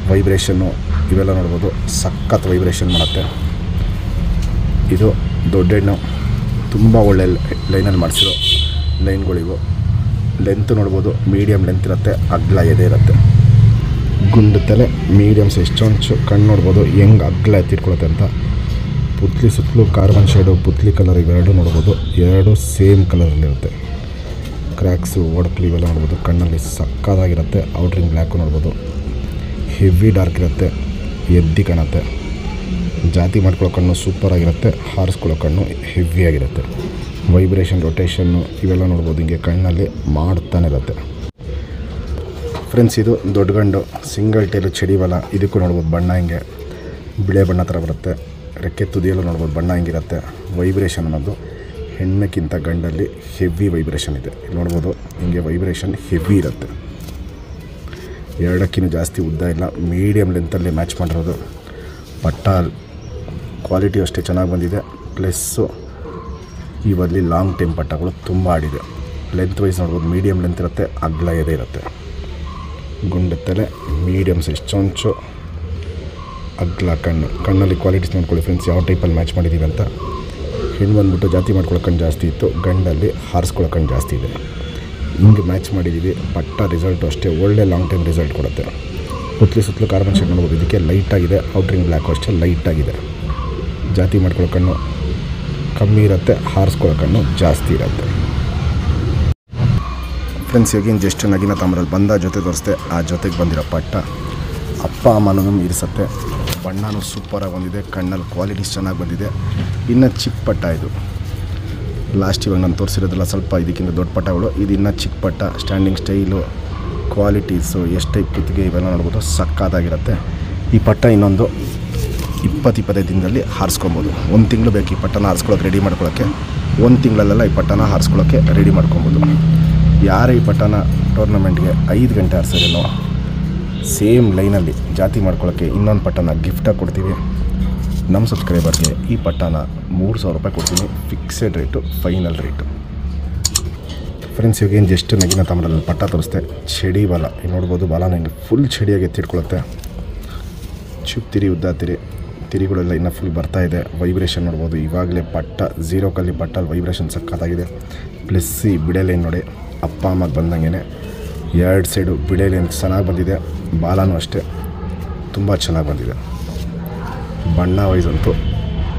ವೈಬ್ರೇಷನ್ನು ಇವೆಲ್ಲ ನೋಡ್ಬೋದು, ಸಖತ್ ವೈಬ್ರೇಷನ್ ಮಾಡುತ್ತೆ. ಇದು ದೊಡ್ಡ ಹೆಣ್ಣು ತುಂಬ ಒಳ್ಳೆ ಲೈನಲ್ಲಿ ಮಾಡಿಸಿರೋ ಲೈನ್ಗಳಿವು. ಲೆಂತ್ ನೋಡ್ಬೋದು, ಮೀಡಿಯಮ್ ಲೆಂತ್ ಇರುತ್ತೆ, ಅಗ್ಲ ಎದೆ ಇರುತ್ತೆ. ಗುಂಡು ತಲೆ, ಮೀಡಿಯಮ್ ಸೈಜ್ ಚೊಂಚು. ಕಣ್ಣು ನೋಡ್ಬೋದು ಹೆಂಗೆ ಅಗ್ಲ ಎತ್ತಿಟ್ಕೊಳುತ್ತೆ ಅಂತ. ಪುತ್ಲಿ ಸುತ್ತಲೂ ಕಾರ್ಬನ್ ಶೇಡು, ಪುತ್ಲಿ ಕಲರ್ ಇವೆರಡು ನೋಡ್ಬೋದು. ಎರಡು ಸೇಮ್ ಕಲರಲ್ಲಿರುತ್ತೆ. ಕ್ರ್ಯಾಕ್ಸು, ಒಡಕ್ಲು ಇವೆಲ್ಲ ನೋಡ್ಬೋದು. ಕಣ್ಣಲ್ಲಿ ಸಕ್ಕತ್ತಾಗಿರುತ್ತೆ. ಔಟ್ರಿಂಗ್ ಬ್ಲ್ಯಾಕು ನೋಡ್ಬೋದು. ಹೆವಿ ಡಾರ್ಕ್ ಇರುತ್ತೆ, ಎದ್ದಿ ಕಾಣುತ್ತೆ. ಜಾತಿ ಮಾಡ್ಕೊಳ್ಳೋ ಕಣ್ಣು ಸೂಪರಾಗಿರುತ್ತೆ. ಹಾರಿಸ್ಕೊಳ್ಳೋ ಕಣ್ಣು ಹೆವಿಯಾಗಿರುತ್ತೆ. ವೈಬ್ರೇಷನ್, ರೊಟೇಷನ್ನು ಇವೆಲ್ಲ ನೋಡ್ಬೋದು. ಹಿಂಗೆ ಕಣ್ಣಲ್ಲಿ ಮಾಡ್ತಾನೆ ಇರುತ್ತೆ. ಫ್ರೆಂಡ್ಸ್ ಇದು ದೊಡ್ಡ ಗಂಡು ಸಿಂಗಲ್ ಟೈಲು ಚಡಿವಲ. ಇದಕ್ಕೂ ನೋಡ್ಬೋದು ಬಣ್ಣ ಹಿಂಗೆ ಬಿಳೆ ಬಣ್ಣ ಥರ ಬರುತ್ತೆ. ರೆಕ್ಕೆ ತುದಿಯಲ್ಲೂ ನೋಡ್ಬೋದು ಬಣ್ಣ ಹಿಂಗಿರುತ್ತೆ. ವೈಬ್ರೇಷನ್ ಅನ್ನೋದು ಹೆಣ್ಣಕ್ಕಿಂತ ಗಂಡಲ್ಲಿ ಹೆವಿ ವೈಬ್ರೇಷನ್ ಇದೆ. ಇಲ್ಲಿ ನೋಡ್ಬೋದು ಹಿಂಗೆ ವೈಬ್ರೇಷನ್ ಹೆವಿ ಇರುತ್ತೆ. ಎರಡಕ್ಕಿಂತ ಜಾಸ್ತಿ ಉದ್ದ ಇಲ್ಲ, ಮೀಡಿಯಮ್ ಲೆಂತಲ್ಲಿ ಮ್ಯಾಚ್ ಮಾಡಿರೋದು. ಪಟ್ಟ ಕ್ವಾಲಿಟಿ ಅಷ್ಟೇ ಚೆನ್ನಾಗಿ ಬಂದಿದೆ. ಪ್ಲಸ್ಸು ಇವಲ್ಲಿ ಲಾಂಗ್ ಟೈಮ್ ಪಟ್ಟಗಳು ತುಂಬ ಆಡಿದೆ. ಲೆಂತ್ ವೈಸ್ ನೋಡ್ಬೋದು, ಮೀಡಿಯಮ್ ಲೆಂತ್ ಇರುತ್ತೆ, ಅಗ್ಲ ಎದೆ ಇರುತ್ತೆ. ಗುಂಡು ತಲೆ, ಮೀಡಿಯಮ್ ಸೈಜ್ ಚೊಂಚು, ಅಗ್ಲ ಕಣ್ಣು. ಕಣ್ಣಲ್ಲಿ ಕ್ವಾಲಿಟೀಸ್ ನೋಡ್ಕೊಳ್ಳಿ ಫ್ರೆಂಡ್ಸ್, ಯಾವ ಟೈಪಲ್ಲಿ ಮ್ಯಾಚ್ ಮಾಡಿದ್ದೀವಿ ಅಂತ. ಹೆಣ್ಣು ಬಂದುಬಿಟ್ಟು ಜಾತಿ ಮಾಡ್ಕೊಳ್ಳೋ ಕಣ್ಣು ಜಾಸ್ತಿ ಇತ್ತು, ಗಂಡಲ್ಲಿ ಹಾರಿಸ್ಕೊಳ್ಳೋ ಕಣ್ಣು ಜಾಸ್ತಿ ಇದೆ. ಹಿಂಗೆ ಮ್ಯಾಚ್ ಮಾಡಿದ್ದೀವಿ. ಪಟ್ಟ ರಿಸಲ್ಟು ಅಷ್ಟೇ ಒಳ್ಳೆ ಲಾಂಗ್ ಟೈಮ್ ರಿಸಲ್ಟ್ ಕೊಡುತ್ತೆ. ಪುತ್ಲಿ ಸುತ್ತಲೂ ಕಾರ್ಬನ್ ಶೇಡ್ ನೋಡ್ಬೋದು. ಇದಕ್ಕೆ ಲೈಟಾಗಿದೆ. ಔಟ್ರಿಂಗ್ ಬ್ಲ್ಯಾಕು ಅಷ್ಟೇ ಲೈಟಾಗಿದೆ. ಜಾತಿ ಮಾಡ್ಕೊಳ್ಳೋ ಕಣ್ಣು ಕಮ್ಮಿ ಇರುತ್ತೆ, ಹಾರಿಸ್ಕೊಳ್ಳೋ ಕಣ್ಣು ಜಾಸ್ತಿ ಇರುತ್ತೆ. ಫ್ರೆಂಡ್ಸ್ ಇವಾಗಿನ ಜಸ್ಟ್ ನಗಿನ ತಾಮ್ರಲ್ಲಿ ಬಂದ ಜೊತೆ ತೋರಿಸ್ದೆ. ಆ ಜೊತೆಗೆ ಬಂದಿರೋ ಪಟ್ಟ ಅಪ್ಪ ಅಮ್ಮನೂ ಮೀರಿಸುತ್ತೆ. ಬಣ್ಣನೂ ಸೂಪರಾಗಿ ಬಂದಿದೆ. ಕಣ್ಣಲ್ಲಿ ಕ್ವಾಲಿಟೀಸ್ ಚೆನ್ನಾಗಿ ಬಂದಿದೆ. ಇನ್ನು ಚಿಕ್ಕ ಪಟ್ಟ ಇದು. ಲಾಸ್ಟ್ ಇವಾಗ ನಾನು ತೋರಿಸಿರೋದಲ್ಲ ಸ್ವಲ್ಪ ಇದಕ್ಕಿಂತ ದೊಡ್ಡ ಪಟ್ಟಗಳು. ಇದು ಇನ್ನೂ ಚಿಕ್ಕ ಪಟ್ಟ. ಸ್ಟ್ಯಾಂಡಿಂಗ್ ಸ್ಟೈಲು, ಕ್ವಾಲಿಟೀಸು, ಎಷ್ಟು ಟೈಪ್ ಕುತ್ತಿಗೆ ಇವೆಲ್ಲ ನೋಡ್ಬೋದು, ಸಕ್ಕತ್ತಾಗಿರುತ್ತೆ. ಈ ಪಟ್ಟ ಇನ್ನೊಂದು 20-25 ದಿನದಲ್ಲಿ ಹಾರಿಸ್ಕೊಬೋದು. 1 ತಿಂಗಳು ಬೇಕು ಈ ಪಟ್ಟನ ಹಾರಿಸ್ಕೊಳ್ಳೋಕೆ ರೆಡಿ ಮಾಡ್ಕೊಳ್ಳೋಕ್ಕೆ. 1 ತಿಂಗಳಲ್ಲೆಲ್ಲ ಈ ಪಟ್ಟನ ಹಾರಿಸ್ಕೊಳ್ಳೋಕ್ಕೆ ರೆಡಿ ಮಾಡ್ಕೊಬೋದು. ಯಾರೇ ಈ ಪಟ್ಟನ ಟೂರ್ನಮೆಂಟ್ಗೆ 5 ಗಂಟೆ ಹಾರಿಸಿದ್ರೂ ಸೇಮ್ ಲೈನಲ್ಲಿ ಜಾತಿ ಮಾಡ್ಕೊಳ್ಳೋಕ್ಕೆ ಇನ್ನೊಂದು ಪಟ್ಟನ ಗಿಫ್ಟಾಗಿ ಕೊಡ್ತೀವಿ. ನಮ್ಮ ಸಬ್ಸ್ಕ್ರೈಬರ್ಗೆ ಈ ಪಟ್ಟನ 3000 ರೂಪಾಯಿ ಕೊಡ್ತೀನಿ. Fixed rate, final rate. Friends ಇವಾಗೇನು ಜಸ್ಟ್ ನಗಿನ ತಾಮ್ರಲ್ಲಿ ಪಟ್ಟ ತೋರಿಸ್ತೆ. ಚಡಿ ಬಾಲ ಇಲ್ಲಿ ನೋಡ್ಬೋದು. ಬಾಲ ನನಗೆ ಫುಲ್ ಚಡಿಯಾಗಿ ಎತ್ತಿಟ್ಕೊಳ್ಳುತ್ತೆ. ಚುಪ್ ತಿರಿ, ಉದ್ದ ತಿರಿಗಳೆಲ್ಲ ಇನ್ನೂ ಫುಲ್ ಬರ್ತಾಯಿದೆ. ವೈಬ್ರೇಷನ್ ನೋಡ್ಬೋದು. ಇವಾಗಲೇ ಪಟ್ಟ 0 ಕಲ್ಲಿ ಪಟ್ಟಲ್ಲಿ ವೈಬ್ರೇಷನ್ ಸಕ್ಕತ್ತಾಗಿದೆ. ಪ್ಲಸ್ ಈ ಬಿಡೆ ಲೈನ್ ನೋಡಿ, ಅಪ್ಪ ಅಮ್ಮಗೆ ಬಂದಂಗೆ 2 ಸೈಡು ಬಿಡೆ ಲೈನ್ ಚೆನ್ನಾಗಿ ಬಂದಿದೆ. ಬಾಲನೂ ಅಷ್ಟೇ ತುಂಬ ಚೆನ್ನಾಗಿ ಬಂದಿದೆ. ಬಣ್ಣ ವೈಸ್ ಅಂತೂ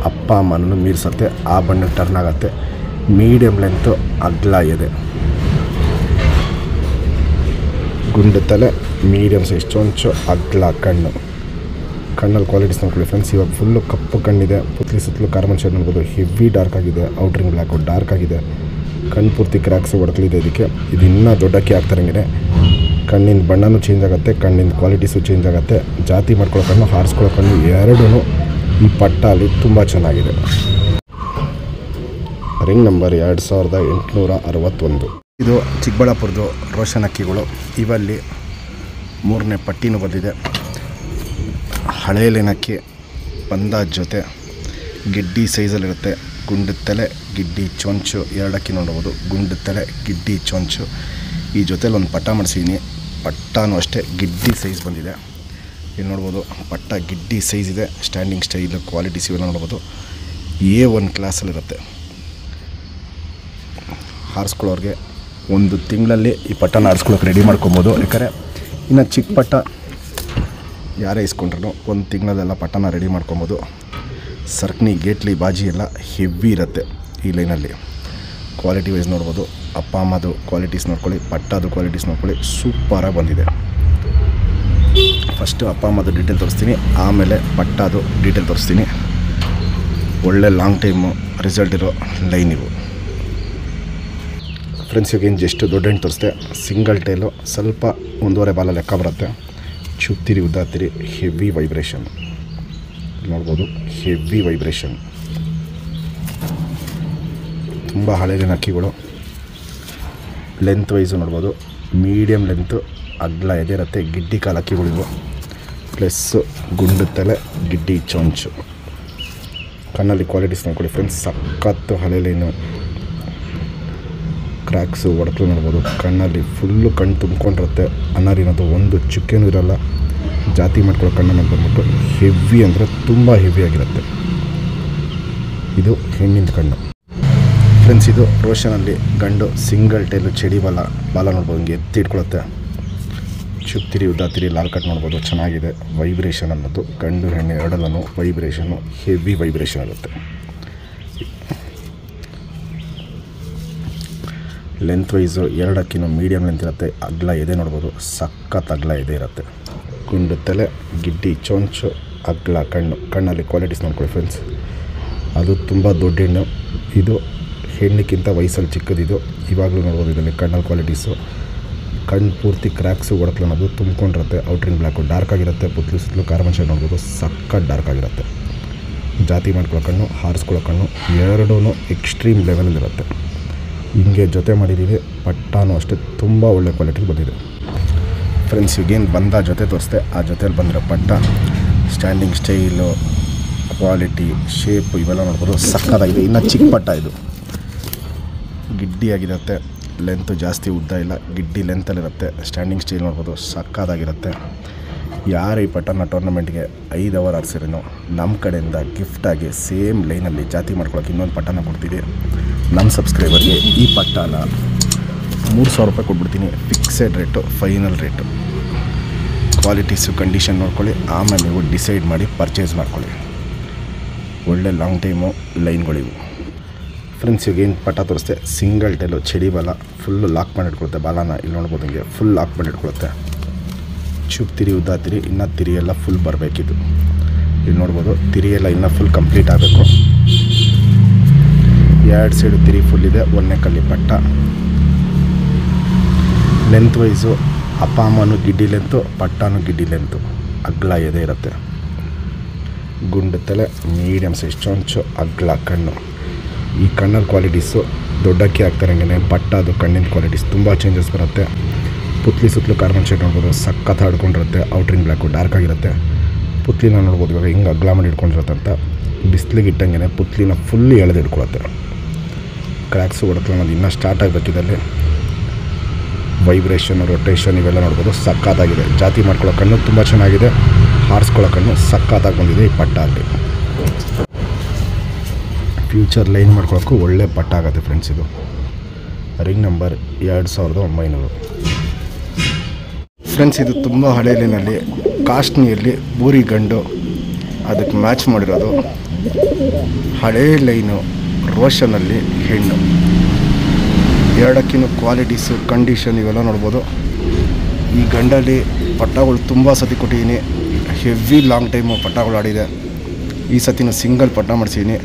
ಅಪ್ಪ ಅಮ್ಮನೂ ಮೀರಿಸುತ್ತೆ. ಆ ಬಣ್ಣಕ್ಕೆ ಟರ್ನ್ ಆಗುತ್ತೆ. ಮೀಡಿಯಮ್ ಲೆಂತು, ಅಗ್ಲ ಇದೆ. ಗುಂಡು ತಲೆ, ಮೀಡಿಯಮ್ ಸೈಜ್ ಚೊಂಚು, ಅಗ್ಲ ಕಣ್ಣು. ಕಣ್ಣಲ್ಲಿ ಕ್ವಾಲಿಟೀಸ್ ನೋಡ್ಕೊಳ್ಳಿ ಫ್ರೆಂಡ್ಸ್. ಇವಾಗ ಫುಲ್ಲು ಕಪ್ಪು ಕಣ್ಣಿದೆ. ಪುತ್ಲಿ ಸುತ್ತಲೂ ಕಾರ್ಬನ್ ಶೇಡ್ ನೋಡ್ಬೋದು. ಹೆವಿ ಡಾರ್ಕ್ ಆಗಿದೆ. ಔಟ್ರಿಂಗ್ ಬ್ಲ್ಯಾಕು ಡಾರ್ಕ್ ಆಗಿದೆ. ಕಣ್ಣು ಪೂರ್ತಿ ಕ್ರ್ಯಾಕ್ಸ್ ಹೊಡ್ಕಲಿದೆ. ಇದಕ್ಕೆ ಇದು ಇನ್ನೂ ದೊಡ್ಡಕ್ಕೆ ಆಗ್ತಾರಂಗೆ ಕಣ್ಣಿನ ಬಣ್ಣನೂ ಚೇಂಜ್ ಆಗುತ್ತೆ, ಕಣ್ಣಿನ ಕ್ವಾಲಿಟೀಸು ಚೇಂಜ್ ಆಗುತ್ತೆ. ಜಾತಿ ಮಾಡ್ಕೊಳ್ಳೋ ಕಣ್ಣು, ಹಾರಿಸ್ಕೊಳ್ಳೋ ಕಣ್ಣು ಎರಡೂ ಈ ಪಟ್ಟ ಅಲ್ಲಿ ತುಂಬ ಚೆನ್ನಾಗಿದೆ. Ring number 2861. ಇದು ಚಿಕ್ಕಬಳ್ಳಾಪುರದ್ದು ರೋಷನ್ ಅಕ್ಕಿಗಳು. ಇವಲ್ಲಿ 3ನೇ ಪಟ್ಟಿನೂ ಬಂದಿದೆ. ಹಳೆ ಲೈನಕ್ಕಿ ಬಂದ ಜೊತೆ ಗಿಡ್ಡಿ ಸೈಜಲ್ಲಿರುತ್ತೆ. ಗುಂಡು ತಲೆ, ಗಿಡ್ಡಿ ಚೊಂಚು, ಎರಡಕ್ಕಿ ನೋಡ್ಬೋದು. ಗುಂಡು ತಲೆ, ಗಿಡ್ಡಿ ಚೊಂಚು. ಈ ಜೊತೆಲಿ ಒಂದು ಪಟ್ಟ ಮಾಡಿಸಿದ್ದೀನಿ. ಪಟ್ಟನೂ ಅಷ್ಟೇ ಗಿಡ್ಡಿ ಸೈಜ್ ಬಂದಿದೆ. ಇಲ್ಲಿ ನೋಡ್ಬೋದು ಪಟ್ಟ ಗಿಡ್ಡಿ ಸೈಜ್ ಇದೆ. ಸ್ಟ್ಯಾಂಡಿಂಗ್ ಸ್ಟೈಲು, ಕ್ವಾಲಿಟೀಸ್ ಇವೆಲ್ಲ ನೋಡ್ಬೋದು. A1 ಕ್ಲಾಸಲ್ಲಿರುತ್ತೆ. ಹಾರಿಸ್ಕೊಳ್ಳೋರಿಗೆ ಒಂದು ತಿಂಗಳಲ್ಲಿ ಈ ಪಟ್ಟನ ಆಡಿಸ್ಕೊಳ್ಳೋಕೆ ರೆಡಿ ಮಾಡ್ಕೊಬೋದು. ಯಾಕಂದರೆ ಇನ್ನು ಚಿಕ್ಕ ಪಟ್ಟ ಯಾರೇ ಇಸ್ಕೊಂಡ್ರು ಒಂದು ತಿಂಗಳಲ್ಲೆಲ್ಲ ಪಟ್ಟನ ರೆಡಿ ಮಾಡ್ಕೊಬೋದು. ಸರ್ಕನಿ ಗೇಟ್ಲಿ ಬಾಜಿ ಎಲ್ಲ ಹೆವಿ ಇರುತ್ತೆ ಈ ಲೈನಲ್ಲಿ. ಕ್ವಾಲಿಟಿ ವೈಸ್ ನೋಡ್ಬೋದು. ಅಪ್ಪ ಅಮ್ಮದು ಕ್ವಾಲಿಟೀಸ್ ನೋಡ್ಕೊಳ್ಳಿ, ಪಟ್ಟದು ಕ್ವಾಲಿಟೀಸ್ ನೋಡ್ಕೊಳ್ಳಿ, ಸೂಪರಾಗಿ ಬಂದಿದೆ. ಫಸ್ಟು ಅಪ್ಪ ಅಮ್ಮದು ಡೀಟೇಲ್ ತೋರಿಸ್ತೀನಿ, ಆಮೇಲೆ ಪಟ್ಟದು ಡೀಟೇಲ್ ತೋರಿಸ್ತೀನಿ. ಒಳ್ಳೆ ಲಾಂಗ್ ಟೈಮು ರಿಸಲ್ಟ್ ಇರೋ ಲೈನ್ ಇವು ಫ್ರೆಂಡ್ಸ್. ಇವಾಗೇನು ಜಸ್ಟ್ ದೊಡ್ಡ ಹೆಣ್ಣು ತೋರಿಸ್ದೆ. ಸಿಂಗಲ್ ಟೈಲು, ಸ್ವಲ್ಪ 1.5 ಬಾಲ ಲೆಕ್ಕ ಬರುತ್ತೆ. ಚುಪ್ತಿರಿ ಉದ್ದಾತಿರಿ, ಹೆವಿ ವೈಬ್ರೇಷನ್ ನೋಡ್ಬೋದು. ಹೆವಿ ವೈಬ್ರೇಷನ್, ತುಂಬ ಹಳೆಯ ಅಕ್ಕಿಗಳು. ಲೆಂತ್ ವೈಸು ನೋಡ್ಬೋದು, ಮೀಡಿಯಮ್ ಲೆಂತು, ಅಗ್ಲ ಎದೆ ಇರುತ್ತೆ. ಗಿಡ್ಡಿ ಕಾಲು ಅಕ್ಕಿಗಳಿವು, ಪ್ಲಸ್ಸು ಗುಂಡು ತಲೆ, ಗಿಡ್ಡಿ ಚೊಂಚು. ಕಣ್ಣಲ್ಲಿ ಕ್ವಾಲಿಟೀಸ್ ನೋಡ್ಕೊಳ್ಳಿ ಫ್ರೆಂಡ್ಸ್, ಸಖತ್ತು ಹಳೆ ಲೈನು. ಕ್ರ್ಯಾಕ್ಸು ಒಡಕಲು ನೋಡ್ಬೋದು. ಕಣ್ಣಲ್ಲಿ ಫುಲ್ಲು ಕಣ್ಣು ತುಂಬ್ಕೊಂಡಿರುತ್ತೆ. ಅನ್ನರಿನದು ಒಂದು ಚುಕ್ಕೆನೂ ಇರೋಲ್ಲ. ಜಾತಿ ಮಾಡ್ಕೊಳ್ಳೋ ಕಣ್ಣನ್ನು ಬಂದ್ಬಿಟ್ಟು ಹೆವಿ ಅಂದರೆ ತುಂಬ ಹೆವಿಯಾಗಿರುತ್ತೆ. ಇದು ಹೆಣ್ಣಿನ ಕಣ್ಣು ಫ್ರೆಂಡ್ಸ್. ಇದು ರೋಷನಲ್ಲಿ ಗಂಡು ಸಿಂಗಲ್ ಟೈಲು, ಚಡಿ ಬಾಲ ನೋಡ್ಬೋದು. ಹಿಂಗೆ ಎತ್ತಿ ಇಟ್ಕೊಳುತ್ತೆ. ಚುಪ್ತಿರಿ ಉದ್ದಾತಿರಿ, ಲಾಲ್ ಕಟ್ ನೋಡ್ಬೋದು. ಚೆನ್ನಾಗಿದೆ. ವೈಬ್ರೇಷನ್ ಅನ್ನೋದು ಗಂಡು ಹೆಣ್ಣು ಎರಡಲ್ಲೂ ವೈಬ್ರೇಷನ್ನು ಹೆವಿ ವೈಬ್ರೇಷನ್ ಇರುತ್ತೆ. ಲೆಂತ್ ವೈಸು 2 ಅಕ್ಕಿನೂ ಮೀಡಿಯಮ್ ಲೆಂತ್ ಇರುತ್ತೆ. ಅಗ್ಲ ಎದೆ ನೋಡ್ಬೋದು, ಸಖತ್ ಅಗ್ಲ ಎದೆ ಇರುತ್ತೆ. ಗುಂಡು ತಲೆ, ಗಿಡ್ಡಿ ಚೊಂಚು, ಅಗ್ಲ ಕಣ್ಣು. ಕಣ್ಣಲ್ಲಿ ಕ್ವಾಲಿಟೀಸ್ ನೋಡ್ಕೊಳ್ಳಿ ಫ್ರೆಂಡ್ಸ್. ಅದು ತುಂಬ ದೊಡ್ಡ ಹೆಣ್ಣು. ಇದು ಹೆಣ್ಣಿಗಿಂತ ವಯಸ್ಸಲ್ಲಿ ಚಿಕ್ಕದಿದು. ಇವಾಗಲೂ ನೋಡ್ಬೋದು ಇದರಲ್ಲಿ ಕಣ್ಣಲ್ಲಿ ಕ್ವಾಲಿಟೀಸು. ಕಣ್ಣು ಪೂರ್ತಿ ಕ್ರ್ಯಾಕ್ಸು ಒಡಕಲು ಅನ್ನೋದು ತುಂಬ್ಕೊಂಡಿರುತ್ತೆ. ಔಟ್ರಿಂಗ್ ಬ್ಲ್ಯಾಕು ಡಾರ್ಕ್ ಆಗಿರುತ್ತೆ. ಪುತ್ಲು ಸುತ್ತಲೂ ಕಾರ್ಬನ್ ಶೇಡ್ ನೋಡ್ಬೋದು, ಸಖತ್ ಡಾರ್ಕ್ ಆಗಿರುತ್ತೆ. ಜಾತಿ ಮಾಡ್ಕೊಳ್ಳೋ ಕಣ್ಣು, ಹಾರಿಸ್ಕೊಳ್ಳೋ ಕಣ್ಣು ಎರಡೂ ಎಕ್ಸ್ಟ್ರೀಮ್ ಲೆವೆಲಲ್ಲಿರುತ್ತೆ. ಹಿಂಗೆ ಜೊತೆ ಮಾಡಿದ್ದೀವಿ. ಪಟ್ಟಾನು ಅಷ್ಟೇ ತುಂಬ ಒಳ್ಳೆ ಕ್ವಾಲಿಟಿ ಬಂದಿದೆ ಫ್ರೆಂಡ್ಸ್. ಈಗೇನು ಬಂದ ಜೊತೆ ತೋರಿಸ್ದೆ, ಆ ಜೊತೆಯಲ್ಲಿ ಬಂದಿರೋ ಪಟ್ಟ ಸ್ಟ್ಯಾಂಡಿಂಗ್ ಸ್ಟೈಲು, ಕ್ವಾಲಿಟಿ, ಶೇಪು ಇವೆಲ್ಲ ನೋಡ್ಬೋದು, ಸಕ್ಕತ್ತಾಗಿದೆ. ಇನ್ನು ಚಿಕ್ಕ ಪಟ್ಟ ಇದು, ಗಿಡ್ಡಿಯಾಗಿರುತ್ತೆ. ಲೆಂತು ಜಾಸ್ತಿ ಉದ್ದ ಇಲ್ಲ, ಗಿಡ್ಡಿ ಲೆಂತಲ್ಲಿರುತ್ತೆ. ಸ್ಟ್ಯಾಂಡಿಂಗ್ ಸ್ಟೈಲ್ ನೋಡ್ಬೋದು, ಸಕ್ಕತ್ತಾಗಿರುತ್ತೆ. ಯಾರು ಈ ಪಟ್ಟನ ಟೂರ್ನಮೆಂಟ್ಗೆ 5 ಅವರ್ ಆಡಿಸಿರೋ ನಮ್ಮ ಕಡೆಯಿಂದ ಗಿಫ್ಟಾಗಿ ಸೇಮ್ ಲೈನಲ್ಲಿ ಜಾತಿ ಮಾಡ್ಕೊಳಕ್ಕೆ ಇನ್ನೊಂದು ಪಟ್ಟನ ಕೊಡ್ತೀವಿ. ನಮ್ಮ ಸಬ್ಸ್ಕ್ರೈಬರ್ಗೆ ಈ ಪಟ್ಟನ 3,000 ರೂಪಾಯಿ ಕೊಟ್ಬಿಡ್ತೀನಿ. Fixed rate, final rate. Qualities condition ನೋಡ್ಕೊಳ್ಳಿ, ಆಮೇಲೆ ನೀವು ಡಿಸೈಡ್ ಮಾಡಿ ಪರ್ಚೇಸ್ ಮಾಡ್ಕೊಳ್ಳಿ. ಒಳ್ಳೆ ಲಾಂಗ್ ಟೈಮು ಲೈನ್ಗಳಿವು ಫ್ರೆಂಡ್ಸ್. ಈಗೇನು ಪಟ್ಟ ತೋರಿಸ್ತೆ, ಸಿಂಗಲ್ ಟೈಲು, ಚಡಿ ಬಾಲ, ಫುಲ್ಲು ಲಾಕ್ ಮಾಡಿ ಇಟ್ಕೊಳುತ್ತೆ. ಬಾಲನ ಇಲ್ಲಿ ನೋಡ್ಬೋದು, ಹಿಂಗೆ ಫುಲ್ ಲಾಕ್ ಮಾಡಿ ಇಟ್ಕೊಳುತ್ತೆ. ಚೂಪ್ ತಿರಿ ಉದ್ದಾತಿರಿ, ಇನ್ನೂ ತಿರಿಯೆಲ್ಲ ಫುಲ್ ಬರಬೇಕಿದ್ದು. ಇಲ್ಲಿ ನೋಡ್ಬೋದು, ತಿರಿಯೆಲ್ಲ ಇನ್ನೂ ಫುಲ್ ಕಂಪ್ಲೀಟ್ ಆಗಬೇಕು. 2 ಸೈಡು ತಿರಿ ಫುಲ್ ಇದೆ. 1ನೇ ಕಲ್ಲಿ ಪಟ್ಟ. ಲೆಂತ್ ವೈಸು ಅಪ್ಪ ಅಮ್ಮನೂ ಗಿಡ್ಡಿ ಲೆಂತು, ಪಟ್ಟನೂ ಗಿಡ್ಡಿ ಲೆಂತು. ಅಗ್ಲ ಎದೆ ಇರುತ್ತೆ. ಗುಂಡು ತಲೆ, ಮೀಡಿಯಮ್ ಸೈಜ್ ಚೊಂಚು, ಅಗ್ಲ ಕಣ್ಣು. ಈ ಕಣ್ಣಲ್ಲಿ ಕ್ವಾಲಿಟೀಸು ದೊಡ್ಡಕ್ಕಿ ಆಗ್ತಾರಂಗೆ ಪಟ್ಟ ಅದು ಕಣ್ಣಿನ ಕ್ವಾಲಿಟೀಸ್ ತುಂಬ ಚೇಂಜಸ್ ಬರುತ್ತೆ. ಪುತ್ಲಿ ಸುತ್ತಲೂ ಕಾರ್ಬನ್ ಶೇಡ್ ನೋಡ್ಬೋದು, ಸಖತ್ ಹಾಡ್ಕೊಂಡಿರುತ್ತೆ. ಔಟ್ರಿಂಗ್ ಬ್ಲ್ಯಾಕು ಡಾರ್ಕ್ ಆಗಿರುತ್ತೆ. ಪುತ್ಲಿನ ನೋಡ್ಬೋದು ಇವಾಗ ಹಿಂಗೆ ಅಗ್ಲ ಮಾಡಿ ಇಟ್ಕೊಂಡಿರುತ್ತೆ ಅಂತ. ಬಿಸಿಲಿಗೆ ಇಟ್ಟಂಗೆ ಪುತ್ಲಿನ ಫುಲ್ ಎಳೆದು ಇಟ್ಕೊಳುತ್ತೆ. ಕ್ರ್ಯಾಕ್ಸು ಹೊಡಕಲು ಅನ್ನೋದು ಇನ್ನೂ ಸ್ಟಾರ್ಟ್ ಆಗಬೇಕಿದ್ದಲ್ಲಿ. ವೈಬ್ರೇಷನ್, ರೊಟೇಷನ್ ಇವೆಲ್ಲ ನೋಡ್ಬೋದು, ಸಖತ್ತಾಗಿದೆ. ಜಾತಿ ಮಾಡ್ಕೊಳ್ಳೋ ಕಣ್ಣು ತುಂಬ ಚೆನ್ನಾಗಿದೆ. ಹಾರಿಸ್ಕೊಳ್ಳೋ ಕಣ್ಣು ಸಖತ್ತಾಗಿ ಬಂದಿದೆ ಈ ಪಟ್ಟ ಅಲ್ಲಿ. ಫ್ಯೂಚರ್ ಲೈನ್ ಮಾಡ್ಕೊಳ್ಳೋಕ್ಕೂ ಒಳ್ಳೆ ಪಟ್ಟ ಆಗುತ್ತೆ ಫ್ರೆಂಡ್ಸ್. ಇದು ರಿಂಗ್ ನಂಬರ್ 2900 ಫ್ರೆಂಡ್ಸ್. ಇದು ತುಂಬ ಹಳೆ ಲೈನಲ್ಲಿ ಕಾಸ್ಟ್ನಿಯಲ್ಲಿ ಬೂರಿ ಗಂಡು ಅದಕ್ಕೆ ಮ್ಯಾಚ್ ಮಾಡಿರೋದು. ಹಳೇ ಲೈನು ರೋಷನಲ್ಲಿ ಹೆಣ್ಣು. 2 ಅಕ್ಕಿನೂ ಕ್ವಾಲಿಟೀಸು, ಕಂಡೀಷನ್ ಇವೆಲ್ಲ ನೋಡ್ಬೋದು. ಈ ಗಂಡಲ್ಲಿ ಪಟ್ಟಗಳು ತುಂಬ ಸತಿ ಕೊಟ್ಟಿದ್ದೀನಿ. ಹೆವಿ ಲಾಂಗ್ ಟೈಮು ಪಟ್ಟಗಳು ಆಡಿದೆ. ಈ ಸತಿನ ಸಿಂಗಲ್ ಪಟ್ಟ ಮಾಡಿಸಿದ್ದೀನಿ.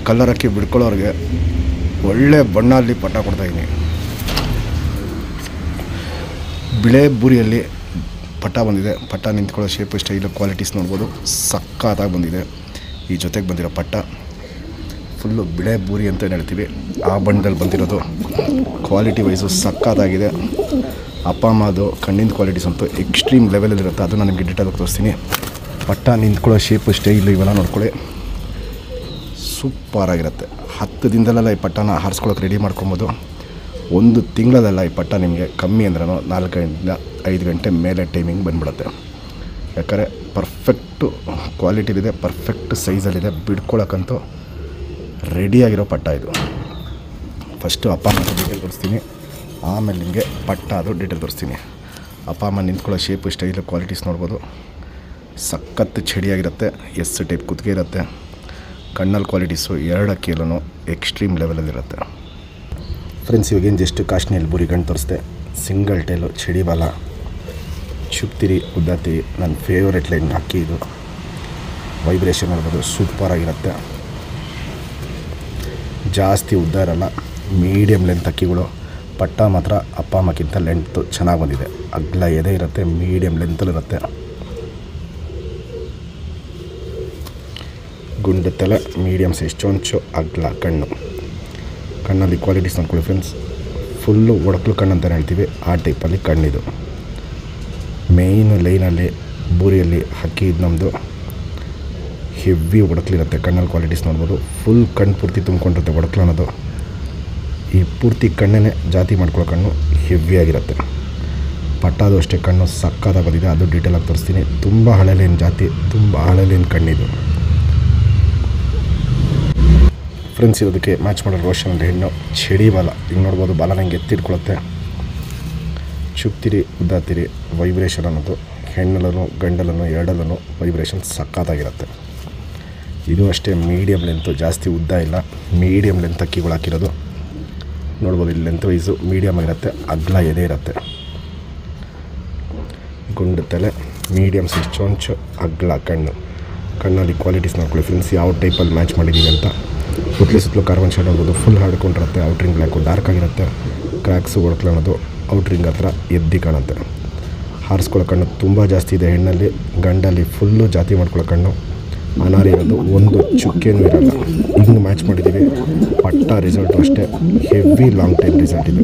ಕಲ್ಲರ್ ಅಕ್ಕಿ ಬಿಡ್ಕೊಳ್ಳೋರಿಗೆ ಒಳ್ಳೆ ಬಣ್ಣಲ್ಲಿ ಪಟ್ಟ ಕೊಡ್ತಾಯಿದ್ದೀನಿ. ಬಿಳೆ ಬೂರಿಯಲ್ಲಿ ಪಟ್ಟ ಬಂದಿದೆ. ಪಟ್ಟ ನಿಂತ್ಕೊಳ್ಳೋ ಶೇಪು, ಸ್ಟೈಲು, ಕ್ವಾಲಿಟೀಸ್ ನೋಡ್ಬೋದು, ಸಕ್ಕತ್ತಾಗಿ ಬಂದಿದೆ. ಈ ಜೊತೆಗೆ ಬಂದಿರೋ ಪಟ್ಟ ಫುಲ್ಲು ಬಿಳೆ ಬೂರಿ ಅಂತ ಹೇಳ್ತೀವಿ, ಆ ಬಣ್ಣದಲ್ಲಿ ಬಂದಿರೋದು. ಕ್ವಾಲಿಟಿ ವೈಸು ಸಕ್ಕತ್ತಾಗಿದೆ. ಅಪ್ಪ ಅಮ್ಮದು ಕಣ್ಣಿನ ಕ್ವಾಲಿಟೀಸ್ ಅಂತೂ ಎಕ್ಸ್ಟ್ರೀಮ್ ಲೆವೆಲಲ್ಲಿರುತ್ತೆ. ಅದು ನಾನು ನಿಮಗೆ ಡೀಟೇಲಾಗಿ ತೋರಿಸ್ತೀನಿ. ಪಟ್ಟ ನಿಂತ್ಕೊಳ್ಳೋ ಶೇಪು, ಸ್ಟೈಲು ಇವೆಲ್ಲ ನೋಡ್ಕೊಳ್ಳಿ, ಸೂಪರಾಗಿರುತ್ತೆ. 10 ದಿನದಲ್ಲೆಲ್ಲ ಈ ಪಟ್ಟನ ಹಾರಿಸ್ಕೊಳ್ಳೋಕೆ ರೆಡಿ ಮಾಡ್ಕೊಬೋದು. 1 ತಿಂಗಳಲ್ಲೆಲ್ಲ ಈ ಪಟ್ಟ ನಿಮಗೆ ಕಮ್ಮಿ ಅಂದ್ರೂ 4 ಗಂಟೆಯಿಂದ 5 ಗಂಟೆ ಮೇಲೆ ಟೈಮಿಂಗ್ ಬಂದ್ಬಿಡುತ್ತೆ. ಯಾಕಂದರೆ ಪರ್ಫೆಕ್ಟು ಕ್ವಾಲಿಟಿಲಿದೆ, ಪರ್ಫೆಕ್ಟ್ ಸೈಜಲ್ಲಿದೆ. ಬಿಡ್ಕೊಳ್ಳೋಕ್ಕಂತೂ ರೆಡಿಯಾಗಿರೋ ಪಟ್ಟ ಇದು. ಫಸ್ಟು ಅಪ್ಪ ಅಮ್ಮ ಡೀಟೇಲ್ ತೋರಿಸ್ತೀನಿ, ಆಮೇಲೆ ನಿಮಗೆ ಪಟ್ಟ ಅದು ಡೀಟೇಲ್ ತೋರಿಸ್ತೀನಿ. ಅಪ್ಪ ಅಮ್ಮ ನಿಂತ್ಕೊಳ್ಳೋ ಶೇಪು ಸ್ಟೈಲು ಕ್ವಾಲಿಟೀಸ್ ನೋಡ್ಬೋದು. ಸಖತ್ತು ಚಡಿಯಾಗಿರುತ್ತೆ. ಎಸ್ ಟೈಪ್ ಕುತ್ತಿಗೆ ಇರುತ್ತೆ. ಕಣ್ಣಲ್ಲಿ ಕ್ವಾಲಿಟೀಸು 2 ಅಕ್ಕಿಯಲ್ಲೂ ಎಕ್ಸ್ಟ್ರೀಮ್ ಲೆವೆಲಲ್ಲಿರುತ್ತೆ. ಫ್ರೆಂಡ್ಸ್ ಇವಾಗೇನು ಜಸ್ಟ್ ಕಾಶ್ಮೀರ್ ಬುರಿ ಗಂಡು ತೋರಿಸ್ದೆ. ಸಿಂಗಲ್ ಟೈಲು ಚಡಿ ಬಾಲ, ಚುಪ್ತಿರಿ ಉದ್ದಾತಿರಿ, ನನ್ನ ಫೇವ್ರೆಟ್ ಲೈನ್ ಅಕ್ಕಿ ಇದು. ವೈಬ್ರೇಷನ್ ನೋಡ್ಬೋದು, ಸೂಪರಾಗಿರುತ್ತೆ. ಜಾಸ್ತಿ ಉದ್ದ ಇರಲ್ಲ, ಮೀಡಿಯಮ್ ಲೆಂತ್ ಅಕ್ಕಿಗಳು. ಪಟ್ಟ ಮಾತ್ರ ಅಪ್ಪ ಅಮ್ಮಕ್ಕಿಂತ ಲೆಂತ್ ಚೆನ್ನಾಗಿ ಬಂದಿದೆ. ಅಗ್ಲ ಎದೆ ಇರುತ್ತೆ, ಮೀಡಿಯಮ್ ಲೆಂತಲ್ಲಿರುತ್ತೆ. ಗುಂಡು ತಲೆ, ಮೀಡಿಯಮ್ ಸೈಜ್ ಚೊಂಚು, ಅಗ್ಲ ಕಣ್ಣು. ಕಣ್ಣಲ್ಲಿ ಕ್ವಾಲಿಟೀಸ್ ನೋಡ್ಕೊಳ್ಳಿ ಫ್ರೆಂಡ್ಸ್. ಫುಲ್ಲು ಒಡಕಲು ಕಣ್ಣು ಅಂತಲೇ ಹೇಳ್ತೀವಿ, ಆ ಟೈಪಲ್ಲಿ ಕಣ್ಣಿದು. ಮೇಯ್ನ್ ಲೈನಲ್ಲಿ ಬೂರಿಯಲ್ಲಿ ಹಕ್ಕಿ ಇದು ನಮ್ಮದು. ಹೆವಿ ಒಡಕಲಿರುತ್ತೆ. ಕಣ್ಣಲ್ಲಿ ಕ್ವಾಲಿಟೀಸ್ ನೋಡ್ಬೋದು. ಫುಲ್ ಕಣ್ಣು ಪೂರ್ತಿ ತುಂಬ್ಕೊಂಡಿರುತ್ತೆ ಒಡಕಲು ಅನ್ನೋದು. ಈ ಪೂರ್ತಿ ಕಣ್ಣೇ ಜಾತಿ ಮಾಡ್ಕೊಳ್ಳೋ ಕಣ್ಣು ಹೆವಿಯಾಗಿರುತ್ತೆ. ಪಟ್ಟಾದು ಅಷ್ಟೇ ಕಣ್ಣು ಸಕ್ಕತ್ತಾಗಿ ಬಂದಿದೆ, ಅದು ಡೀಟೇಲಾಗಿ ತೋರಿಸ್ತೀನಿ. ತುಂಬ ಹಳೆಲೇನು ಜಾತಿ, ತುಂಬ ಹಳೆಲೇನು ಕಣ್ಣಿದು. ಫ್ರೆಂಡ್ಸ್ ಇರೋದಕ್ಕೆ ಮ್ಯಾಚ್ ಮಾಡೋ ರೋಷನ್ ಅಂದರೆ ಹೆಣ್ಣು. ಚಡಿ ಬಾಲ ಹಿಂಗೆ ನೋಡ್ಬೋದು. ಬಾಲ ನಂಗೆ ಎತ್ತಿಟ್ಕೊಳುತ್ತೆ. ಚುಪ್ತಿರಿ ಉದ್ದಾತಿರಿ ವೈಬ್ರೇಷನ್ ಅನ್ನೋದು ಹೆಣ್ಣಲ್ಲೂ ಗಂಡಲ್ಲೂ ಎರಡಲ್ಲೂ ವೈಬ್ರೇಷನ್ ಸಕ್ಕತ್ತಾಗಿರುತ್ತೆ. ಇದು ಅಷ್ಟೇ ಮೀಡಿಯಮ್ ಲೆಂತು, ಜಾಸ್ತಿ ಉದ್ದ ಇಲ್ಲ, ಮೀಡಿಯಮ್ ಲೆಂತ್ ಅಕ್ಕಿಗಳು ಹಾಕಿರೋದು ನೋಡ್ಬೋದು. ಇಲ್ಲಿ ಲೆಂತ್ ವೈಸು ಮೀಡಿಯಮ್ ಆಗಿರುತ್ತೆ, ಅಗ್ಲ ಎದೆ ಇರುತ್ತೆ. ಗುಂಡು ತಲೆ, ಮೀಡಿಯಮ್ ಸೈಜ್ ಚೊಂಚು, ಅಗ್ಲ ಕಣ್ಣು. ಕಣ್ಣಲ್ಲಿ ಕ್ವಾಲಿಟೀಸ್ ನೋಡ್ಕೊಳ್ಳಿ ಫ್ರೆಂಡ್ಸ್, ಯಾವ ಟೈಪಲ್ಲಿ ಮ್ಯಾಚ್ ಮಾಡಿದ್ದೀವಿ ಅಂತ. ಸುತ್ತಲೂ ಕಾರ್ಬನ್ ಶೇಡ್ ನೋಡ್ಬೋದು. ಫುಲ್ ಹಾಡ್ಕೊಂಡಿರುತ್ತೆ. ಔಟ್ರಿಂಗ್ ಬ್ಲ್ಯಾಕು ಡಾರ್ಕ್ ಆಗಿರುತ್ತೆ. ಕ್ರ್ಯಾಕ್ಸು ಒಡಕಲು ಅನ್ನೋದು ಔಟ್ರಿಂಗ್ ಹತ್ರ ಎದ್ದಿ ಕಾಣುತ್ತೆ. ಹಾರಿಸ್ಕೊಳ್ಳೋ ಕಣ್ಣು ತುಂಬ ಜಾಸ್ತಿ ಇದೆ ಹೆಣ್ಣಲ್ಲಿ. ಗಂಡಲ್ಲಿ ಫುಲ್ಲು ಜಾತಿ ಮಾಡ್ಕೊಳ್ಳೋ ಕಣ್ಣು. ಅನಾರಿ ಇರೋದು ಒಂದು ಚುಕ್ಕೇನೂ ಇರೋಲ್ಲ. ಹಿಂಗೆ ಮ್ಯಾಚ್ ಮಾಡಿದ್ದೀವಿ. ಪಟ್ಟ ರಿಸಲ್ಟು ಅಷ್ಟೇ ಹೆವಿ ಲಾಂಗ್ ಟೈಮ್ ರಿಸಲ್ಟ್ ಇದು.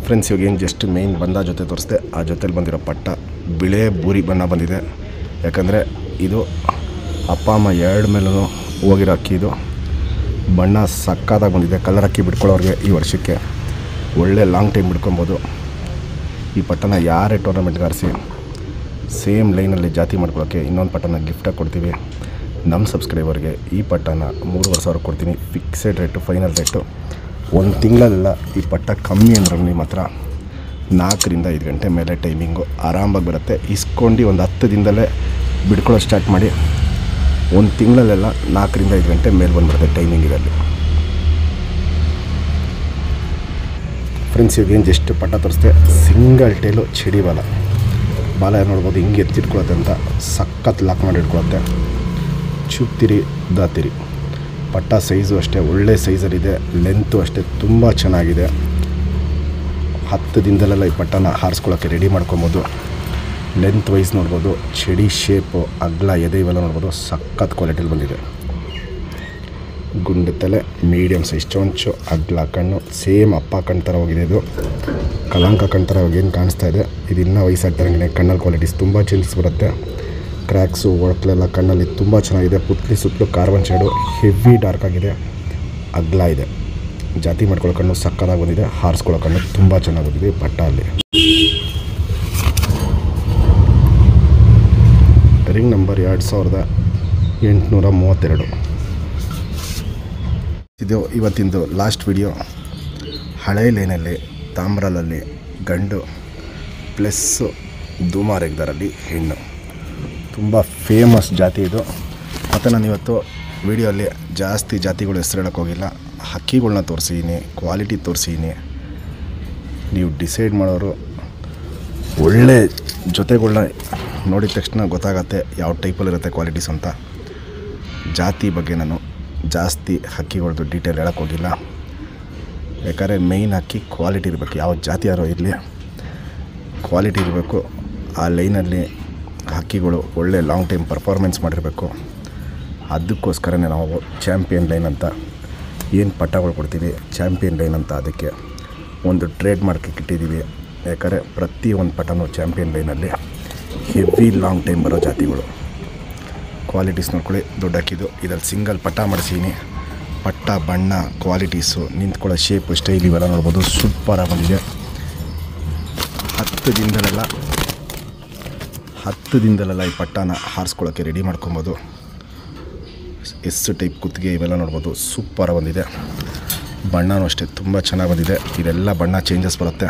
ಫ್ರೆಂಡ್ಸ್ ಇವಾಗ ಏನು ಜಸ್ಟ್ ಮೇಯ್ನ್ ಬಂದ ಜೊತೆ ತೋರಿಸ್ದೆ. ಆ ಜೊತೆಲಿ ಬಂದಿರೋ ಪಟ್ಟ ಬಿಳೆ ಬೂರಿ ಬಣ್ಣ ಬಂದಿದೆ. ಯಾಕಂದರೆ ಇದು ಅಪ್ಪ ಅಮ್ಮ 2 ಮೇಲೂ ಹೋಗಿರೋ ಅಕ್ಕಿ. ಇದು ಬಣ್ಣ ಸಕ್ಕತ್ತಾಗಿ ಬಂದಿದೆ. ಕಲರ್ ಅಕ್ಕಿ ಬಿಟ್ಕೊಳ್ಳೋರಿಗೆ ಈ ವರ್ಷಕ್ಕೆ ಒಳ್ಳೆ ಲಾಂಗ್ ಟೈಮ್ ಬಿಡ್ಕೊಬೋದು. ಈ ಪಟ್ಟನ ಯಾರೇ ಟೂರ್ನಮೆಂಟ್ಗೆ ಆರಿಸಿ ಸೇಮ್ ಲೈನಲ್ಲಿ ಜಾತಿ ಮಾಡ್ಕೊಳ್ಳೋಕ್ಕೆ ಇನ್ನೊಂದು ಪಟ್ಟನ ಗಿಫ್ಟಾಗಿ ಕೊಡ್ತೀವಿ. ನಮ್ಮ ಸಬ್ಸ್ಕ್ರೈಬರ್ಗೆ ಈ ಪಟ್ಟನ 3,500 ಕೊಡ್ತೀನಿ. Fixed rate, final rate. 1 ತಿಂಗಳಲ್ಲ ಈ ಪಟ್ಟ ಕಮ್ಮಿ ಅಂದ್ರೆ ನಿಮ್ಮ ಹತ್ರ 4 ರಿಂದ 5 ಗಂಟೆ ಮೇಲೆ ಟೈಮಿಂಗು ಆರಾಮಾಗಿ ಬರುತ್ತೆ. ಇಸ್ಕೊಂಡು ಒಂದು 10 ದಿನದಲ್ಲೇ ಬಿಡ್ಕೊಳ್ಳೋ ಸ್ಟಾರ್ಟ್ ಮಾಡಿ 1 ತಿಂಗಳಲ್ಲೆಲ್ಲ 4 ರಿಂದ 5 ಗಂಟೆ ಮೇಲೆ ಬಂದುಬಿಡುತ್ತೆ ಟೈಮಿಂಗ್ ಇದರಲ್ಲಿ. ಫ್ರೆಂಡ್ಸ್ ಇವಾಗೇನು ಜಸ್ಟ್ ಪಟ್ಟ ತೋರಿಸ್ದೆ. ಸಿಂಗಲ್ ಟೈಲು ಚಡಿ ಬಾಲ. ಬಾಲ ನೋಡ್ಬೋದು ಹಿಂಗೆ ಎತ್ತಿಟ್ಕೊಳತ್ತೆ ಅಂತ. ಸಖತ್ ಲಾಕ್ ಮಾಡಿ ಇಟ್ಕೊಳತ್ತೆ. ಚುಪ್ತಿರಿ ಉದ್ದಾತಿರಿ. ಪಟ್ಟ ಸೈಜು ಅಷ್ಟೇ ಒಳ್ಳೆ ಸೈಜಲ್ಲಿದೆ. ಲೆಂತು ಅಷ್ಟೇ ತುಂಬ ಚೆನ್ನಾಗಿದೆ. 10 ದಿನದಲ್ಲೆಲ್ಲ ಈ ಪಟ್ಟನ ಹಾರಿಸ್ಕೊಳ್ಳೋಕ್ಕೆ ರೆಡಿ ಮಾಡ್ಕೊಬೋದು. ಲೆಂತ್ ವೈಸ್ ನೋಡ್ಬೋದು. ಚಡಿ ಶೇಪು, ಅಗ್ಲ ಎದೆ ಇವೆಲ್ಲ ನೋಡ್ಬೋದು. ಸಖತ್ ಕ್ವಾಲಿಟಿಲಿ ಬಂದಿದೆ. ಗುಂಡು ತಲೆ, ಮೀಡಿಯಮ್ ಸೈಜ್ ಚೊಂಚು, ಅಗ್ಲ ಕಣ್ಣು. ಸೇಮ್ ಅಪ್ಪ ಕಣ್ಣು ಥರ ಹೋಗಿದೆ ಇದು. ಕಲಾಂಕ ಕಣ್ಣು ಥರ ಏನು ಕಾಣಿಸ್ತಾ ಇದೆ. ಇದು ಇನ್ನೂ ವಯಸ್ಸಾಗ್ತಾರಂಗೆ ಕಣ್ಣಲ್ಲಿ ಕ್ವಾಲಿಟೀಸ್ ತುಂಬ ಚೇಂಜಸ್ ಬರುತ್ತೆ. ಕ್ರ್ಯಾಕ್ಸು ಒಡಕಲೆಲ್ಲ ಕಣ್ಣಲ್ಲಿ ತುಂಬ ಚೆನ್ನಾಗಿದೆ. ಸುತ್ತಲೂ ಕಾರ್ಬನ್ ಶೇಡು ಹೆವಿ ಡಾರ್ಕ್ ಆಗಿದೆ, ಅಗ್ಲ ಇದೆ. ಜಾತಿ ಮಾಡ್ಕೊಳ್ಳೋ ಕಣ್ಣು ಸಕ್ಕತ್ತಾಗಿ ಬಂದಿದೆ. ಹಾರಿಸ್ಕೊಳ್ಳೋ ಕಣ್ಣು ತುಂಬ ಚೆನ್ನಾಗಿ ಬಂದಿದೆ ಪಟ್ಟ ಅಲ್ಲಿ. Ring number 2832. ಇದು ಇವತ್ತಿಂದು ಲಾಸ್ಟ್ ವಿಡಿಯೋ. ಹಳೆ ಲೈನಲ್ಲಿ ತಾಮ್ರಲಲ್ಲಿ ಗಂಡು ಪ್ಲಸ್ಸು ಧೂಮಾರೆಗ್ದರಲ್ಲಿ ಹೆಣ್ಣು. ತುಂಬ ಫೇಮಸ್ ಜಾತಿ ಇದು. ಮತ್ತು ನಾನು ಇವತ್ತು ವಿಡಿಯೋಲ್ಲಿ ಜಾಸ್ತಿ ಜಾತಿಗಳು ಹೆಸರು ಹೇಳೋಕ್ಕೆ ಹೋಗಿಲ್ಲ. ಹಕ್ಕಿಗಳ್ನ ತೋರಿಸಿದ್ದೀನಿ, ಕ್ವಾಲಿಟಿ ತೋರಿಸಿದ್ದೀನಿ. ನೀವು ಡಿಸೈಡ್ ಮಾಡೋರು ಒಳ್ಳೆ ಜೊತೆಗಳ್ನ ನೋಡಿದ ತಕ್ಷಣ ಗೊತ್ತಾಗತ್ತೆ ಯಾವ ಟೈಪಲ್ಲಿರುತ್ತೆ ಕ್ವಾಲಿಟೀಸ್ ಅಂತ. ಜಾತಿ ಬಗ್ಗೆ ನಾನು ಜಾಸ್ತಿ ಹಕ್ಕಿಗಳದ್ದು ಡೀಟೇಲ್ ಹೇಳೋಕ್ಕೆ ಹೋಗಿಲ್ಲ. ಯಾಕಂದರೆ ಮೇಯ್ನ್ ಹಕ್ಕಿ ಕ್ವಾಲಿಟಿ ಇರಬೇಕು. ಯಾವ ಜಾತಿ ಯಾರೋ ಇರಲಿ, ಕ್ವಾಲಿಟಿ ಇರಬೇಕು. ಆ ಲೈನಲ್ಲಿ ಹಕ್ಕಿಗಳು ಒಳ್ಳೆ ಲಾಂಗ್ ಟೈಮ್ ಪರ್ಫಾರ್ಮೆನ್ಸ್ ಮಾಡಿರಬೇಕು. ಅದಕ್ಕೋಸ್ಕರನೇ ನಾವು ಚಾಂಪಿಯನ್ ಲೈನ್ ಅಂತ ಏನು ಪಟ್ಟಗಳು ಕೊಡ್ತೀವಿ, ಚಾಂಪಿಯನ್ ಲೈನ್ ಅಂತ ಅದಕ್ಕೆ ಒಂದು ಟ್ರೇಡ್ ಮಾರ್ಕಿಗೆ ಇಟ್ಟಿದ್ದೀವಿ. ಯಾಕಂದರೆ ಪ್ರತಿಯೊಂದು ಪಟ್ಟನೂ ಚಾಂಪಿಯನ್ ಲೈನಲ್ಲಿ ಹೆವಿ ಲಾಂಗ್ ಟೈಮ್ ಬರೋ ಜಾತಿಗಳು. ಕ್ವಾಲಿಟೀಸ್ ನೋಡ್ಕೊಳ್ಳಿ. ದೊಡ್ಡ ಅಕ್ಕಿದು. ಇದರಲ್ಲಿ ಸಿಂಗಲ್ ಪಟ್ಟ ಮಾಡಿಸಿದ್ದೀನಿ. ಪಟ್ಟ ಬಣ್ಣ ಕ್ವಾಲಿಟೀಸು ನಿಂತ್ಕೊಳ್ಳೋ ಶೇಪು ಸ್ಟೈಲ್ ಇವೆಲ್ಲ ನೋಡ್ಬೋದು. ಸೂಪರಾಗಿ ಬಂದಿದೆ. 10 ದಿನದಲ್ಲೆಲ್ಲ ಈ ಪಟ್ಟನ ಹಾರಿಸ್ಕೊಳ್ಳೋಕ್ಕೆ ರೆಡಿ ಮಾಡ್ಕೊಬೋದು. ಎಸ್ ಟೈಪ್ ಕುತ್ತಿಗೆ ಇವೆಲ್ಲ ನೋಡ್ಬೋದು. ಸೂಪರಾಗಿ ಬಂದಿದೆ. ಬಣ್ಣನೂ ಅಷ್ಟೇ ತುಂಬ ಚೆನ್ನಾಗಿ ಬಂದಿದೆ. ಇದೆಲ್ಲ ಬಣ್ಣ ಚೇಂಜಸ್ ಬರುತ್ತೆ.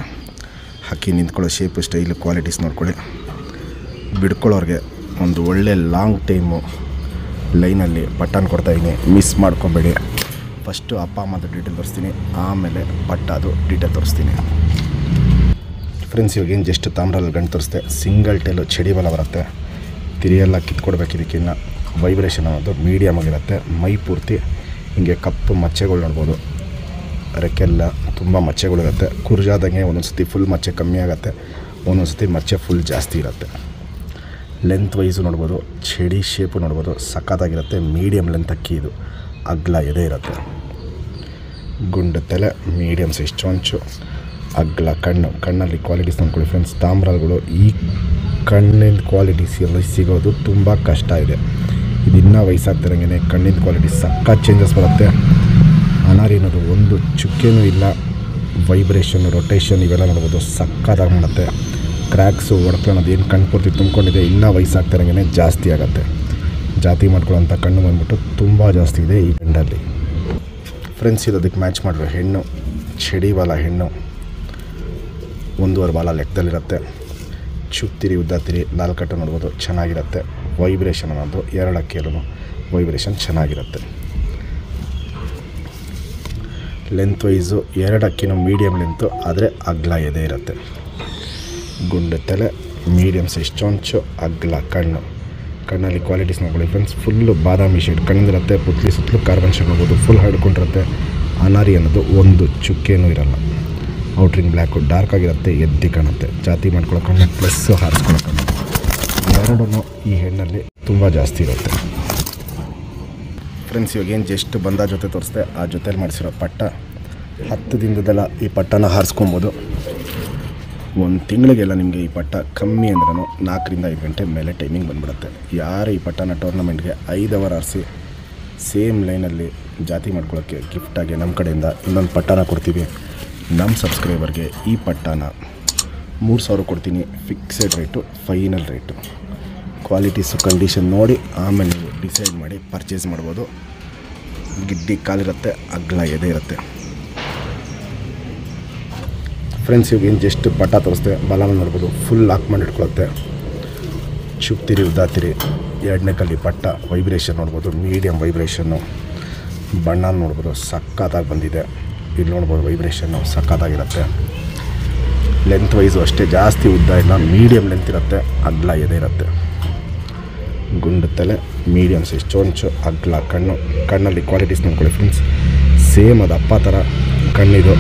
ಹಕ್ಕಿ ನಿಂತ್ಕೊಳ್ಳೋ ಶೇಪು, ಸ್ಟೈಲು, ಕ್ವಾಲಿಟೀಸ್ ನೋಡ್ಕೊಳ್ಳಿ. ಬಿಡ್ಕೊಳ್ಳೋರಿಗೆ ಒಂದು ಒಳ್ಳೆ ಲಾಂಗ್ ಟೈಮು ಲೈನಲ್ಲಿ ಬಟನ್ ಕೊಡ್ತಾಯಿದ್ದೀನಿ, ಮಿಸ್ ಮಾಡ್ಕೊಬೇಡಿ. ಫಸ್ಟು ಅಪ್ಪ ಅಮ್ಮದು ಡೀಟೇಲ್ ತೋರಿಸ್ತೀನಿ, ಆಮೇಲೆ ಬಟ್ಟದು ಡೀಟೇಲ್ ತೋರಿಸ್ತೀನಿ. ಫ್ರೆಂಡ್ಸ್, ಇವಾಗೇನು ಜಸ್ಟ್ ತಾಮ್ರಲ್ಲಿ ಗಂಟು ತೋರಿಸ್ದೆ. ಸಿಂಗಲ್ ಟೇಲು ಚಡಿ ಬಲ ಬರುತ್ತೆ. ತಿರಿಯೆಲ್ಲ ಕಿತ್ಕೊಡ್ಬೇಕು. ಇದಕ್ಕಿನ್ನ ವೈಬ್ರೇಷನ್ ಅನ್ನೋದು ಮೀಡಿಯಮ್ ಆಗಿರುತ್ತೆ. ಮೈ ಪೂರ್ತಿ ಹಿಂಗೆ ಕಪ್ಪು ಮಚ್ಚೆಗಳು ನೋಡ್ಬೋದು. ರೆಕ್ಕೆಲ್ಲ ತುಂಬ ಮಚ್ಚೆಗಳಿರುತ್ತೆ. ಕುರ್ಜಾದಂಗೆ ಒಂದೊಂದು ಸತಿ ಫುಲ್ ಮಚ್ಚೆ ಕಮ್ಮಿ ಆಗುತ್ತೆ, ಒಂದೊಂದು ಸತಿ ಮಚ್ಚೆ ಫುಲ್ ಜಾಸ್ತಿ ಇರುತ್ತೆ. ಲೆಂತ್ ವೈಸು ನೋಡ್ಬೋದು, ಚಡಿ ಶೇಪು ನೋಡ್ಬೋದು, ಸಖತ್ತಾಗಿರುತ್ತೆ. ಮೀಡಿಯಮ್ ಲೆಂತ್ ಅಕ್ಕಿ ಇದು. ಅಗ್ಲ ಎದೆ ಇರುತ್ತೆ. ಗುಂಡು ತಲೆ, ಮೀಡಿಯಮ್ ಸೈಜ್ ಚೊಂಚು, ಅಗ್ಲ ಕಣ್ಣು. ಕಣ್ಣಲ್ಲಿ ಕ್ವಾಲಿಟೀಸ್ ನೋಡ್ಕೊಳ್ಳಿ ಫ್ರೆಂಡ್ಸ್. ತಾಮ್ರಗಳು ಈ ಕಣ್ಣಿನ ಕ್ವಾಲಿಟೀಸ್ ಎಲ್ಲ ಸಿಗೋದು ತುಂಬ ಕಷ್ಟ ಇದೆ. ಇದು ಇನ್ನೂ ವಯಸ್ಸಾಗ್ತಿರಂಗೆ ಕಣ್ಣಿನ ಕ್ವಾಲಿಟಿ ಸಖತ್ ಚೇಂಜಸ್ ಬರುತ್ತೆ. ಅನಾರಿ ಅನ್ನೋದು ಒಂದು ಚುಕ್ಕೆನೂ ಇಲ್ಲ. ವೈಬ್ರೇಷನ್, ರೊಟೇಷನ್ ಇವೆಲ್ಲ ನೋಡ್ಬೋದು, ಸಖತ್ತಾಗಿ ಮಾಡುತ್ತೆ. ಕ್ರ್ಯಾಕ್ಸು, ಒಡ್ಕೊಳ್ಳೋದು ಏನು ಕಣ್ಣು ಪೂರ್ತಿ ತುಂಬ್ಕೊಂಡಿದೆ, ಇನ್ನೂ ವಯಸ್ಸಾಗ್ತಿರಂಗೆ ಜಾಸ್ತಿ ಆಗುತ್ತೆ. ಜಾತಿ ಮಾಡ್ಕೊಳ್ಳೋಂಥ ಕಣ್ಣು ಬಂದ್ಬಿಟ್ಟು ತುಂಬ ಜಾಸ್ತಿ ಇದೆ ಈ ಗಂಡಲ್ಲಿ. ಫ್ರೆಂಡ್ಸ್, ಇದು ಅದಕ್ಕೆ ಮ್ಯಾಚ್ ಮಾಡಿರೋ ಹೆಣ್ಣು. ಚಡಿ ಬಾಲ ಹೆಣ್ಣು, 1.5 ಬಾಲ ಲೆಕ್ಕದಲ್ಲಿರುತ್ತೆ. ಚುಪ್ತಿರಿ, ಉದ್ದಾತಿರಿ, 4 ಕಟ್ಟು ನೋಡ್ಬೋದು, ಚೆನ್ನಾಗಿರುತ್ತೆ. ವೈಬ್ರೇಷನ್ ಅನ್ನೋದು 2 ಅಕ್ಕಿಯಲ್ಲೂ ವೈಬ್ರೇಷನ್ ಚೆನ್ನಾಗಿರುತ್ತೆ. ಲೆಂತ್ ವೈಸು 2 ಅಕ್ಕಿನೂ ಮೀಡಿಯಮ್ ಲೆಂತು, ಆದರೆ ಅಗ್ಲ ಎದೆ ಇರುತ್ತೆ. ಗುಂಡು ತಲೆ, ಮೀಡಿಯಮ್ ಸೈಜ್ ಚೊಂಚು, ಅಗ್ಲ ಕಣ್ಣು. ಕಣ್ಣಲ್ಲಿ ಕ್ವಾಲಿಟೀಸ್ ನೋಡ್ಕೊಳ್ಳಿ ಫ್ರೆಂಡ್ಸ್. ಫುಲ್ಲು ಬಾದಾಮಿ ಶೇಡ್ ಕಣ್ಣಿರುತ್ತೆ. ಪುತ್ಲಿ ಸುತ್ತಲೂ ಕಾರ್ಬನ್ ಶೇಡ್ ನೋಡ್ಬೋದು, ಫುಲ್ ಹರಡ್ಕೊಂಡಿರುತ್ತೆ. ಅನಾರಿ ಅನ್ನೋದು ಒಂದು ಚುಕ್ಕೇನೂ ಇರಲ್ಲ. ಔಟ್ರಿಂಗ್ ಬ್ಲ್ಯಾಕು ಡಾರ್ಕ್ ಆಗಿರುತ್ತೆ, ಎದ್ದಿ ಕಾಣುತ್ತೆ. ಜಾತಿ ಮಾಡ್ಕೊಳಕ್ಕೆ ಪ್ಲಸ್ಸು ಹಾರಿಸ್ಕೊಳಕ್ಕೆ ಎರಡೂ ಈ ಹೆಣ್ಣಲ್ಲಿ ತುಂಬ ಜಾಸ್ತಿ ಇರುತ್ತೆ. ಫ್ರೆಂಡ್ಸ್, ಇವಾಗೇನು ಜಸ್ಟ್ ಬಂದ ಜೊತೆ ತೋರಿಸ್ದೆ, ಆ ಜೊತೆಲಿ ಮಾಡಿಸಿರೋ ಪಟ್ಟ 10 ದಿನದಲ್ಲ ಈ ಪಟ್ಟನ ಹಾರಿಸ್ಕೊಬೋದು. 1 ತಿಂಗಳಿಗೆಲ್ಲ ನಿಮಗೆ ಈ ಪಟ್ಟ ಕಮ್ಮಿ ಅಂದ್ರೂ 4 ರಿಂದ 5 ಗಂಟೆ ಮೇಲೆ ಟೈಮಿಂಗ್ ಬಂದ್ಬಿಡುತ್ತೆ. ಯಾರು ಈ ಪಟ್ಟನ ಟೂರ್ನಮೆಂಟ್ಗೆ 5 ಅವರ್ ಆರಿಸಿ ಸೇಮ್ ಲೈನಲ್ಲಿ ಜಾತಿ ಮಾಡ್ಕೊಳ್ಳೋಕ್ಕೆ ಗಿಫ್ಟಾಗಿ ನಮ್ಮ ಕಡೆಯಿಂದ ಇನ್ನೊಂದು ಪಟ್ಟನ ಕೊಡ್ತೀವಿ. ನಮ್ಮ ಸಬ್ಸ್ಕ್ರೈಬರ್ಗೆ ಈ ಪಟ್ಟನ 3000 ಕೊಡ್ತೀನಿ. Fixed rate, final rate. Qualities, condition ನೋಡಿ ಆಮೇಲೆ ನೀವು ಡಿಸೈಡ್ ಮಾಡಿ ಪರ್ಚೇಸ್ ಮಾಡ್ಬೋದು. ಗಿಡ್ಡಿ ಕಾಲಿರುತ್ತೆ, ಅಗ್ಲ ಎದೆ ಇರುತ್ತೆ. ಫ್ರೆಂಡ್ಸ್, ಇವಾಗೇನು ಜಸ್ಟ್ ಪಟ್ಟ ತೋರಿಸ್ದೆ, ಬಲಾನ ನೋಡ್ಬೋದು, ಫುಲ್ ಲಾಕ್ ಮಾಡಿ ಇಟ್ಕೊಳುತ್ತೆ. ಚುಪ್ತಿರಿ, ಉದ್ದಾತಿರಿ, 2ನೇ ಕಲ್ಲಿ ಪಟ್ಟ. ವೈಬ್ರೇಷನ್ ನೋಡ್ಬೋದು, ಮೀಡಿಯಮ್ ವೈಬ್ರೇಷನ್ನು. ಬಣ್ಣ ನೋಡ್ಬೋದು, ಸಖತ್ತಾಗಿ ಬಂದಿದೆ. ಇಲ್ಲಿ ನೋಡ್ಬೋದು ವೈಬ್ರೇಷನ್ನು ಸಖತ್ತಾಗಿರುತ್ತೆ. ಲೆಂತ್ ವೈಸು ಅಷ್ಟೇ ಜಾಸ್ತಿ ಉದ್ದ ಇಲ್ಲ, ಮೀಡಿಯಮ್ ಲೆಂತ್ ಇರುತ್ತೆ, ಅಗ್ಲ ಎದೆ ಇರುತ್ತೆ. ಗುಂಡು ತಲೆ, ಮೀಡಿಯಮ್ ಸೈಜ್ ಚೊಂಚು, ಅಗ್ಲ ಕಣ್ಣು. ಕಣ್ಣಲ್ಲಿ ಕ್ವಾಲಿಟೀಸ್ ನೋಡ್ಕೊಳ್ಳಿ ಫ್ರೆಂಡ್ಸ್. ಸೇಮ್ ಅದು ಅಪ್ಪ ಥರ ಕಣ್ಣಿದು.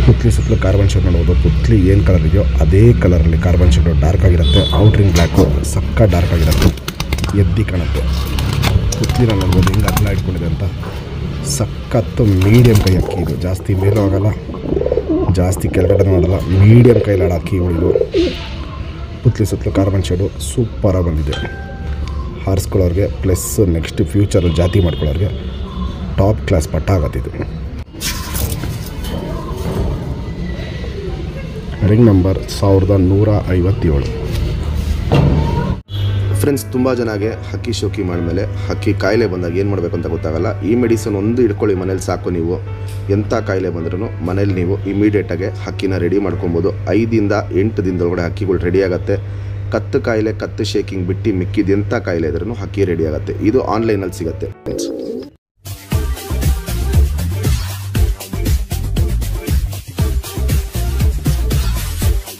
ಪುತ್ಲಿ ಸುತ್ತಲೂ ಕಾರ್ಬನ್ ಶೇಡ್ ನೋಡ್ಬೋದು. ಪುತ್ಲಿ ಏನು ಕಲರ್ ಇದೆಯೋ ಅದೇ ಕಲರಲ್ಲಿ ಕಾರ್ಬನ್ ಶೇಡು ಡಾರ್ಕ್ ಆಗಿರುತ್ತೆ. ಔಟ್ರಿಂಗ್ ಬ್ಲ್ಯಾಕು ಸಕ್ಕ ಡಾರ್ಕ್ ಆಗಿರುತ್ತೆ, ಎದ್ದಿ ಕಾಣುತ್ತೆ. ಪುತ್ಲಿನ ನೋಡ್ಬೋದು ಹಿಂಗೆ ಅಗ್ಲ ಇಟ್ಕೊಂಡಿದೆ ಅಂತ. ಸಖತ್ತು ಮೀಡಿಯಮ್ ಕೈ ಅಕ್ಕಿ ಇದು. ಜಾಸ್ತಿ ಮೇಲೂ ಆಗೋಲ್ಲ, ಜಾಸ್ತಿ ಕೆಳಗಡೆ ಮಾಡಲ್ಲ, ಮೀಡಿಯಮ್ ಕೈಲಾಡ ಅಕ್ಕಿಗಳಿದು. ಪುತ್ಲಿ ಸುತ್ತಲೂ ಕಾರ್ಬನ್ ಶೇಡು ಸೂಪರಾಗಿ ಬಂದಿದೆ. ಹಾರಿಸ್ಕೊಳ್ಳೋರಿಗೆ ಪ್ಲಸ್ ನೆಕ್ಸ್ಟ್ ಫ್ಯೂಚರ್ ಜಾತಿ ಮಾಡ್ಕೊಳ್ಳೋರಿಗೆ ಟಾಪ್ ಕ್ಲಾಸ್ ಪಟ್ಟ ಆಗತ್ತಿದು. Ring number 1157. ಫ್ರೆಂಡ್ಸ್, ತುಂಬ ಜನಗೆ ಹಕ್ಕಿ ಶೋಕಿ ಮಾಡಿದ್ಮೇಲೆ ಹಕ್ಕಿ ಕಾಯಿಲೆ ಬಂದಾಗ ಏನು ಮಾಡಬೇಕು ಅಂತ ಗೊತ್ತಾಗಲ್ಲ. ಈ ಮೆಡಿಸನ್ ಒಂದು ಇಟ್ಕೊಳ್ಳಿ ಮನೇಲಿ ಸಾಕು. ನೀವು ಎಂಥ ಕಾಯಿಲೆ ಬಂದ್ರೂ ಮನೇಲಿ ನೀವು ಇಮಿಡಿಯೇಟಾಗಿ ಹಕ್ಕಿನ ರೆಡಿ ಮಾಡ್ಕೊಬೋದು. 5 ರಿಂದ 8 ದಿನದೊಳಗಡೆ ಹಕ್ಕಿಗಳು ರೆಡಿ ಆಗುತ್ತೆ. ಕತ್ತು ಕಾಯಿಲೆ, ಕತ್ತು ಶೇಕಿಂಗ್ ಬಿಟ್ಟು ಮಿಕ್ಕಿದ ಎಂಥ ಕಾಯಿಲೆ ಇದ್ರೂ ಹಕ್ಕಿ ರೆಡಿ ಆಗುತ್ತೆ. ಇದು ಆನ್ಲೈನಲ್ಲಿ ಸಿಗುತ್ತೆ ಫ್ರೆಂಡ್ಸ್.